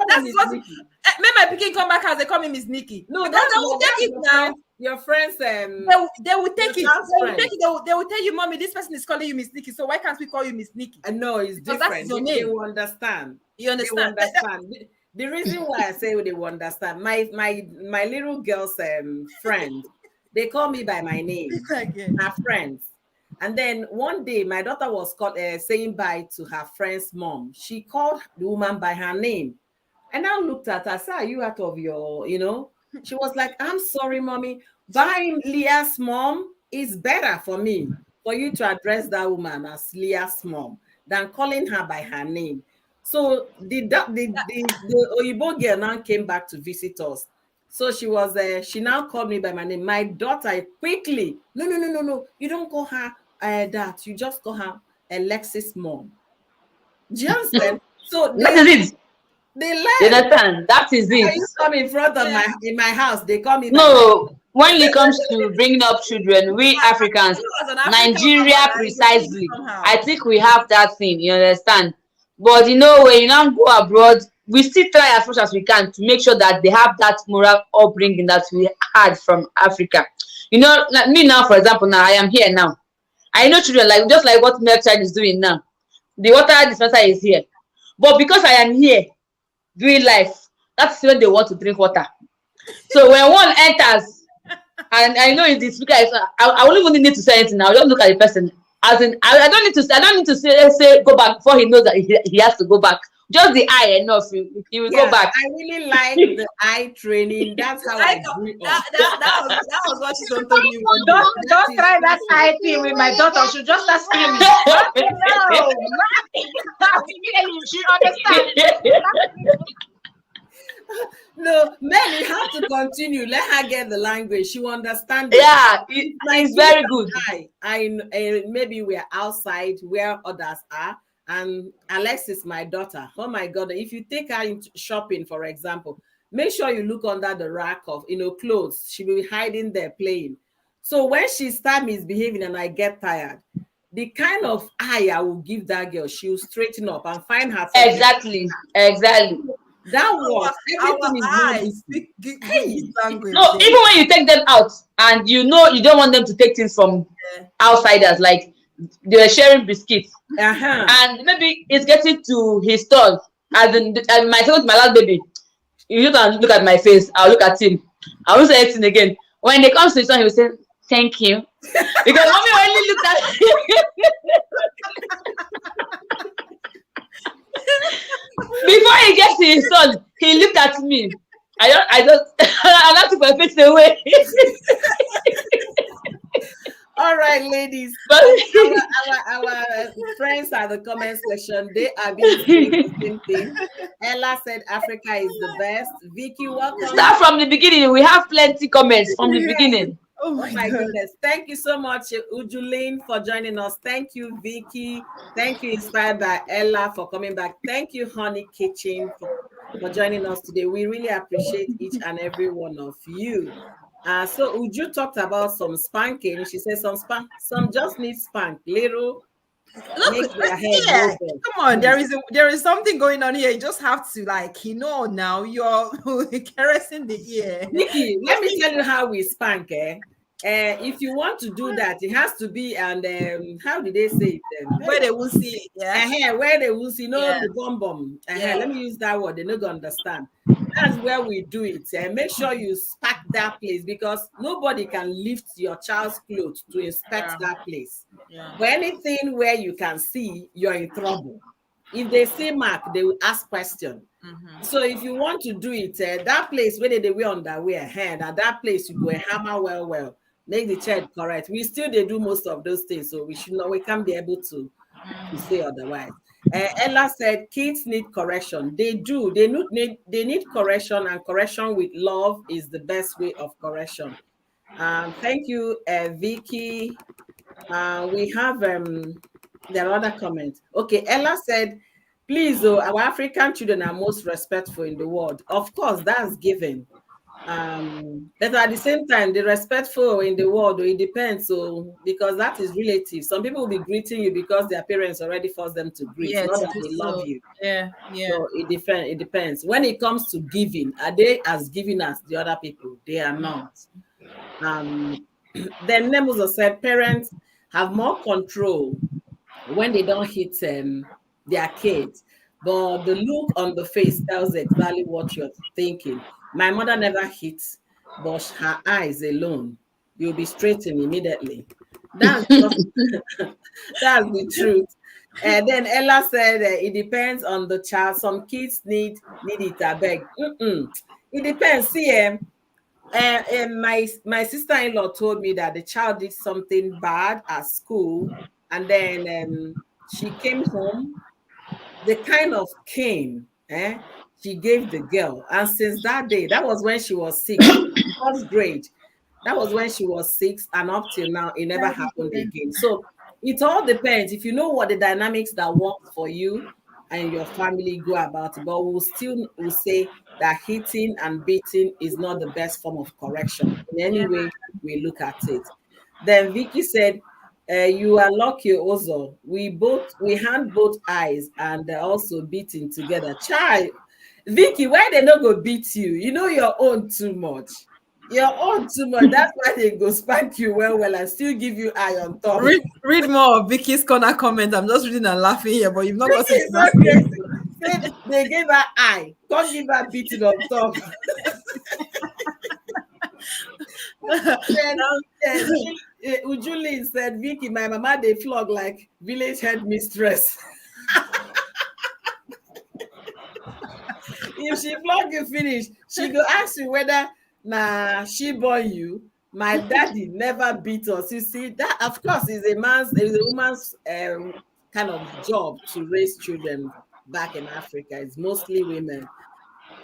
That's what. May my pikin come back as they call me Miss Nikki. No, that's what. Your friends, They will take it. child's They will friend. take it. They will tell you, mommy, this person is calling you Miss Nikki. So why can't we call you Miss Nikki? No, it's Because that's different. your They name. will understand. You They will understand? understand. The reason why I say they will understand, my little girl's friend, they call me by my name. Again. Her friends. And then one day, my daughter was saying bye to her friend's mom. She called the woman by her name. And I looked at her, I said, are you out of your, She was like, I'm sorry, mommy. Buying Leah's mom is better for me, for you to address that woman as Leah's mom than calling her by her name. So the Oyibo girl now came back to visit us. So she now called me by my name. My daughter quickly, no, you don't call her that. You just call her Alexis mom. Do you understand? So That is it. they You learn. understand? That is When it. you come in front of in my house, they call me. No, when it comes to bringing up children, we Africans, Nigeria precisely, I think we have that thing, you understand? But when you now go abroad, we still try as much as we can to make sure that they have that moral upbringing that we had from Africa. Like me now, for example, now I am here now. I know children, just like what Milk Child is doing now. The water dispenser is here. But because I am here doing life, that's when they want to drink water. So when one enters, and I know it's the speaker, I won't even need to say anything now. I'll just look at the person. As in, I don't need to say go back before he knows that he has to go back. Just the eye enough, he will go back. I really like the eye training. That's how I grew up. That was what she told me. Don't try that eye thing with my daughter. She'll just start screaming. No, she understand. No, man, you have to continue. Let her get the language. She will understand. Yeah, it's very good. I maybe we're outside where others are. And Alex is my daughter. Oh my God. If you take her into shopping, for example, make sure you look under the rack of clothes. She will be hiding there playing. So when she starts misbehaving and I get tired, the kind of eye I will give that girl, she will straighten up and find her. Exactly. That was everything is language. No, even when you take them out and you don't want them to take things from outsiders, like they're sharing biscuits, and maybe it's getting to his stall. As my last baby, you don't look at my face, I'll look at him. I won't say anything again. When they come to his son, he will say, "Thank you," because mommy only looked at him. Before he gets to his son, he looked at me. I have to put my face away. All right, ladies. Our friends at the comment section, they are doing the same thing. Ella said Africa is the best. Vicky, welcome. Start from the beginning. We have plenty comments from the beginning. Oh my goodness. Thank you so much, Ujuline, for joining us. Thank you, Vicky. Thank you, Inspired by Ella, for coming back. Thank you, Honey Kitchen, for joining us today. We really appreciate each and every one of you. So Uju talked about some spanking. She said some just need spank. Little make their head go. Come on, there is something going on here. You just have to now you're caressing the ear. Nikki, let me tell you how we spank. If you want to do that, it has to be how did they say it? Where they will see it, where they will see, the bomb. Let me use that word. They're not gonna understand. That's where we do it. Make sure you spank that place because nobody can lift your child's clothes to inspect that place. But anything where you can see, you're in trouble. If they see mark, they will ask question. So if you want to do it, that place where they wear underwear, at that place you go and hammer well, make the child correct. They do most of those things, so we can't be able to say otherwise. Ella said kids need correction. They do. They need correction, and correction with love is the best way of correction. Thank you, Vicky. We have there are other comments. Okay, Ella said, please, our African children are most respectful in the world. Of course, that's given. But at the same time, the respectful in the world, it depends. So because that is relative. Some people will be greeting you because their parents already forced them to greet, Yeah, not to that do they love so. you. Yeah. So it depends. When it comes to giving, are they as giving as the other people? They are not. Then Nemuzo said parents have more control when they don't hit their kids, but the look on the face tells exactly what you're thinking. My mother never hits, but her eyes alone, you'll be straightened immediately. That's just that's the truth. And then Ella said it depends on the child. Some kids need it. I beg. It depends. See, my sister-in-law told me that the child did something bad at school, and then she came home. The kind of cane she gave the girl, and since that day, that was when she was 6, first grade. That was when she was 6, and up till now, it never happened again. So it all depends. If you know what the dynamics that work for you and your family, go about it. But we'll say that hitting and beating is not the best form of correction in any way we look at it. Then Vicky said, you are lucky, Ozo. We hand both eyes and they're also beating together. Child, Vicky, why they not go beat you? You know your own too much. Your own too much. That's why they go spank you well and still give you eye on top. Read more of Vicky's corner comment. I'm just reading and laughing here, but you've not got Vicky is so crazy. They gave her eye. Don't give her beating on top. Ujuli said, Vicky, my mama, they flog like village headmistress. If she flog you finish, she go ask you whether she born you. My daddy never beat us. You see, that of course is a woman's kind of job to raise children back in Africa. It's mostly women.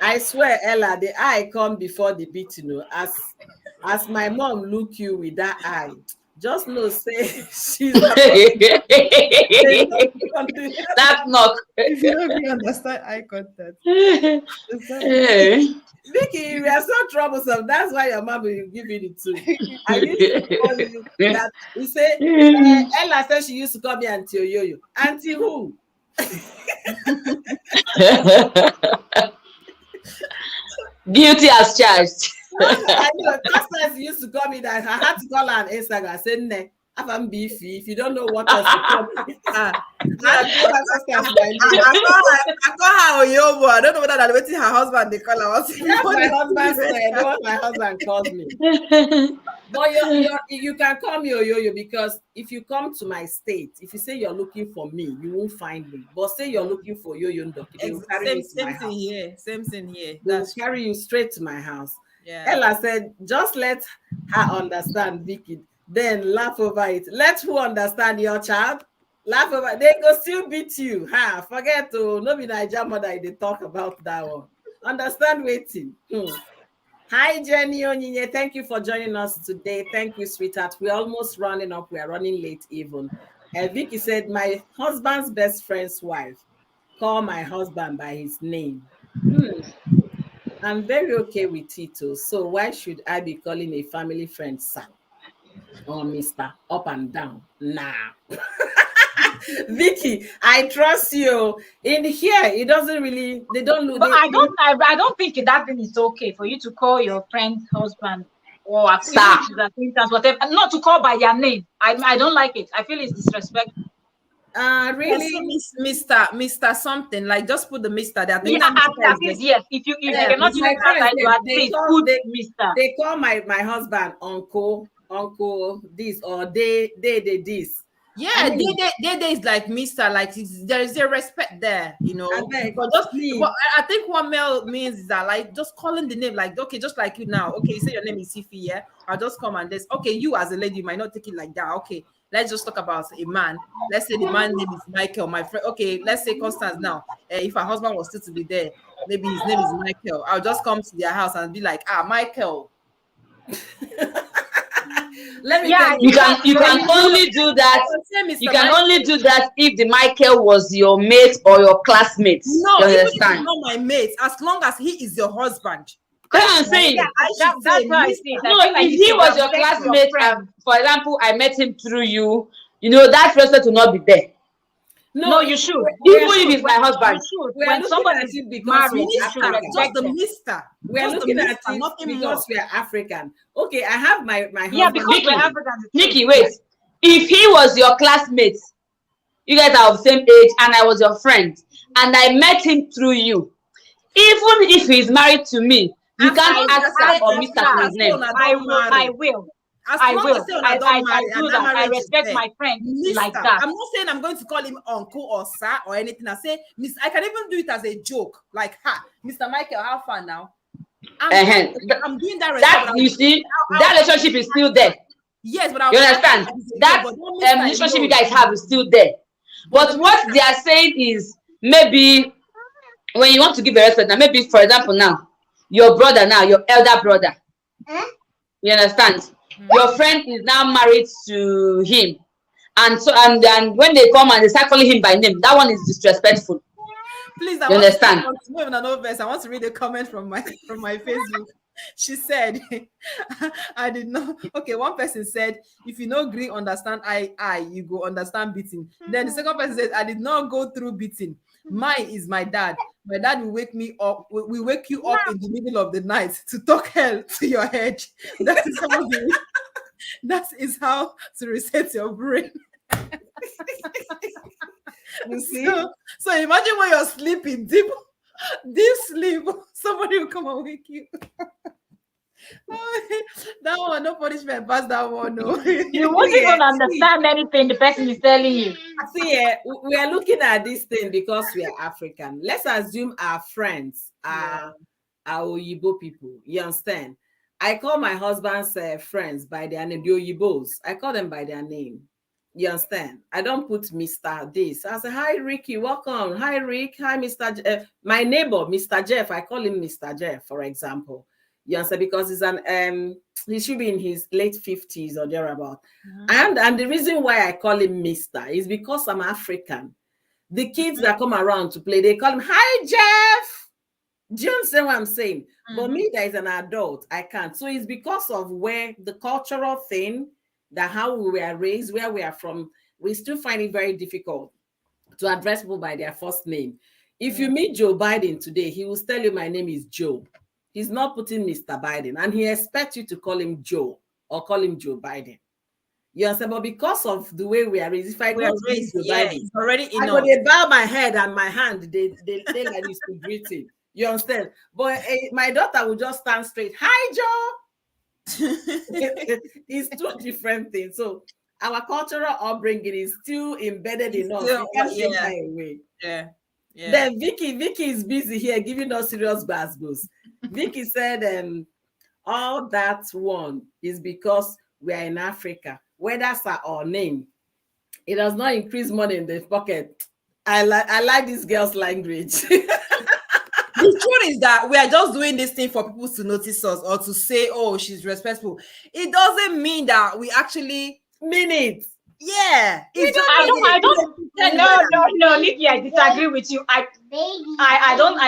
I swear, Ella, the eye come before the beating. As my mom look you with that eye, just know say she's not. That's not. If you don't really understand eye contact. Vicky, we are so troublesome. That's why your mom will give you the two. I used to call you that. You say Ella said she used to call me Auntie Oyoyo. Auntie who? Guilty as charged. I know Constance used to call me that. I had to call her on Instagram. I said, "Ne, I'm beefy. If you don't know what else to call me." I call her Oyobo. I don't know whether that's waiting her husband they call her. That's my husband said. What my husband called me. But you can call me Oyoyo because if you come to my state, if you say you're looking for me, you won't find me. But say you're looking for Yoyo Ndoki, they will carry you to my house. Same thing here. They will carry you straight to my house. Yeah. Ella said, just let her understand, Vicky. Then laugh over it. Let who understand your child? Laugh over. They go still beat you. Forget to no be Naija mother. They talk about that one. Understand waiting. Hi, Jenny Onyinye. Thank you for joining us today. Thank you, sweetheart. We're almost running up. We are running late even. Vicky said, my husband's best friend's wife. Call my husband by his name. I'm very okay with Tito. So why should I be calling a family friend son or Mr. Up and down? Nah. Vicky, I trust you. In here, it doesn't really. They don't look. But I don't think that thing is okay for you to call your friend's husband or acquaintance, whatever. Not to call by your name. I don't like it. I feel it's disrespectful. Really, Mr. something, like just put the Mr. there. Yes. If you cannot use that, you at least put Mr. They call my husband uncle this or they this. Yeah, I mean, they is like Mr. Like there is a respect there, you know. But I think what Mel means is that like just calling the name, like okay, just like you now. Okay, you say your name is Sifi, yeah. I'll just come and this. Okay, you as a lady you might not take it like that. Okay, let's just talk about a man. Let's say the man's name is Michael, my friend. Okay, let's say Constance now. If her husband was still to be there, maybe his name is Michael. I'll just come to their house and be like, Michael. Let me you can only do that. You can only do that if the Michael was your mate or your classmate. No, even if he's not my mate, as long as he is your husband. That's what I'm saying. Yeah, That's how I see it. No, I feel like if you he should was your respect classmate, friend. for example, I met him through you, that respect will not be there. No, you should. Even if he's my husband. You should. We are When looking somebody at is it because married, we're you should African. just respect the them. mister. We are Just the looking at mister, it nothing because more. we are African. Okay, I have my husband. Yeah, because Nikki, we're Africans. Nikki, wait. If he was your classmate, you guys are of the same age, and I was your friend, and I met him through you, even if he's married to me, you can't ask sir or Mr. for his name. I will. As I long will. as you're not married I and do that that. I marriage is respect there. my friend like Mister. that. I'm not saying I'm going to call him uncle or sir or anything. I say, Miss, I can even do it as a joke. Like, ha, Mr. Michael, how far now? I'm doing that. That you see, that relationship is still there. Yes, but You understand? That relationship you guys have is still there. But what they are saying is maybe when you want to give a respect, now maybe for example now, your brother now, your elder brother. You understand? Your friend is now married to him. And so and when they come and they start calling him by name, that one is disrespectful. Please, you understand? I want to read a comment from my Facebook. She said, I did not. Okay, one person said, if you no agree, understand you go understand beating. Then the second person said, I did not go through beating. Mine is my dad. My dad will wake me up. We wake you up in the middle of the night to talk hell to your head. That is how to reset your brain. You see? So imagine when you're sleeping, deep sleep, somebody will come and wake you. That one, no punishment pass that one. No. You won't even understand anything the person is telling you. See, we are looking at this thing because we are African. Let's assume our friends are Oyibo people. You understand? I call my husband's friends by their name, the Oyibos. I call them by their name. You understand? I don't put Mr. this. I say, hi, Ricky, welcome. Hi, Rick. Hi, Mr. My neighbor, Mr. Jeff. I call him Mr. Jeff, for example. You understand? Because he's he should be in his late 50s or thereabout. And the reason why I call him Mr. is because I'm African. The kids that come around to play, they call him, hi, Jeff. Do you understand what I'm saying? But me, that is an adult, I can't. So it's because of where the cultural thing, that how we were raised, where we are from, we still find it very difficult to address people by their first name. If you meet Joe Biden today, he will tell you my name is Joe. He's not putting Mr. Biden, and he expects you to call him Joe or call him Joe Biden. You understand? But because of the way we are raised, if I go to meet Joe Biden, it's already enough. I go, they bow my head and my hand, they like this to greet him. You understand? But my daughter will just stand straight. Hi, Joe. It's two different things. So our cultural upbringing is still embedded in us. We can't take that away. Yeah. Then Vicky is busy here giving us serious basketballs. Vicky said, all that one is because we are in Africa. Where that's our name, it does not increase money in the pocket. I like this girl's language. The truth is that we are just doing this thing for people to notice us or to say, oh, she's respectful. It doesn't mean that we actually mean it. Yeah. No, Nikki, I disagree with you. I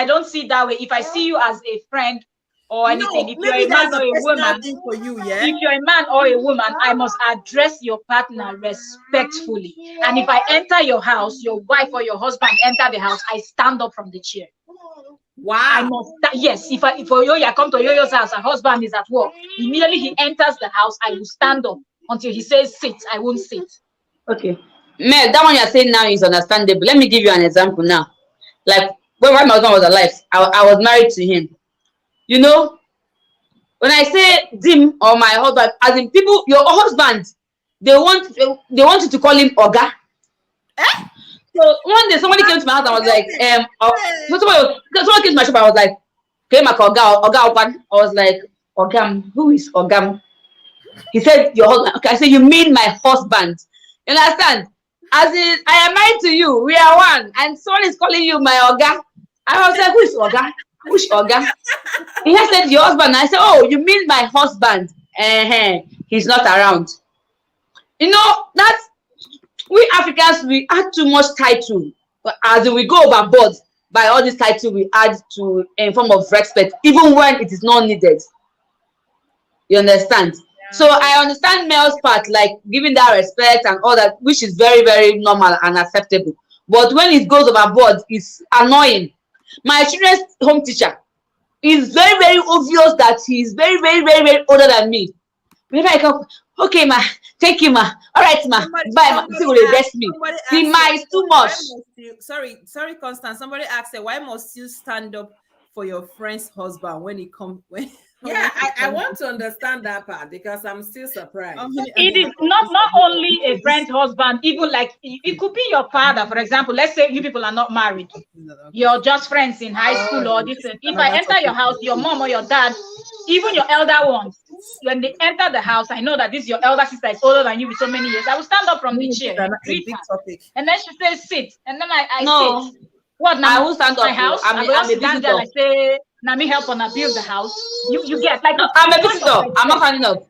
don't see it that way. If I see you as a friend or anything, if you're a man or a woman, if you're a man or a woman, I must address your partner respectfully. And if I enter your house, your wife or your husband enter the house, I stand up from the chair. Wow. I must yes. If Oyoyo come to Oyoyo's house, her husband is at work. Immediately he enters the house, I will stand up until he says sit. I won't sit. Okay. Mel, that one you're saying now is understandable. Let me give you an example now. Like when my husband was alive, I was married to him. You know, when I say Dim or my husband, as in people, your husband, they want you to call him Oga. So one day somebody came to my house and was like, someone came to my shop and I was like, came like Oga open. I was like, Ogam, who is Ogam? He said, your husband. Okay, I said, you mean my husband? You understand? As in, I am married to you, we are one, and someone is calling you my Oga. I was like, who is Oga? Which Oga? He has said your husband. I said, oh, you mean my husband? He's not around. You know, that's we Africans, we add too much title. As in we go overboard. by all this title we add to in form of respect, even when it is not needed. You understand? So I understand male's part, like giving that respect and all that, which is very, very normal and acceptable. But when it goes overboard, it's annoying. My children's home teacher is very, very obvious that he is very, very, very, very older than me. Whenever I come, okay, ma, thank you, ma. All right, ma. Bye, ma. See will address me. The ma is too much. Sorry, Constance. Somebody asked, why must you stand up for your friend's husband when he comes? Yeah, I want to understand that part because I'm still surprised. It is not only a friend's husband, even like it could be your father, for example. Let's say you people are not married, you're just friends in high school or this. If I enter your house, your mom or your dad, even your elder ones, when they enter the house, I know that this your elder sister is older than you with so many years. I will stand up from the chair, and then she says sit, and then I sit. What now? I will stand up. My house. I'm a visitor. I say, "Now me help on build the house." You get like no, I'm a visitor. I'm not standing up.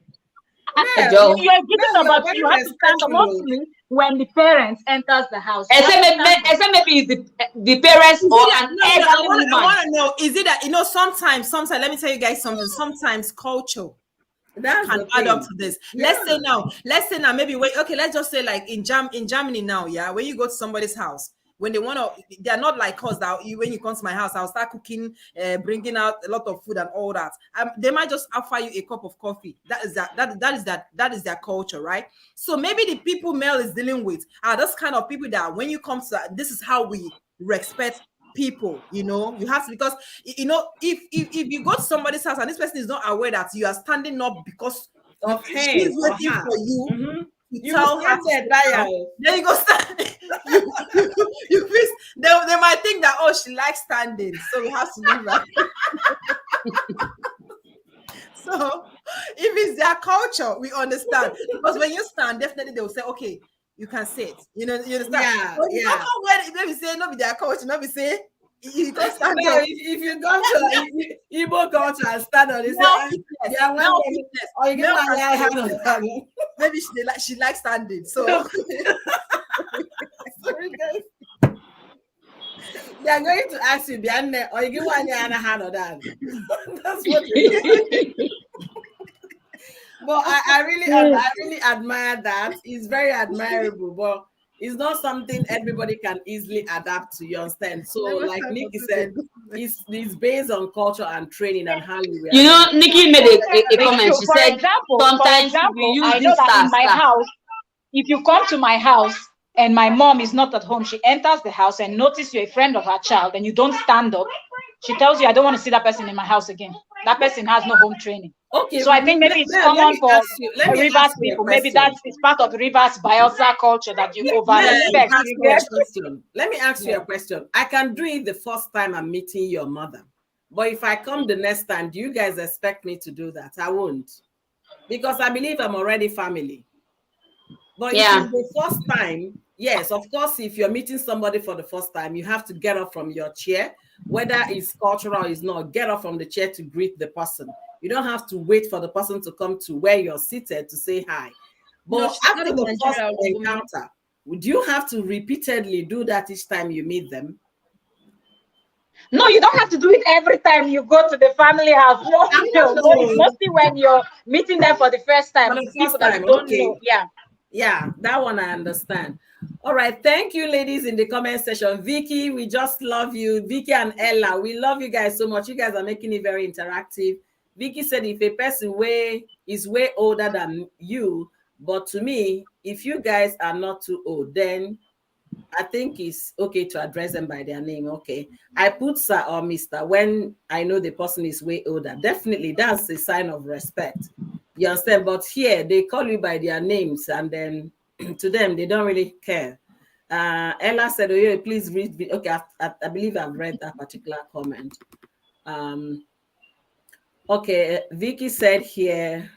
Yeah, you're getting up, but you have to stand up mostly when the parents enters the house. Except maybe it's the parents or an elderly woman. I want to know, is it that sometimes let me tell you guys something. Sometimes culture can add up to this. Yeah. Let's say now maybe let's just say like in Germany now, yeah, when you go to somebody's house, when they're not like us that when you come to my house, I'll start cooking, bringing out a lot of food and all that. They might just offer you a cup of coffee. That is their culture, right? So maybe the people male is dealing with are those kind of people that when you come to this is how we respect people. You have to, because if you go to somebody's house and this person is not aware that you are standing up because of she's waiting for you. Mm-hmm. You tell her then you go stand. They might think that she likes standing, so we have to leave her. So if it's their culture, we understand, because when you stand, definitely they will say, okay, you can sit. You understand? Yeah, but you don't know when maybe say no be their culture, not be say you can stand no, if you go to Igbo culture and stand on it, maybe she likes standing. So sorry guys. They are going to ask you, Bianne, or you give one hand or that. That's what it is. But I really admire that. It's very admirable, but it's not something everybody can easily adapt to, you understand? So like Nikki said, it's based on culture and training and how you react. Nikki made a comment. She said, sometimes we use I know that in my house, if you come to my house and my mom is not at home, she enters the house and notice you're a friend of her child and you don't stand up, she tells you, I don't want to see that person in my house again. That person has no home training. Okay. So I think maybe it's common for Rivers people. Maybe it's part of Rivers Bayelsa culture that you over-respect. Let me ask you a question. I can do it the first time I'm meeting your mother. But if I come the next time, do you guys expect me to do that? I won't. Because I believe I'm already family. But if it's the first time, yes, of course, if you're meeting somebody for the first time, you have to get up from your chair, whether it's cultural or it's not, get up from the chair to greet the person. You don't have to wait for the person to come to where you're seated to say hi. But after the first encounter, would you have to repeatedly do that each time you meet them? No, you don't have to do it every time you go to the family house. No. Mostly when you're meeting them for the first time. People that don't know. Yeah, that one I understand. All right, thank you, ladies, in the comment section. Vicky, we just love you. Vicky and Ella, we love you guys so much. You guys are making it very interactive. Vicky said, if a person is way older than you, but to me, if you guys are not too old, then I think it's okay to address them by their name. Okay, I put sir or Mr. when I know the person is way older. Definitely, that's a sign of respect. You understand? But here, they call you by their names, and then to them, they don't really care. Ella said, oh, yeah, please read. Okay, I believe I've read that particular comment. Okay, Vicky said here,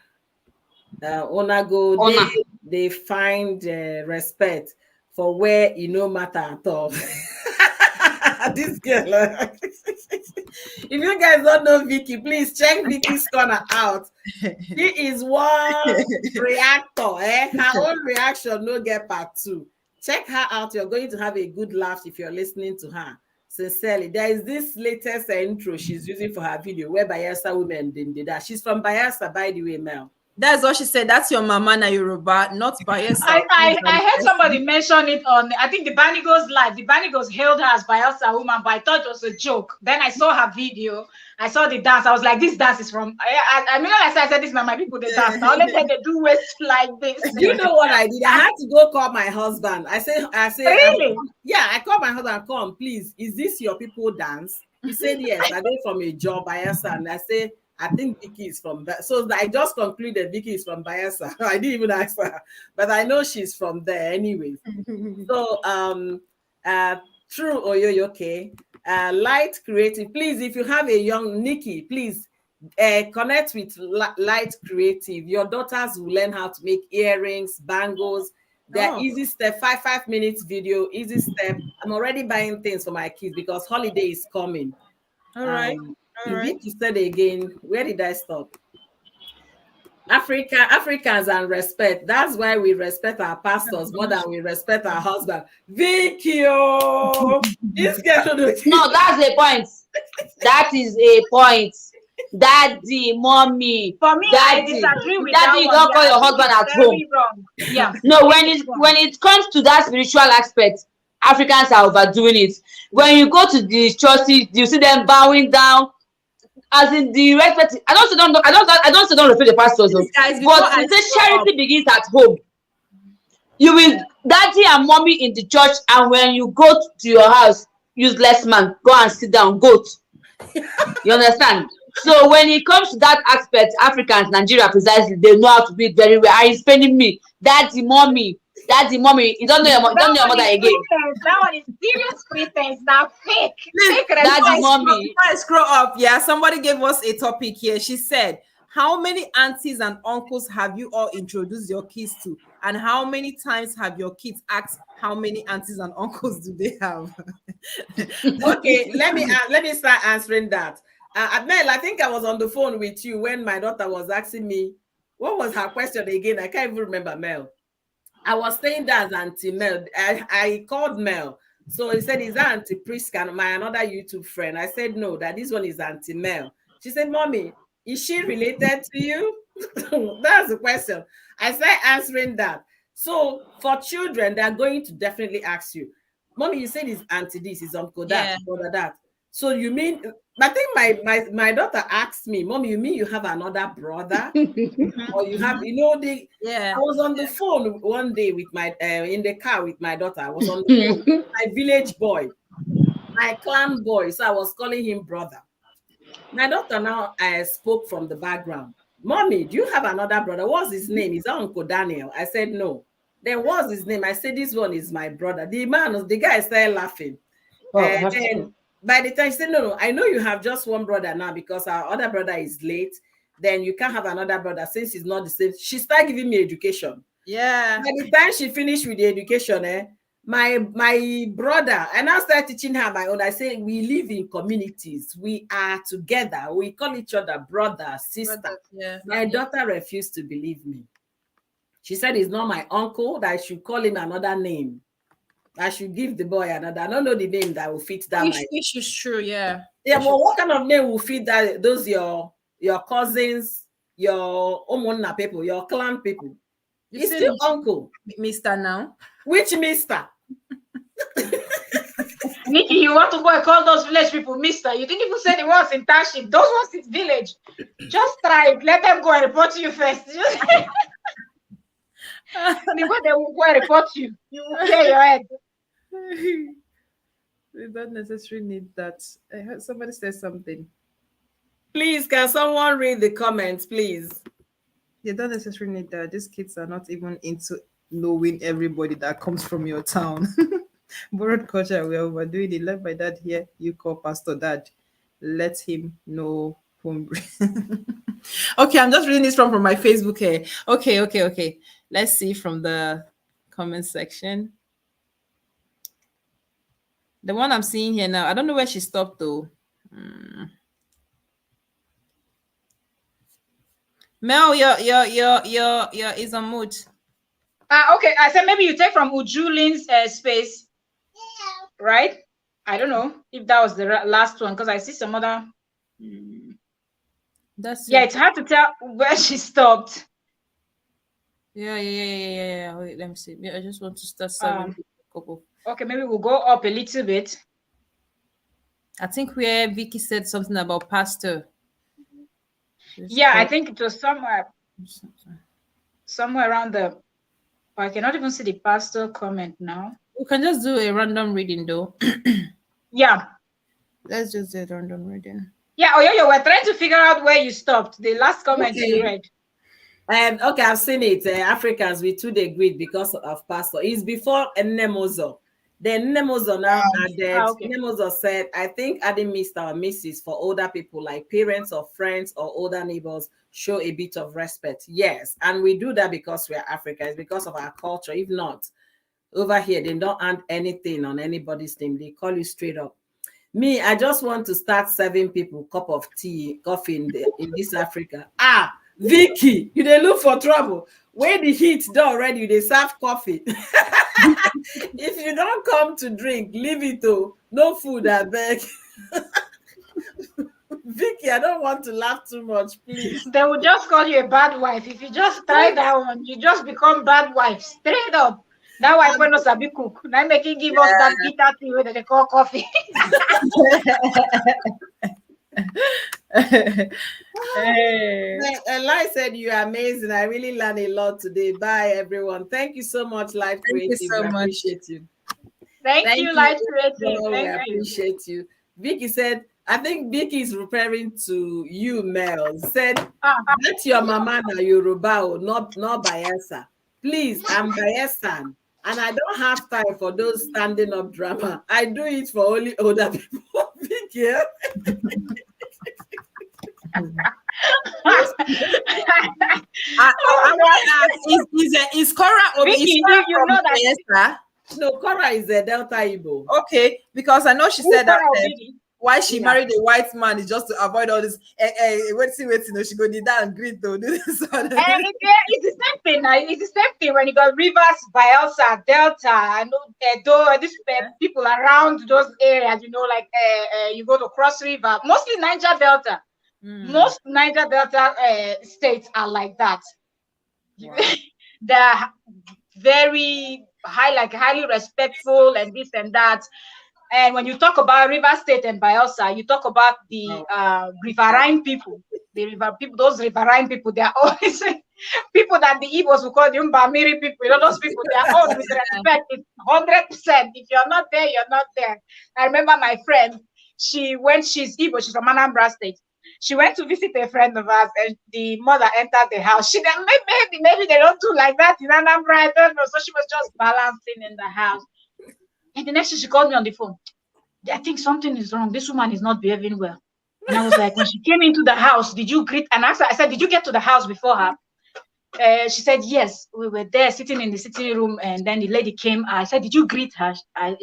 they find respect for where you no matter at all. This girl. If you guys don't know Vicky, please check Vicky's corner out. She is one reactor. Her own reaction no get part two. Check her out. You're going to have a good laugh if you're listening to her. sincerely. There is this latest intro she's using for her video where Bayelsa women did that. She's from Bayelsa, by the way, Mel. That's what she said. That's your mama na Yoruba, not Bayelsa. I heard somebody mention it on, I think the Banigos live. The Banigos hailed her as Bayelsa woman, but I thought it was a joke. Then I saw her video. I saw the dance. I was like, this dance is from, I mean, I said, this is my people, they dance. Now let them do waist like this. You know what I did? I had to go call my husband. I said, really? I called my husband, come, please. Is this your people dance? He said, yes. I go from a job, Bayelsa. And I say, I think Vicky is from that. So I just concluded Vicky is from Bayelsa. I didn't even ask her, but I know she's from there anyways. So true Oyoyo, okay. Light Creative, please, if you have a young Nikki, please connect with Light Creative. Your daughters will learn how to make earrings, bangles. They're easy step, 5 minutes video, easy step. I'm already buying things for my kids because holiday is coming. All right. Vicky said again, where did I stop? Africans and respect. That's why we respect our pastors more than we respect our husband. Vicky, this girl. No, that's a point. That is a point. Daddy, mommy. For me, daddy, I disagree with daddy, you don't call your husband at home. Wrong. Yeah. No, when it comes to that spiritual aspect, Africans are overdoing it. When you go to the churches, you see them bowing down. As in the respect, I don't refer the pastors, but the charity begins at home. You will daddy and mommy in the church, and when you go to your house, useless man, go and sit down, goat. You understand? So when it comes to that aspect, Africans, Nigeria precisely, they know how to do it very well. Are you spending me? Daddy, mommy. You don't know your mother again. That one is serious pretense. Now fake. Daddy, mommy. Before I scroll up, somebody gave us a topic here. She said, how many aunties and uncles have you all introduced your kids to? And how many times have your kids asked how many aunties and uncles do they have? Okay, let me start answering that. Mel, I think I was on the phone with you when my daughter was asking me, what was her question again? I can't even remember, Mel. I was saying that as Auntie Mel. I called Mel. So he said, is that Auntie Priska, my another YouTube friend? I said, no, that this one is Auntie Mel. She said, Mommy, is she related to you? That's the question. I started answering that. So for children, they're going to definitely ask you, Mommy, you said it's Auntie this, is Uncle that, brother that. So you mean, I think my daughter asked me, Mommy, you mean you have another brother? Or you have, I was on the phone one day with my, in the car with my daughter. I was on the phone with my village boy, my clan boy. So I was calling him brother. My daughter now spoke from the background. Mommy, do you have another brother? What's his name? Is that Uncle Daniel? I said, no. Then what's his name? I said, this one is my brother. The guy started laughing. Then by the time she said, no, I know you have just one brother now because our other brother is late. Then you can't have another brother since he's not the same. She started giving me education. Yeah. By the time she finished with the education, my brother, and I started teaching her my own. I say, we live in communities. We are together. We call each other brother, sister. My daughter refused to believe me. She said, it's not my uncle, that I should call him another name. I should give the boy another. I don't know the name that will fit that. Which is true, yeah. Yeah, but what kind of name will fit that? Those your cousins, your Omona people, your clan people. It's still uncle. Mr. now. Which Mr.? Nikki, you want to go and call those village people Mister? You didn't even say the ones in township. Those ones in village. Just try it. Let them go and report to you first. Before they will go and report you, you will clear your head. We don't necessarily need that. I heard somebody say something. Please, can someone read the comments, please? You don't necessarily need that. These kids are not even into knowing everybody that comes from your town. Borrowed culture, we are overdoing it. Left by dad here, you call Pastor Dad. Let him know. Okay, I'm just reading this from my Facebook here. Okay. Let's see from the comment section. The one I'm seeing here now, I don't know where she stopped though. Mel, you're is on mute. Okay, I said maybe you take from Ujulin's space, right? I don't know if that was the last one because I see some other. That's Yeah, it. it's hard to tell where she stopped. Yeah. Wait, let me see. I just want to start serving a couple. Okay, maybe we'll go up a little bit. I think where Vicky said something about pastor. Yeah, I think it was somewhere around the. I cannot even see the pastor comment now. We can just do a random reading though. Yeah. Let's just do a random reading. Yeah, Oyoyo, we're trying to figure out where you stopped. The last comment you read. Okay, I've seen it. Africans, we too they greet because of pastor. It's before Nemozo. Then Nemozo now added. Okay. Nemozo said, I think adding Mr. or Mrs. for older people like parents or friends or older neighbors show a bit of respect. Yes, and we do that because we're Africans, because of our culture. If not, over here, they don't add anything on anybody's name. They call you straight up. Me, I just want to start serving people cup of tea, coffee in this Africa. Vicky, you dey look for trouble. Where the heat done already, they serve coffee. If you don't come to drink, leave it though. No food, I beg. Vicky, I don't want to laugh too much, please. They will just call you a bad wife. If you just try that one, you just become bad wife. Straight up. That wife when no sabi cook. Now make it give us that bitter tea where they call coffee. Eli said you are amazing. I really learned a lot today. Bye, everyone. Thank you so much, Life Creative. You so much. Appreciate you. Thank you, Life Creative. Oh, Thank I appreciate you. Vicky said, I think Vicky is referring to you, Mel. Said, that's your mama na Yoruba, not Bayelsa. Please, I'm Bayelsan. And I don't have time for those standing up drama. I do it for only older people. Vicky. Is Cora Vicky, you know that Bayelsa? No, Cora is a Delta Igbo. Okay, because I know she said that why she Yeah. married a white man is just to avoid all this. Wait, she go need that and greet though. It's the same thing. It's the same thing when you got Rivers, Bayelsa, Delta, and Edo, these people around those areas. You know, like you go to Cross River, mostly Niger Delta. Most Niger Delta states are like that. Wow. They're very highly respectful and this and that. And when you talk about River State and Bayelsa, you talk about the riverine people. Those riverine people, they are always people that the Igbos will call the Mbamiri people. You know, those people, they are all with respect. It's 100%. If you're not there, you're not there. I remember my friend, she's Igbo, she's from Anambra State. She went to visit a friend of ours, and the mother entered the house. She then maybe they don't do like that in Anambra. I don't know. So she was just balancing in the house. And the next thing she called me on the phone. I think something is wrong. This woman is not behaving well. And I was like, when she came into the house, did you greet? And I said, did you get to the house before her? She said, yes. We were there sitting in the sitting room, and then the lady came. I said, did you greet her?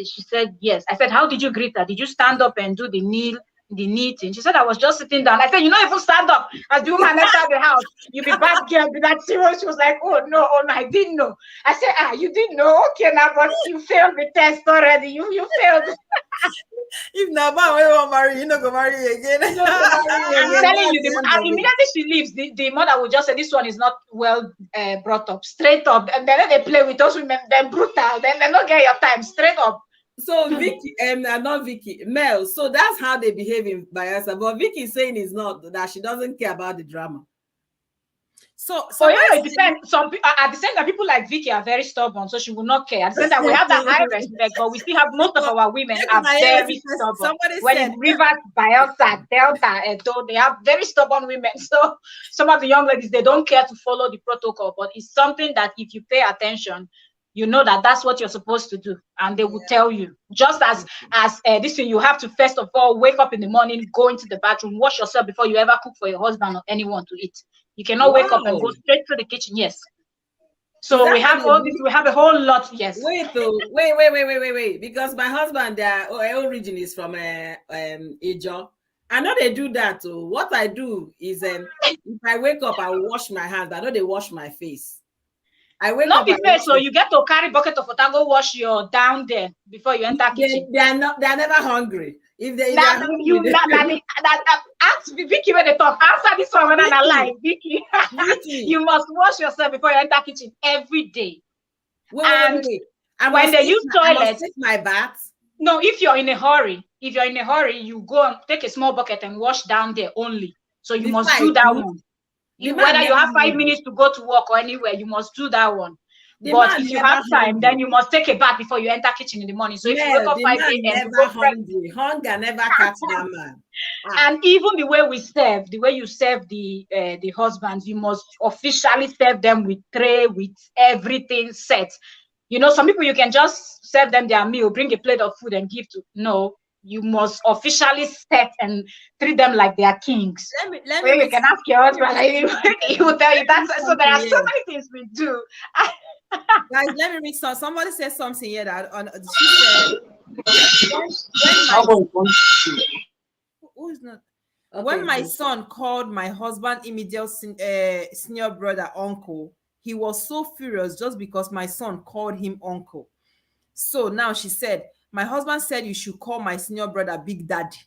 She said, yes. I said, how did you greet her? Did you stand up and do the knitting? She said, I was just sitting down. I said, you don't even stand up. As the woman entered the house, you be bad girl, be that serious. She was like, oh no, I didn't know. I said, you didn't know? Okay, now, but you failed the test already. You failed. If Naba we won't marry, you not go marry again. I'm telling you, immediately she leaves, the mother will just say, this one is not well brought up, straight up. And then they play with us women, they're brutal. Then they don't get your time, straight up. So Vicky, not Vicky, Mel. So that's how they behave in Bayelsa. But Vicky is saying it's not, that she doesn't care about the drama. So yeah, it depends. Some at the same time, people like Vicky are very stubborn, so she will not care. At the same time, we have that high respect, but we still have most of our women are very stubborn. When it's Rivers, Bayelsa, Delta, Edo, they have very stubborn women. So some of the young ladies, they don't care to follow the protocol, but it's something that if you pay attention, you know that that's what you're supposed to do, and they will tell you. Just as this thing, you have to first of all wake up in the morning, go into the bathroom, wash yourself before you ever cook for your husband or anyone to eat. You cannot wake up and go straight to the kitchen. Yes. So we have all this. We have a whole lot. Yes. Wait. Because my husband, their origin is from Ijo. I know they do that. What I do is, if I wake up, I will wash my hands. I know they wash my face. I wake Not up. be fair, so you get to carry bucket of water, go wash your down there before you enter kitchen. They are never hungry. If they Now are hungry, ask Vicky when they talk. Answer this one when I'm alive, Vicky. Vicky. You must wash yourself before you enter kitchen every day. Wait. When they use I toilet, must take my bath. no, if you're in a hurry, you go and take a small bucket and wash down there only. So you Before must I do that eat, one. the man Whether you never have 5 hungry. minutes to go to work or anywhere, you must do that one. The But man if you never have time, hungry. then you must take a bath before you enter kitchen in the morning. So if you wake up the 5 man a.m., you never go fresh. hungry. Hunger never catch that man. And even the way you serve the husbands, you must officially serve them with tray, with everything set. You know, some people you can just serve them their meal, bring a plate of food and give to. No, you must officially set and treat them like they are kings. Let me you can ask your husband, he will tell you that. So there are so many things we do. Guys, let me read some. Somebody said something here that she said who's not. Okay, when my son called my husband immediate senior brother uncle, he was so furious just because my son called him uncle. So now she said, my husband said you should call my senior brother Big Daddy.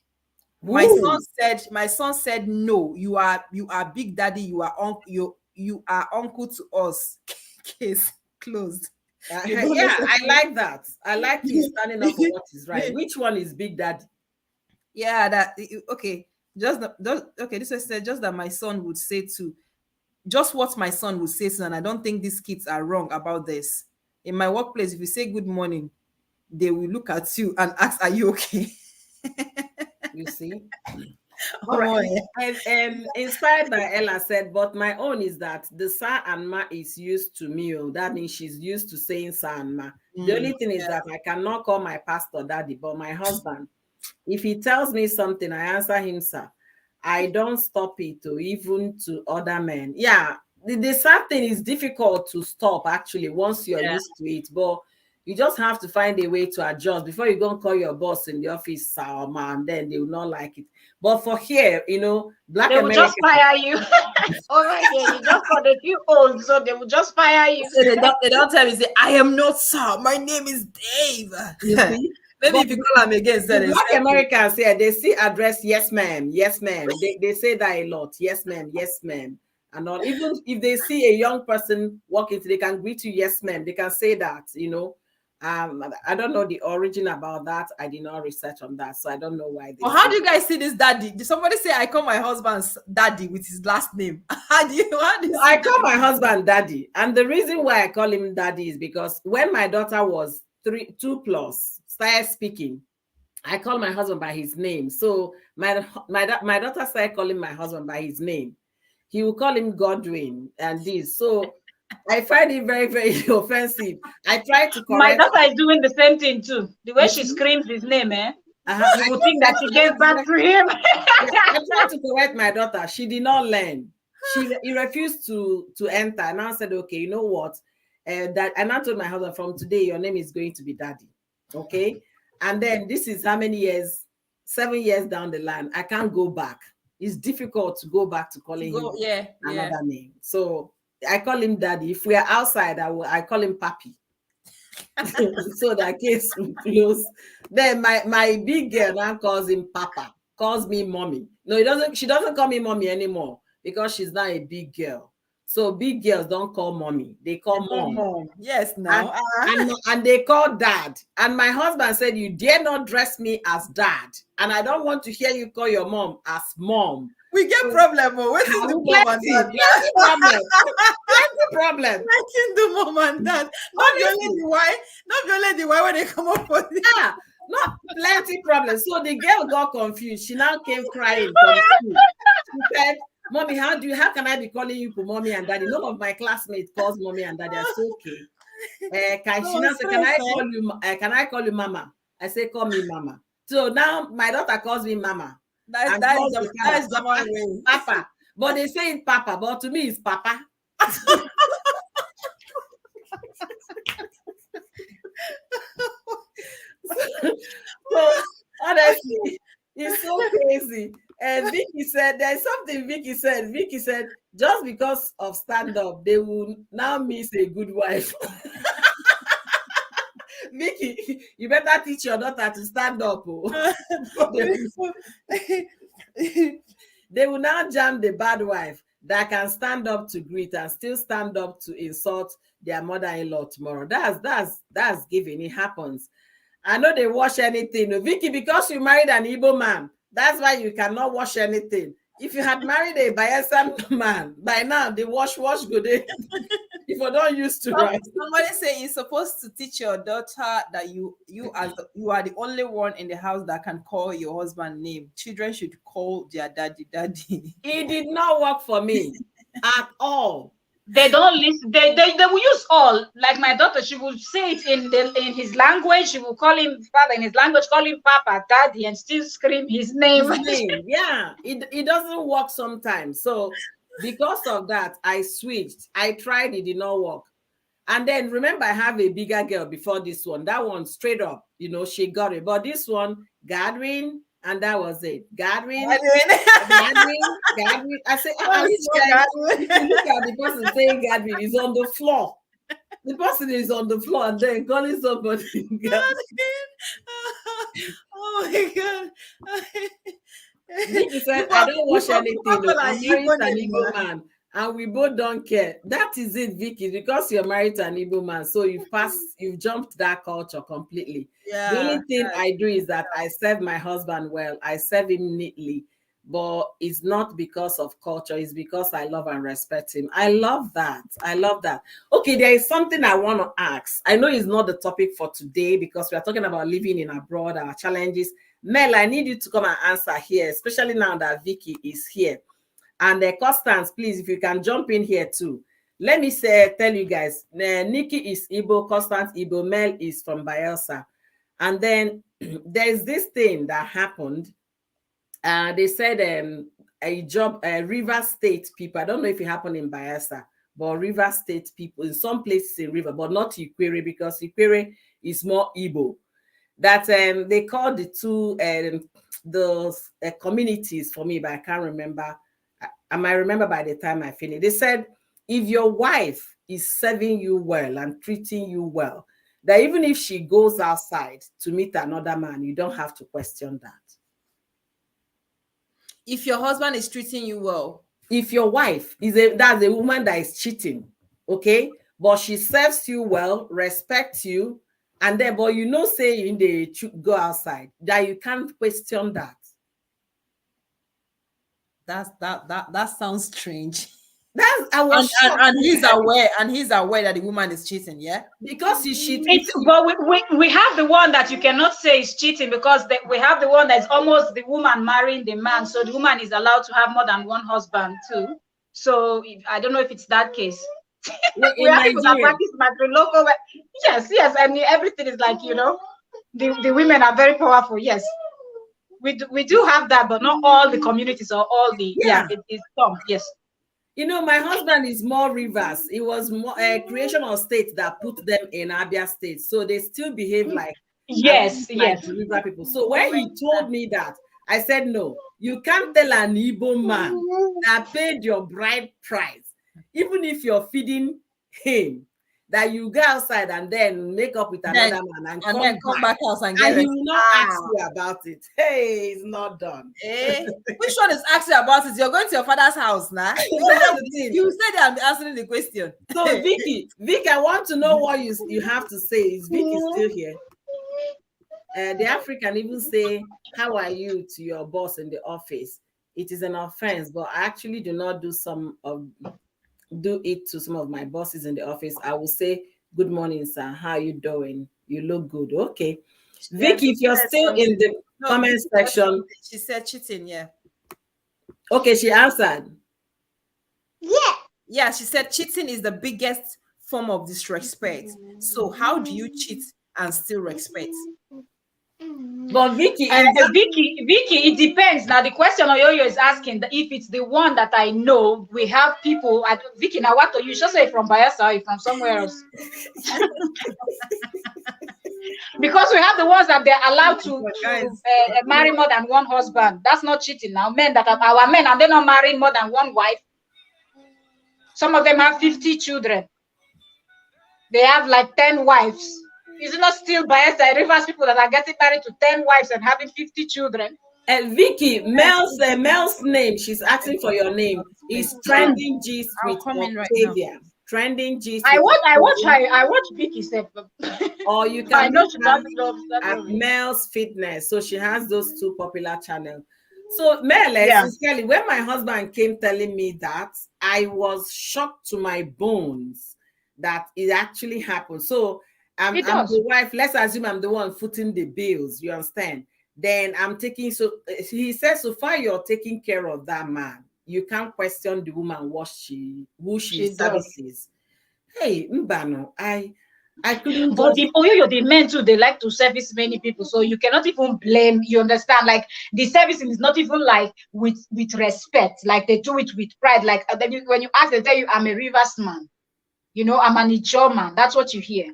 My son said no, you are Big Daddy, you are uncle to us. Case closed. Yeah, I like that. I like you standing up for what is right. Which one is Big Daddy? Yeah, that okay. This was said just that my son would say to, just what my son would say to, and I don't think these kids are wrong about this. In my workplace, if you say good morning, they will look at you and ask, "Are you okay?" You see. All right. And inspired by Ella said, but my own is that the Sa and Ma is used to me. That means she's used to saying Sa and Ma. The only thing is that I cannot call my pastor daddy, but my husband, if he tells me something, I answer him, sir. I don't stop it to even to other men. Yeah, the sad thing is difficult to stop actually once you're used to it, but you just have to find a way to adjust before you go and call your boss in the office, sir or man, then they will not like it. But for here, you know, Black they will just fire you. Over here, you just got a few old, so they will just fire you. So they don't tell me, say, I am not sir, my name is Dave. You see? Maybe if you call them again, Black Americans here, they see address, yes, ma'am, yes, ma'am. They say that a lot, yes, ma'am, yes, ma'am. And all, even if they see a young person walking, they can greet you, yes, ma'am. They can say that, you know. I don't know the origin about that. I did not research on that, so I don't know why. Well, how do you guys see this daddy? Did somebody say I call my husband's daddy with his last name? How do you I call my husband daddy, and the reason why I call him daddy is because when my daughter was 2+, started speaking, I call my husband by his name. So my daughter started calling my husband by his name. He will call him Godwin and this. So I find it very, very offensive. I try to correct. My daughter is doing the same thing too. The way she screams his name, you would think that she gave back to him. I tried to correct my daughter. She did not learn. He refused to enter. And I said, okay, you know what? And I told my husband, from today, your name is going to be Daddy. Okay. And then this is how many years? 7 years down the line. I can't go back. It's difficult to go back to calling him another name. So I call him Daddy. If we are outside, I call him Papi. So that case will close. Then my big girl now calls him Papa, calls me Mommy. No, she doesn't call me Mommy anymore because she's not a big girl. So big girls don't call Mommy, they call Mom. Yes, now. And they call Dad. And my husband said, you dare not dress me as Dad. And I don't want to hear you call your mom as Mom. We get problem. What is the mom and dad? Problem. I can do mom and dad. Not only the why when they come up with it. Not plenty problems. So the girl got confused. She now came crying from school. She said, Mommy, how can I be calling you for Mommy and Daddy? None of my classmates calls Mommy and Daddy. I said, okay. Can I call you Mama? I say, call me Mama. So now my daughter calls me Mama. That's the way. Papa. But they say it Papa, but to me it's Papa. So honestly, it's so crazy. And Vicky said, there's something Vicky said. Vicky said, just because of stand-up, they will now miss a good wife. Vicky, you better teach your daughter to stand up. Oh. They will now jam the bad wife that can stand up to greet and still stand up to insult their mother-in-law tomorrow. That's given. It happens. I know they wash anything. Vicky, because you married an Igbo man, that's why you cannot wash anything. If you had married a Bayelsa man, by now the wash good. If you don't used to, right? Somebody say you're supposed to teach your daughter that you are the only one in the house that can call your husband name. Children should call their daddy. It did not work for me at all. They don't listen. They will use all. Like my daughter, she will say it in his language. She will call him father in his language, call him papa, daddy, and still scream his name. Yeah, it doesn't work sometimes. So because of that, I switched. I tried, it did not work. And then remember, I have a bigger girl before this one. That one straight up, she got it. But this one, gathering. And that was it. Gathering. I say, if you look at the person saying gathering, he's on the floor. The person is on the floor and then calling somebody. Oh my God. Vicky said, I don't watch anything. I'm married to an Igbo man. And we both don't care. That is it, Vicky, because you're married to an Igbo man. So you've jumped that culture completely. Yeah, the only thing I do is that I serve my husband well. I serve him neatly. But it's not because of culture. It's because I love and respect him. I love that. Okay, there is something I want to ask. I know it's not the topic for today because we are talking about living in abroad, our challenges. Mel, I need you to come and answer here, especially now that Vicky is here. And Constance, please, if you can jump in here too. Let me tell you guys, Nikki is Igbo, Constance Igbo, Mel is from Bayelsa. And then there's this thing that happened. They said River State people, I don't know if it happened in Bayelsa, but River State people, in some places in River, but not Ikwere, because Ikwere is more Igbo. That they called the two communities for me, but I can't remember. I might remember by the time I finish. They said, if your wife is serving you well and treating you well, that even if she goes outside to meet another man, you don't have to question that. If your husband is treating you well. If your wife that's a woman that is cheating, okay? But she serves you well, respects you, and then, but say in the go outside, that you can't question that. That sounds strange. And he's aware that the woman is cheating, yeah? Because he's cheating. But we have the one that you cannot say is cheating, because we have the one that's almost the woman marrying the man, so the woman is allowed to have more than one husband too. So I don't know if it's that case. We have people that practice matrilocal. Yes, and everything is like, the women are very powerful. Yes. We do have that, but not all the communities or all the it is some. Yes. My husband is more Rivers. It was more creation of states that put them in Abia State, so they still behave like River people. So when he told me that, I said, no, you can't tell an Igbo man that paid your bride price, even if you're feeding him, that you go outside and then make up with another man and then come back house and he will not ask you about it. Hey, it's not done. Which one is asking about it? You're going to your father's house now. You said I'm answering the question. So Vicky, I want to know what you have to say. Is Vicky still here? The African even say, how are you to your boss in the office? It is an offense, but I actually do not do it to some of my bosses in the office. I will say, good morning, sir. How are you doing? You look good. Okay. Vicky, if you're still in the comment section. She said cheating, yeah. Okay, she answered. Yeah, she said cheating is the biggest form of disrespect. So how do you cheat and still respect? But Vicky, it depends. Now the question Oyoyo is asking, if it's the one that I know, we have people at Vicky. Now what you should say from Bayelsa or from somewhere else? Because we have the ones that they're allowed to marry more than one husband. That's not cheating. Now men that are our men and they're not marrying more than one wife. Some of them have 50 children. They have like 10 wives. Is it not still Bayelsa Rivers people that are getting married to 10 wives and having 50 children? Vicky, Mel's name, she's asking for your name, is Trending Gist with Octavia. Trending Gist. I watch Vicky say. Or you can look at Mel's Fitness. So she has those two popular channels. So Mel, sincerely, when my husband came telling me that, I was shocked to my bones that it actually happened. So I'm the wife. Let's assume I'm the one footing the bills. You understand? Then I'm taking. So he says, so far you're taking care of that man. You can't question the woman who she services. Hey, Mbano, I couldn't. But the men too, they like to service many people, so you cannot even blame. You understand? Like the servicing is not even like with respect. Like they do it with pride. Like when you ask, they tell you, "I'm a Rivers man." You know, I'm an Ijaw man. That's what you hear.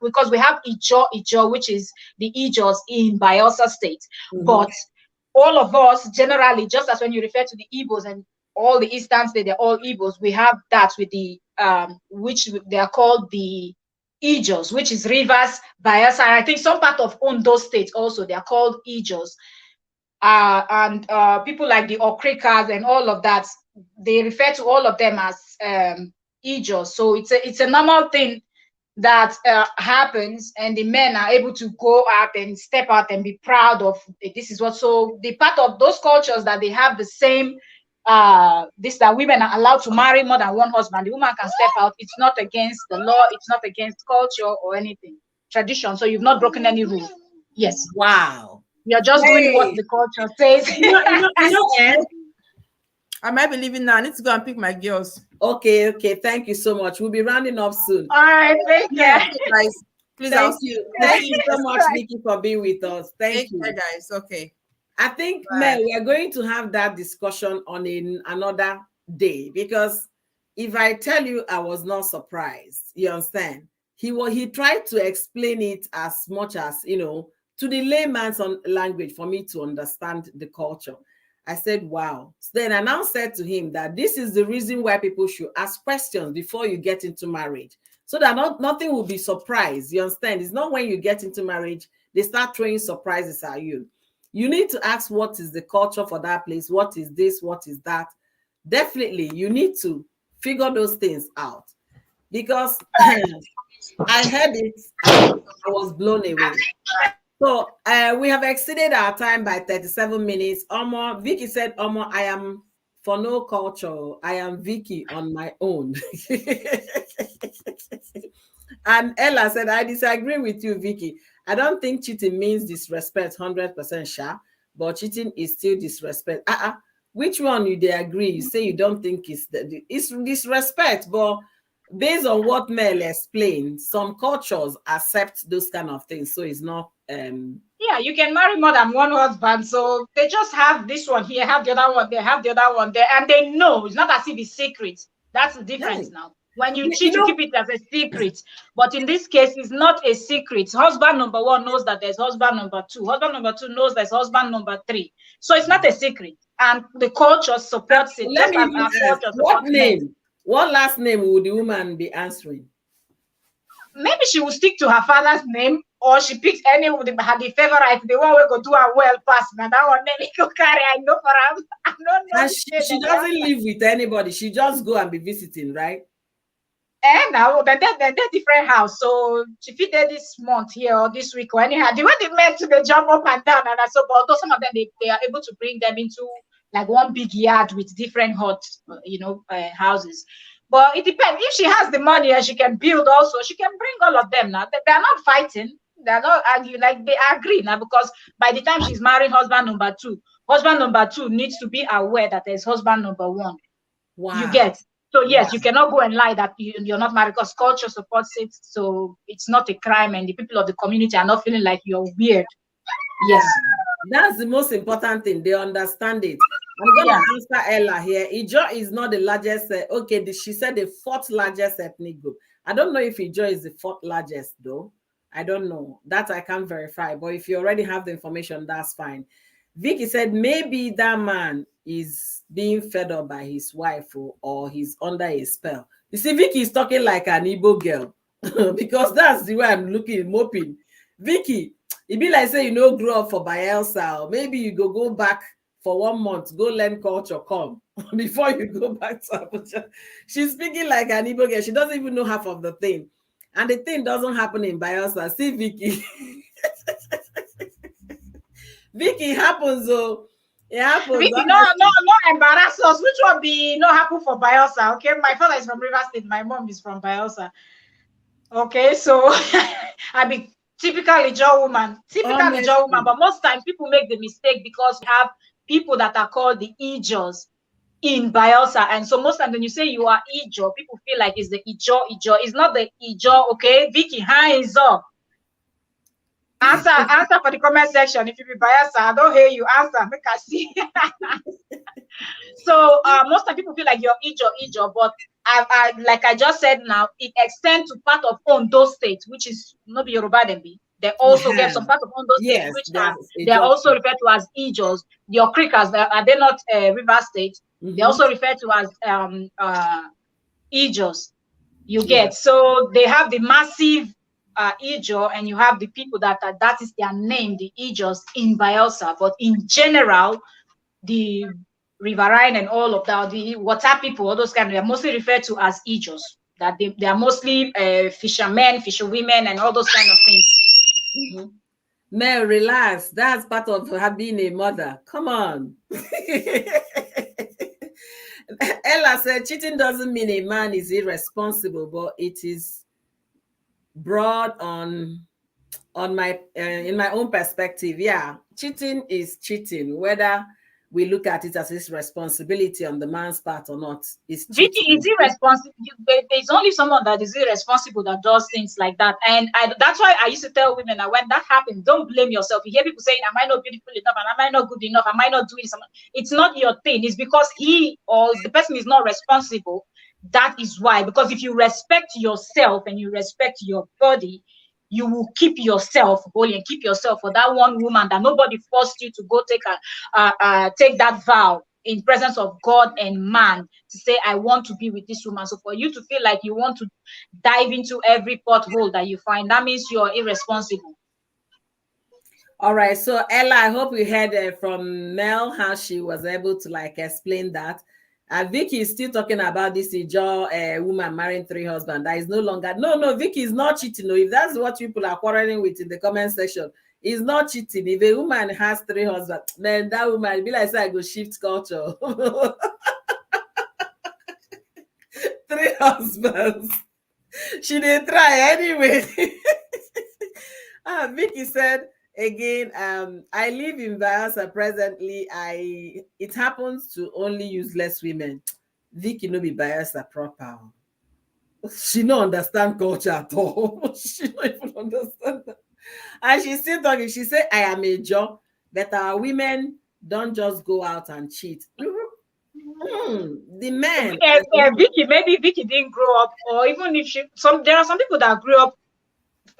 Because we have Ijaw, which is the Ijaws in Bayelsa State. Mm-hmm. But all of us generally, just as when you refer to the Igbos and all the Eastern State, they're all Igbos. We have that with the which they are called the Ijaws, which is Rivers, Bayelsa, and I think some part of Ondo State also, they are called Ijaws. And people like the Okrikas and all of that, they refer to all of them as Ijaws. So it's a normal thing that happens, and the men are able to go out and step out and be proud of this is what. So the part of those cultures that they have the same that women are allowed to marry more than one husband. The woman can step out. It's not against the law. It's not against culture or anything. Tradition. So you've not broken any rule. Yes. Wow. You're just doing what the culture says. I might be leaving now. I need to go and pick my girls. Okay. Thank you so much. We'll be rounding up soon. All right. Thank you. Guys. Please, thank you. Thank you so much, Vicky, for being with us. Thank you, guys. Okay. I think, Mel, we are going to have that discussion on another day, because if I tell you I was not surprised, you understand? He tried to explain it as much as, to the layman's language for me to understand the culture. I said, wow. So then I now said to him that this is the reason why people should ask questions before you get into marriage, so that nothing will be surprised. You understand? It's not when you get into marriage, they start throwing surprises at you. You need to ask, what is the culture for that place? What is this? What is that? Definitely, you need to figure those things out, because I heard it, I was blown away. So we have exceeded our time by 37 minutes. Vicky said, I am for no culture. I am Vicky on my own. And Ella said, I disagree with you, Vicky. I don't think cheating means disrespect 100% sure, but cheating is still disrespect. Which one you they agree? You say you don't think it's disrespect, but based on what Mel explained, some cultures accept those kind of things, so it's not. Yeah, you can marry more than one husband, so they just have this one here, have the other one there, have the other one there, and they know. It's not as if it's secret. That's the difference now. When you cheat, you keep it as a secret. But in this case, it's not a secret. Husband number one knows that there's husband number two. Husband number two knows there's husband number three. So it's not a secret. And the culture supports it. Let me ask, what last name would the woman be answering? Maybe she will stick to her father's name, or she picks any of the favorite, the one we go do her well pass. Now that one then go carry. I know for her. I don't know. She doesn't live with anybody. She just go and be visiting, right? And now they're different house. So she fit there this month here or this week or anyhow. The way they meant to jump up and down, and so, but although some of them they are able to bring them into like one big yard with different houses. But it depends. If she has the money and she can build also, she can bring all of them now. They're not fighting. They're not arguing. Like they agree now, because by the time she's marrying husband number two needs to be aware that there's husband number one. Wow. You get. So yes, you cannot go and lie that you're not married, because culture supports it. So it's not a crime, and the people of the community are not feeling like you're weird. Yes. That's the most important thing. They understand it. I'm going to answer Ella here. Ijaw is not the largest. She said the fourth largest ethnic group. I don't know if Ijaw is the fourth largest, though. I don't know. That I can't verify. But if you already have the information, that's fine. Vicky said maybe that man is being fed up by his wife or he's under a spell. You see, Vicky is talking like an Igbo girl because that's the way I'm looking, moping. Vicky, it be like say you know grow up for Bayelsa, or maybe you go back for 1 month, go learn culture, come before you go back to Abuja. She's speaking like an Igbo girl. She doesn't even know half of the thing. And the thing doesn't happen in Bayelsa. See, Vicky. Vicky happens, oh. It happens. Vicky, no, embarrass us. Which one be no happen for Bayelsa? Okay, my father is from River State. My mom is from Bayelsa. Okay, so I be typical Ijaw woman. But most times people make the mistake because we have people that are called the Ijaws in Bayelsa, and so most times when you say you are Ijaw, people feel like it's the Ijaw. It's not the Ijaw. Okay, Vicky, hands up. Answer for the comment section. If you be Bayelsa, I don't hear you. Answer, make I see. So most of people feel like you're Ijaw, but I like I just said now, it extends to part of Ondo State, which is not Yoruba then be. They also get some part of Ondo State, which they are also referred to as Ijaws. Your Creekers, are they not River State? They also refer to as Ijaws. You get so they have the massive Ijaw, and you have the people that is their name, the Ijaws in Bayelsa. But in general, the riverine and all of that, the water people, all those kind of, they are mostly referred to as Ijaws. That they are mostly fishermen, fisherwomen, and all those kind of things. Mel, relax. That's part of her being a mother. Come on. Ella said cheating doesn't mean a man is irresponsible, but it is broad on my in my own perspective. Yeah, cheating is cheating, whether we look at it as his responsibility on the man's part or not. Vicky is irresponsible. There's only someone that is irresponsible that does things like that. And that's why I used to tell women that when that happens, don't blame yourself. You hear people saying, am I not beautiful enough? And am I not good enough? Am I not doing something? It's not your thing. It's because he or the person is not responsible. That is why. Because if you respect yourself and you respect your body, you will keep yourself holy and keep yourself for that one woman that nobody forced you to go take that vow in presence of God and man to say, I want to be with this woman. So for you to feel like you want to dive into every pothole that you find, that means you're irresponsible. All right. So Ella, I hope you heard from Mel how she was able to like explain that. Vicky is still talking about this Ijaw woman marrying 3 husbands. That is no longer. No, Vicky is not cheating. No, if that's what people are quarreling with in the comment section, it's not cheating. If a woman has 3 husbands, then that woman be like, say, I go shift culture. 3 husbands. She didn't try anyway. Vicky said, again, I live in Bayelsa presently. It happens to only useless women. Vicky no be Bayelsa proper. She don't understand culture at all. She don't even understand that. And she's still talking. She said, I am a job, but our women don't just go out and cheat. The men. Vicky, maybe Vicky didn't grow up, or even if there are some people that grew up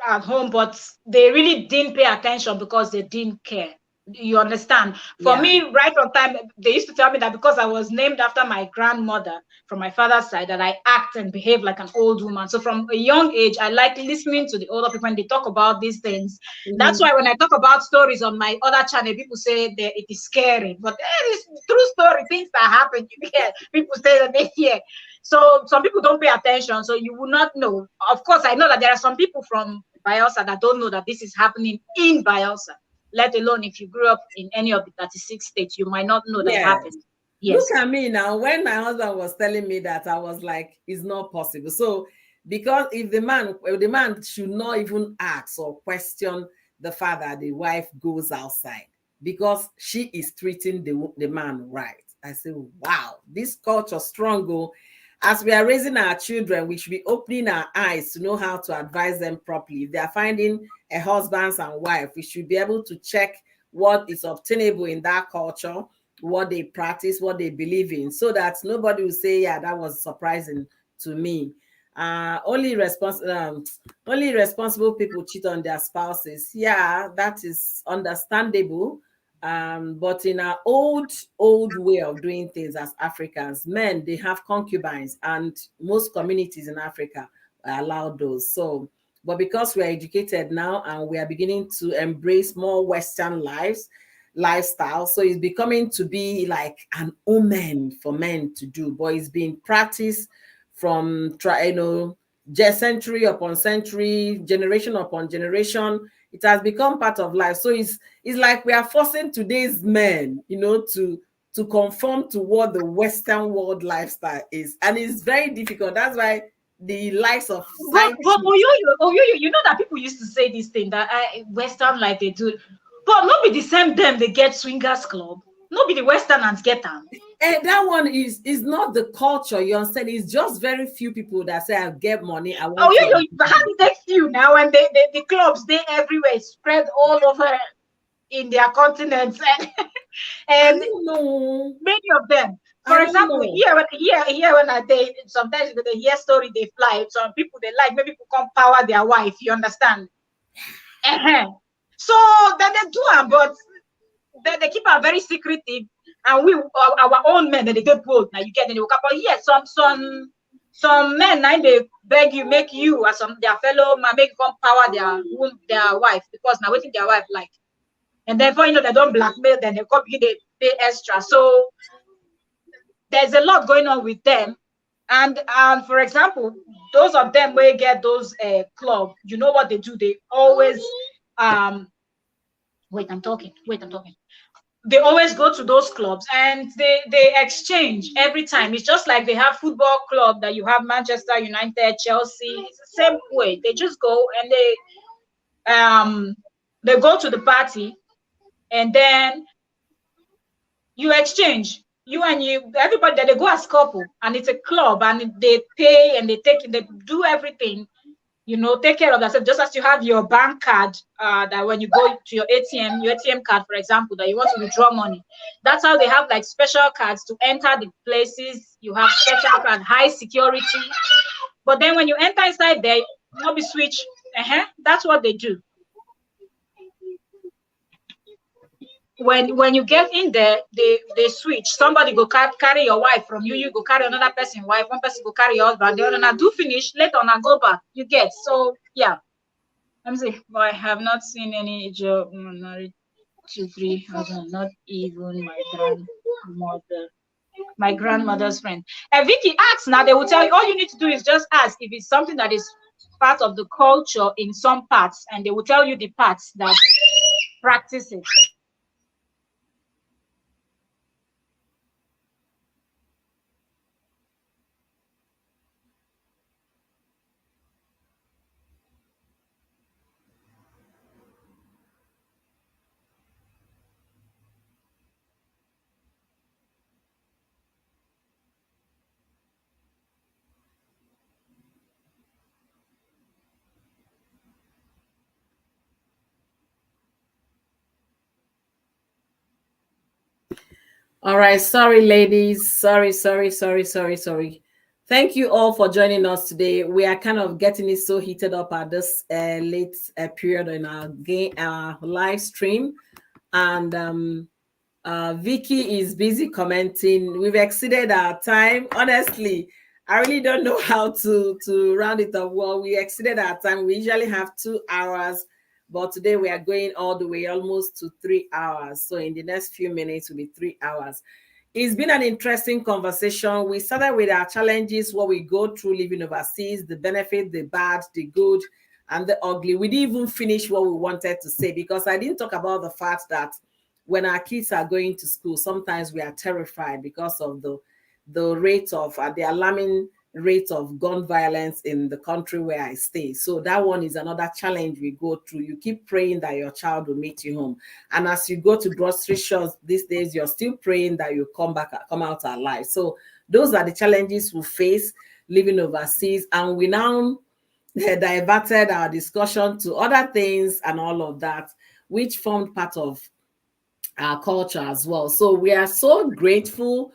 at home, but they really didn't pay attention because they didn't care. You understand? For me, right on time, they used to tell me that because I was named after my grandmother from my father's side, that I act and behave like an old woman. So from a young age, I like listening to the older people when they talk about these things. That's why when I talk about stories on my other channel, people say that it is scary, but it is true story, things that happen. You hear people say that they hear. So some people don't pay attention, so you will not know. Of course, I know that there are some people from Bayelsa that don't know that this is happening in Bayelsa, let alone if you grew up in any of the 36 states, you might not know that happened. Yes. Look at me now. When my husband was telling me that, I was like, it's not possible. So, because if the man should not even ask or question the fact that the wife goes outside because she is treating the man right. I say, wow, this culture strong. As we are raising our children, we should be opening our eyes to know how to advise them properly. If they are finding a husband and wife, we should be able to check what is obtainable in that culture, what they practice, what they believe in, so that nobody will say, yeah, that was surprising to me. Only responsible people cheat on their spouses. Yeah, that is understandable. But in our old way of doing things as Africans, men, they have concubines, and most communities in Africa allow those. So, but because we're educated now and we are beginning to embrace more Western lifestyle, so it's becoming to be like an omen for men to do, but it's being practiced from century upon century, generation upon generation. It has become part of life. So it's like we are forcing today's men, to conform to what the Western world lifestyle is, and it's very difficult. That's why the likes of but you know that people used to say this thing that Western like they do, but not be the same them they get swingers club, not be the Westerners get them. And that one is not the culture, you understand? It's just very few people that say I get money. I want how do they feel now when the clubs they everywhere spread all over in their continents and many of them. For example, here when I date, sometimes when they hear story they fly. Some people they like maybe people come power their wife. You understand? So then they do them, but they keep them very secretive. And we our own men that they get bold. Now you get in the but here some men now they beg you, make you as some their fellow man make come power their wife because now waiting their wife like. And therefore, they don't blackmail, then they come they pay extra. So there's a lot going on with them. And for example, those of them where get those club, you know what they do? They always wait, I'm talking. They always go to those clubs and they exchange every time. It's just like they have football club that you have Manchester United, Chelsea. It's the same way. They just go and they go to the party and then you exchange. You and everybody that they go as couple and it's a club and they pay and they do everything. Take care of themselves, just as you have your bank card that when you go to your ATM card, for example, that you want to withdraw money. That's how they have like special cards to enter the places. You have special card, high security. But then when you enter inside there, not be switch. That's what they do. When you get in there, they switch. Somebody go carry your wife from you. You go carry another person's wife. One person go carry your husband. The other do finish. Later on, go back. You get so yeah. Let me see. But I have not seen any job married to 3 husbands. Not even my grandmother's friend. And Vicky asks now. They will tell you all you need to do is just ask if it's something that is part of the culture in some parts, and they will tell you the parts that practice it. All right. Sorry, ladies. Sorry. Thank you all for joining us today. We are kind of getting it so heated up at this late period in our live stream. And Vicky is busy commenting. We've exceeded our time. Honestly, I really don't know how to round it up. Well, we exceeded our time. We usually have 2 hours. But today we are going all the way almost to 3 hours. So in the next few minutes will be 3 hours. It's been an interesting conversation. We started with our challenges, what we go through living overseas, the benefit, the bad, the good, and the ugly. We didn't even finish what we wanted to say because I didn't talk about the fact that when our kids are going to school, sometimes we are terrified because of the rate of the alarming rate of gun violence in the country where I stay. So that one is another challenge we go through. You keep praying that your child will meet you home. And as you go to grocery stores these days, you're still praying that you come out alive. So those are the challenges we face living overseas. And we now diverted our discussion to other things and all of that, which formed part of our culture as well. So we are so grateful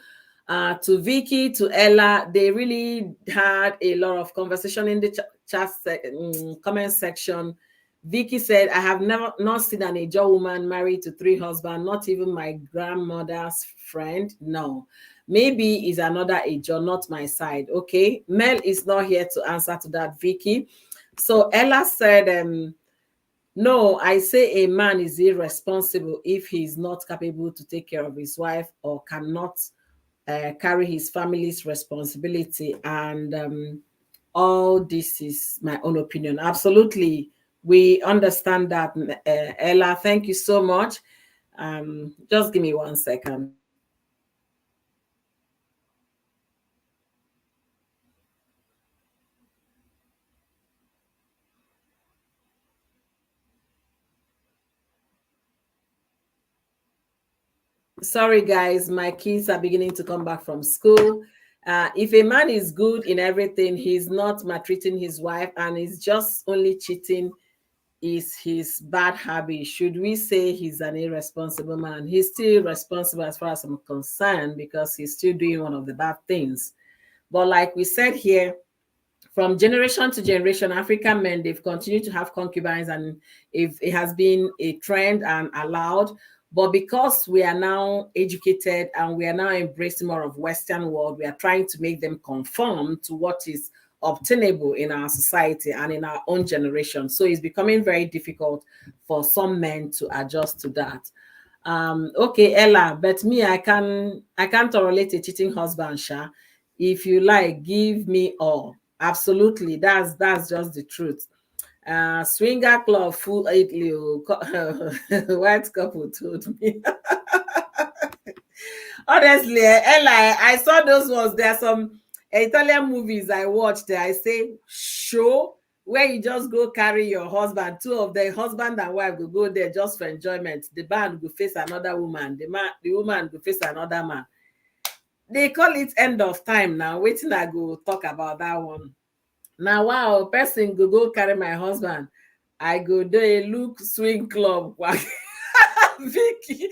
to Vicky, to Ella. They really had a lot of conversation in the comment section. Vicky said, I have never not seen an Ijaw woman married to 3 husbands, not even my grandmother's friend. No. Maybe is another Ijaw, not my side. Okay. Mel is not here to answer to that, Vicky. So Ella said, no, I say a man is irresponsible if he's not capable to take care of his wife or cannot carry his family's responsibility. And all this is my own opinion. Absolutely. We understand that, Ella. Thank you so much. Just give me 1 second. Sorry, guys, my kids are beginning to come back from school. If a man is good in everything, he's not maltreating his wife and he's just only cheating is his bad habit. Should we say he's an irresponsible man? He's still responsible as far as I'm concerned because he's still doing one of the bad things. But like we said here, from generation to generation, African men, they've continued to have concubines, and if it has been a trend and allowed. But because we are now educated and we are now embracing more of Western world, we are trying to make them conform to what is obtainable in our society and in our own generation. So it's becoming very difficult for some men to adjust to that. Okay, Ella, but me, I can't tolerate a cheating husband, Sha. If you like, give me all. Absolutely, that's just the truth. Swinger club full Italy, white couple told me. Honestly, Ella, I saw those ones. There are some Italian movies I watched. I say show where you just go carry your husband. 2 of the husband and wife will go there just for enjoyment. The man will face another woman. The woman will face another man. They call it end of time now. Waiting, I go talk about that one. Now, wow, person go carry my husband. I go do a look swing club. Vicky.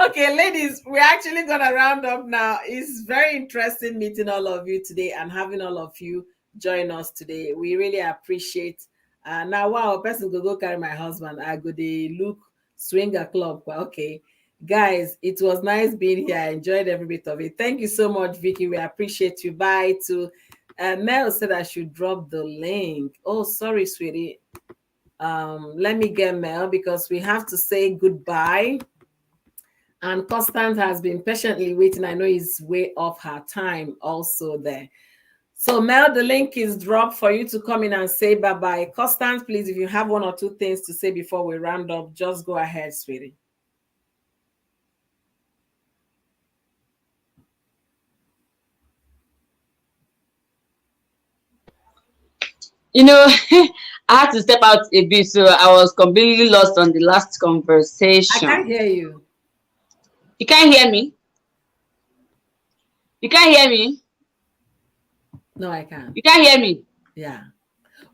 Okay, ladies, we're actually gonna round up now. It's very interesting meeting all of you today and having all of you join us today. We really appreciate. Now, wow, person go carry my husband. I go the look swinger club. Okay, guys, it was nice being here. I enjoyed every bit of it. Thank you so much, Vicky. We appreciate you. Bye. To Mel said I should drop the link. Oh, sorry, sweetie. Let me get Mel because we have to say goodbye. And Constance has been patiently waiting. I know he's way off her time also there. So Mel, the link is dropped for you to come in and say bye-bye. Constance, please, if you have 1 or 2 things to say before we round up, just go ahead, sweetie. You know, I had to step out a bit, so I was completely lost on the last conversation. I can't hear you. You can't hear me? You can't hear me? No, I can't. You can't hear me? Yeah.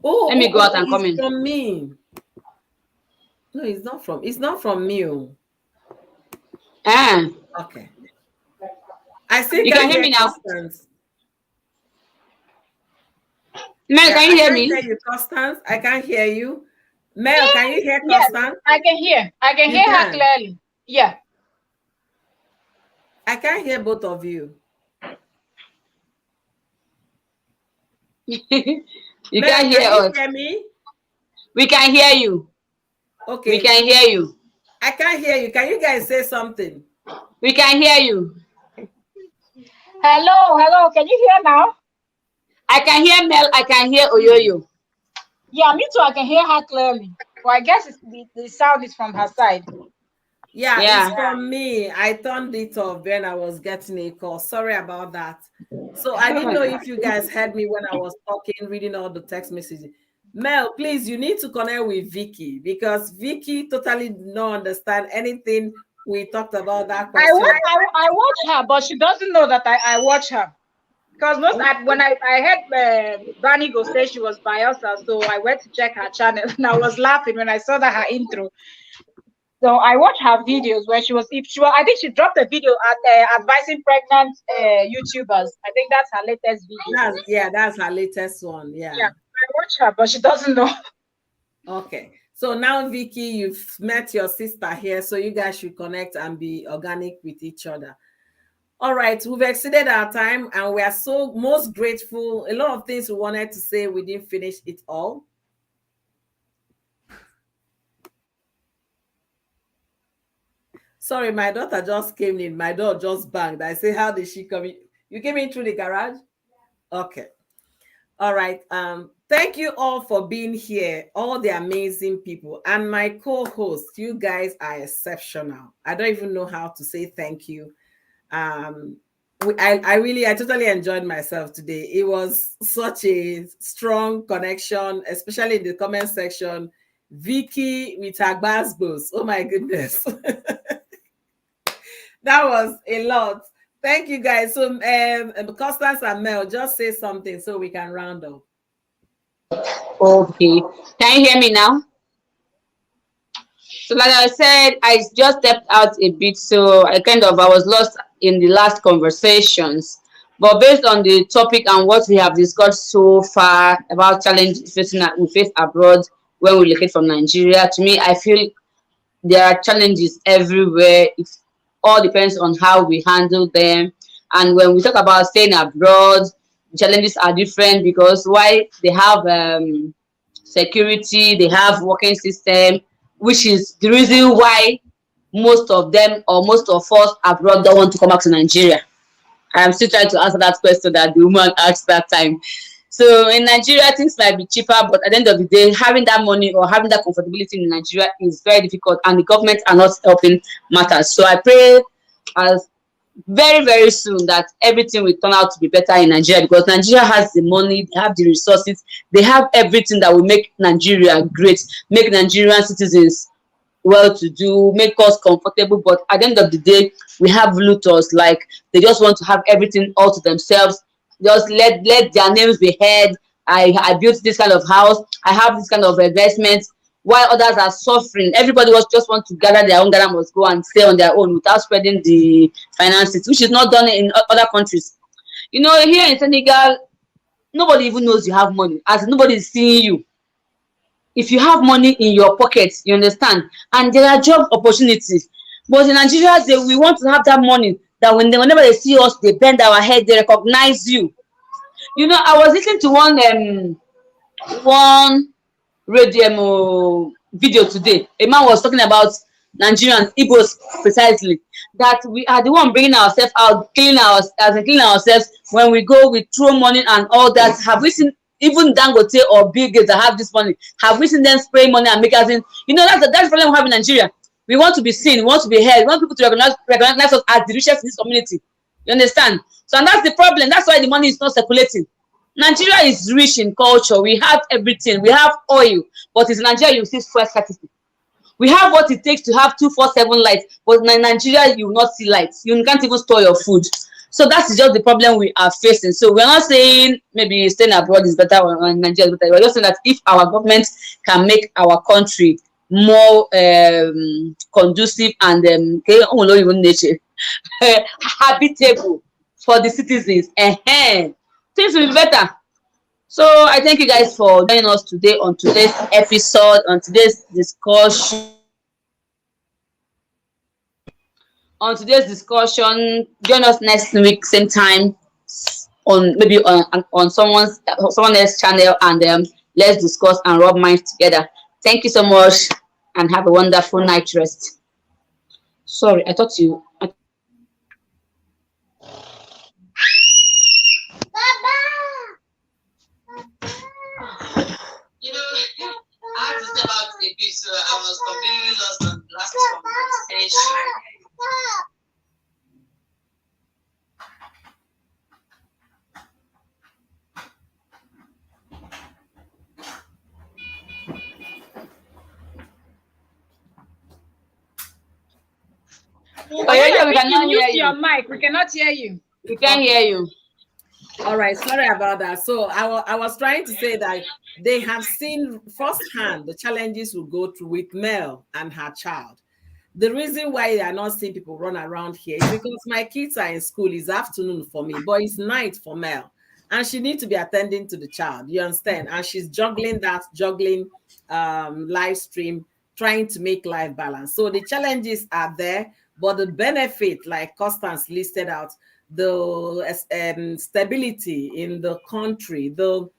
Oh, let me go out and come in. From me. No, it's not from me. Ah. Okay. I think you can hear me now. Mel, can you hear me? I can't hear you, Constance. I can't hear you. Mel, can you hear Constance? I can hear. I can hear her clearly. Yeah. I can't hear both of you. You Mel, can't hear us. Can you hear me? We can hear you. Okay. We can hear you. I can't hear you. Can you guys say something? We can hear you. Hello. Can you hear now? I can hear Mel. I can hear Oyoyo. Yeah, me too. I can hear her clearly. Well, I guess the sound is from her side. Yeah, it's from me. I turned it off when I was getting a call. Sorry about that. So I didn't know if you guys heard me when I was talking, reading all the text messages. Mel, please, you need to connect with Vicky because Vicky totally did not understand anything we talked about that question. I watch her, but she doesn't know that I watch her. Because when I heard Bunny go say she was Bayelsa, so I went to check her channel and I was laughing when I saw that her intro. So I watched her videos where I think she dropped a video at advising pregnant YouTubers. I think that's her latest video. That's her latest one. Yeah. I watch her, but she doesn't know. Okay. So now, Vicky, you've met your sister here, so you guys should connect and be organic with each other. All right, we've exceeded our time and we are so most grateful. A lot of things we wanted to say, we didn't finish it all. Sorry, my daughter just came in. My door just banged. I say, how did she come in? You came in through the garage? Okay. All right. Thank you all for being here, all the amazing people. And my co-hosts, you guys are exceptional. I don't even know how to say thank you. I totally enjoyed myself today. It was such a strong connection, especially in the comment section. Vicky with her basbos. Oh my goodness. That was a lot. Thank you guys. So Constance and Mel, just say something so we can round up. Okay. Can you hear me now? So like I said, I just stepped out a bit, so I was lost in the last conversations. But based on the topic and what we have discussed so far about challenges we face abroad when we relocate from Nigeria, to me, I feel there are challenges everywhere. It all depends on how we handle them. And when we talk about staying abroad, challenges are different because why they have security, they have working system, which is the reason why most of them or most of us abroad don't want to come back to Nigeria. I'm still trying to answer that question that the woman asked that time. So in Nigeria, things might be cheaper, but at the end of the day, having that money or having that comfortability in Nigeria is very difficult, and the government are not helping matters. So I pray as very, very soon that everything will turn out to be better in Nigeria, because Nigeria has the money, they have the resources, they have everything that will make Nigeria great, make Nigerian citizens well to do, make us comfortable. But at the end of the day, we have looters, like they just want to have everything all to themselves. Just let their names be heard. I built this kind of house, I have this kind of investment, while others are suffering. Everybody just want to gather their own, gather must go and stay on their own without spreading the finances, which is not done in other countries. You know, here in Senegal, nobody even knows you have money, as nobody is seeing you. If you have money in your pocket, you understand, and there are job opportunities. But in Nigeria, we want to have that money that whenever they see us, they bend our head, they recognize you. You know, I was listening to one radio video today. A man was talking about Nigerians, Igbos precisely, that we are the one bringing ourselves out, cleaning ourselves. When we go, we throw money and all that. Have we seen even Dangote or Bill Gates that have this money? Have we seen them spray money and make us in? You know, that's the problem we have in Nigeria. We want to be seen, we want to be heard, we want people to recognize us as the richest in this community. You understand? So, and that's the problem. That's why the money is not circulating. Nigeria is rich in culture. We have everything. We have oil, but in Nigeria you see fuel scarcity. We have what it takes to have 247 lights, but in Nigeria you will not see lights. You can't even store your food. So that's just the problem we are facing. So we're not saying maybe staying abroad is better or Nigeria is better. We're just saying that if our government can make our country more conducive and habitable for the citizens, things will be better. So I thank you guys for joining us today on today's episode, on today's discussion. Join us next week, same time, on someone else's channel, and let's discuss and rub minds together. Thank you so much, and have a wonderful night rest. Sorry, I thought you. You know, I had to step out a bit, so I was completely lost on the last conversation. Oh, yeah, we cannot hear you. Your mic. We cannot hear you. We can't hear you. All right, sorry about that. So I was trying to say that they have seen firsthand the challenges we go through with Mel and her child. The reason why they are not seeing people run around here is because my kids are in school. It's afternoon for me, but it's night for Mel. and she needs to be attending to the child. You understand? And she's juggling live stream, trying to make life balance. So the challenges are there, but the benefit, like Constance listed out, the stability in the country, the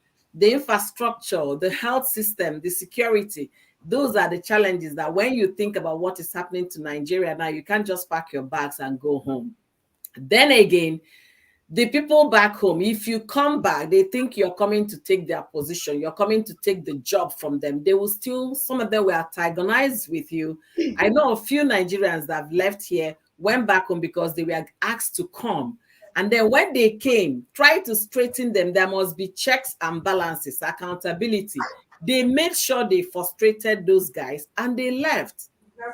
infrastructure, the health system, the security, those are the challenges that when you think about what is happening to Nigeria now, you can't just pack your bags and go home. Then again, the people back home, if you come back, they think you're coming to take their position, you're coming to take the job from them. They will still, some of them will antagonize with you. I know a few Nigerians that have left here, went back home because they were asked to come. And then when they came, try to straighten them. There must be checks and balances, accountability. They made sure they frustrated those guys and they left.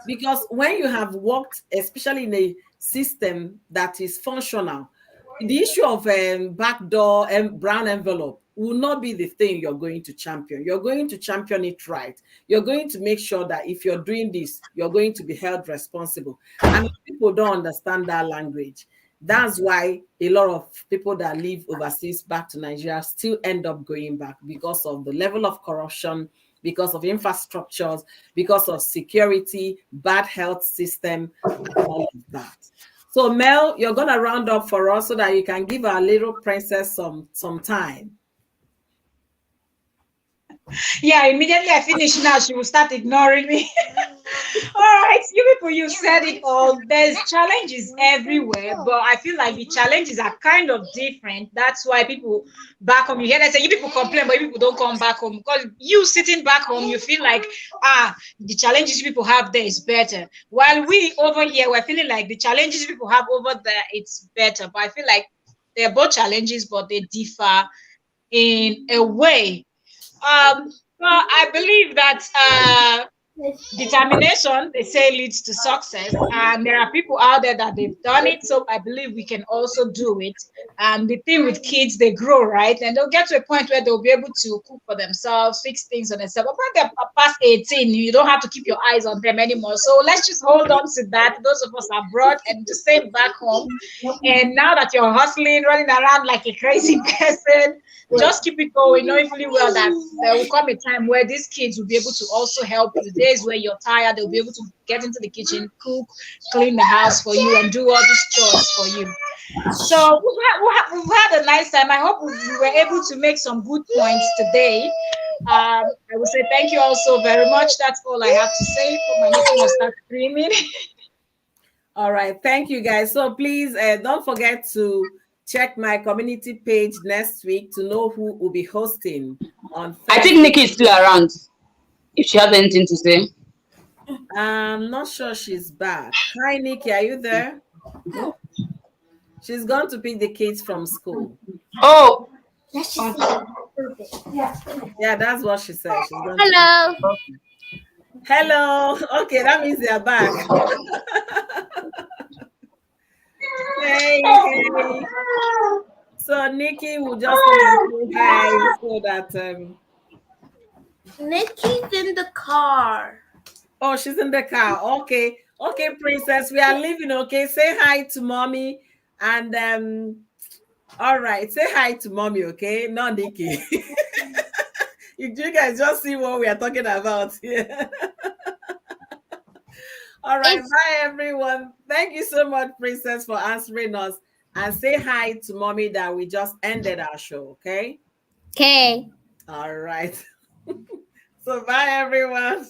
Because when you have worked, especially in a system that is functional, the issue of backdoor and brown envelope will not be the thing you're going to champion. You're going to champion it right. You're going to make sure that if you're doing this, you're going to be held responsible. And people don't understand that language. That's why a lot of people that live overseas back to Nigeria still end up going back because of the level of corruption, because of infrastructures, because of security, bad health system, and all of that. So Mel, you're going to round up for us so that you can give our little princess some time. Yeah, immediately I finish now, she will start ignoring me. All right, you people, you said it all. There's challenges everywhere, but I feel like the challenges are kind of different. That's why people back home, you hear that say you people complain, but you people don't come back home because you sitting back home, you feel like the challenges people have there is better. While we over here, we're feeling like the challenges people have over there, it's better. But I feel like they're both challenges, but they differ in a way. Well, I believe that determination, they say, leads to success, and there are people out there that they've done it, so I believe we can also do it. And the thing with kids, they grow, right, and they'll get to a point where they'll be able to cook for themselves, fix things on themselves. But when they're past 18, you don't have to keep your eyes on them anymore. So let's just hold on to that, those of us abroad, and the same back home. And now that you're hustling, running around like a crazy person, just keep it going, knowing fully well that there will come a time where these kids will be able to also help you. Days where you're tired, they'll be able to get into the kitchen, cook, clean the house for you, and do all these chores for you. So we've had a nice time. I hope we were able to make some good points today. I will say thank you all so very much. That's all I have to say. My meeting will start screaming. All right, thank you guys. So please don't forget to check my community page next week to know who will be hosting on Thursday. I think Nikki is still around. If she has anything to say. I'm not sure she's back. Hi, Nikki, are you there? She's gone to pick the kids from school. Oh. Yeah, that's what she said. She's going Hello. Hello. Okay, that means they're back. Hey. So Nikki will just say hi so that Nikki's in the car. Oh, she's in the car. Okay, princess, we are leaving. Okay, say hi to mommy, and all right, say hi to mommy. Okay, not Nikki. You guys just see what we are talking about here. All right, bye everyone. Thank you so much, princess, for answering us, and say hi to mommy that we just ended our show. Okay. Okay. All right. So bye everyone.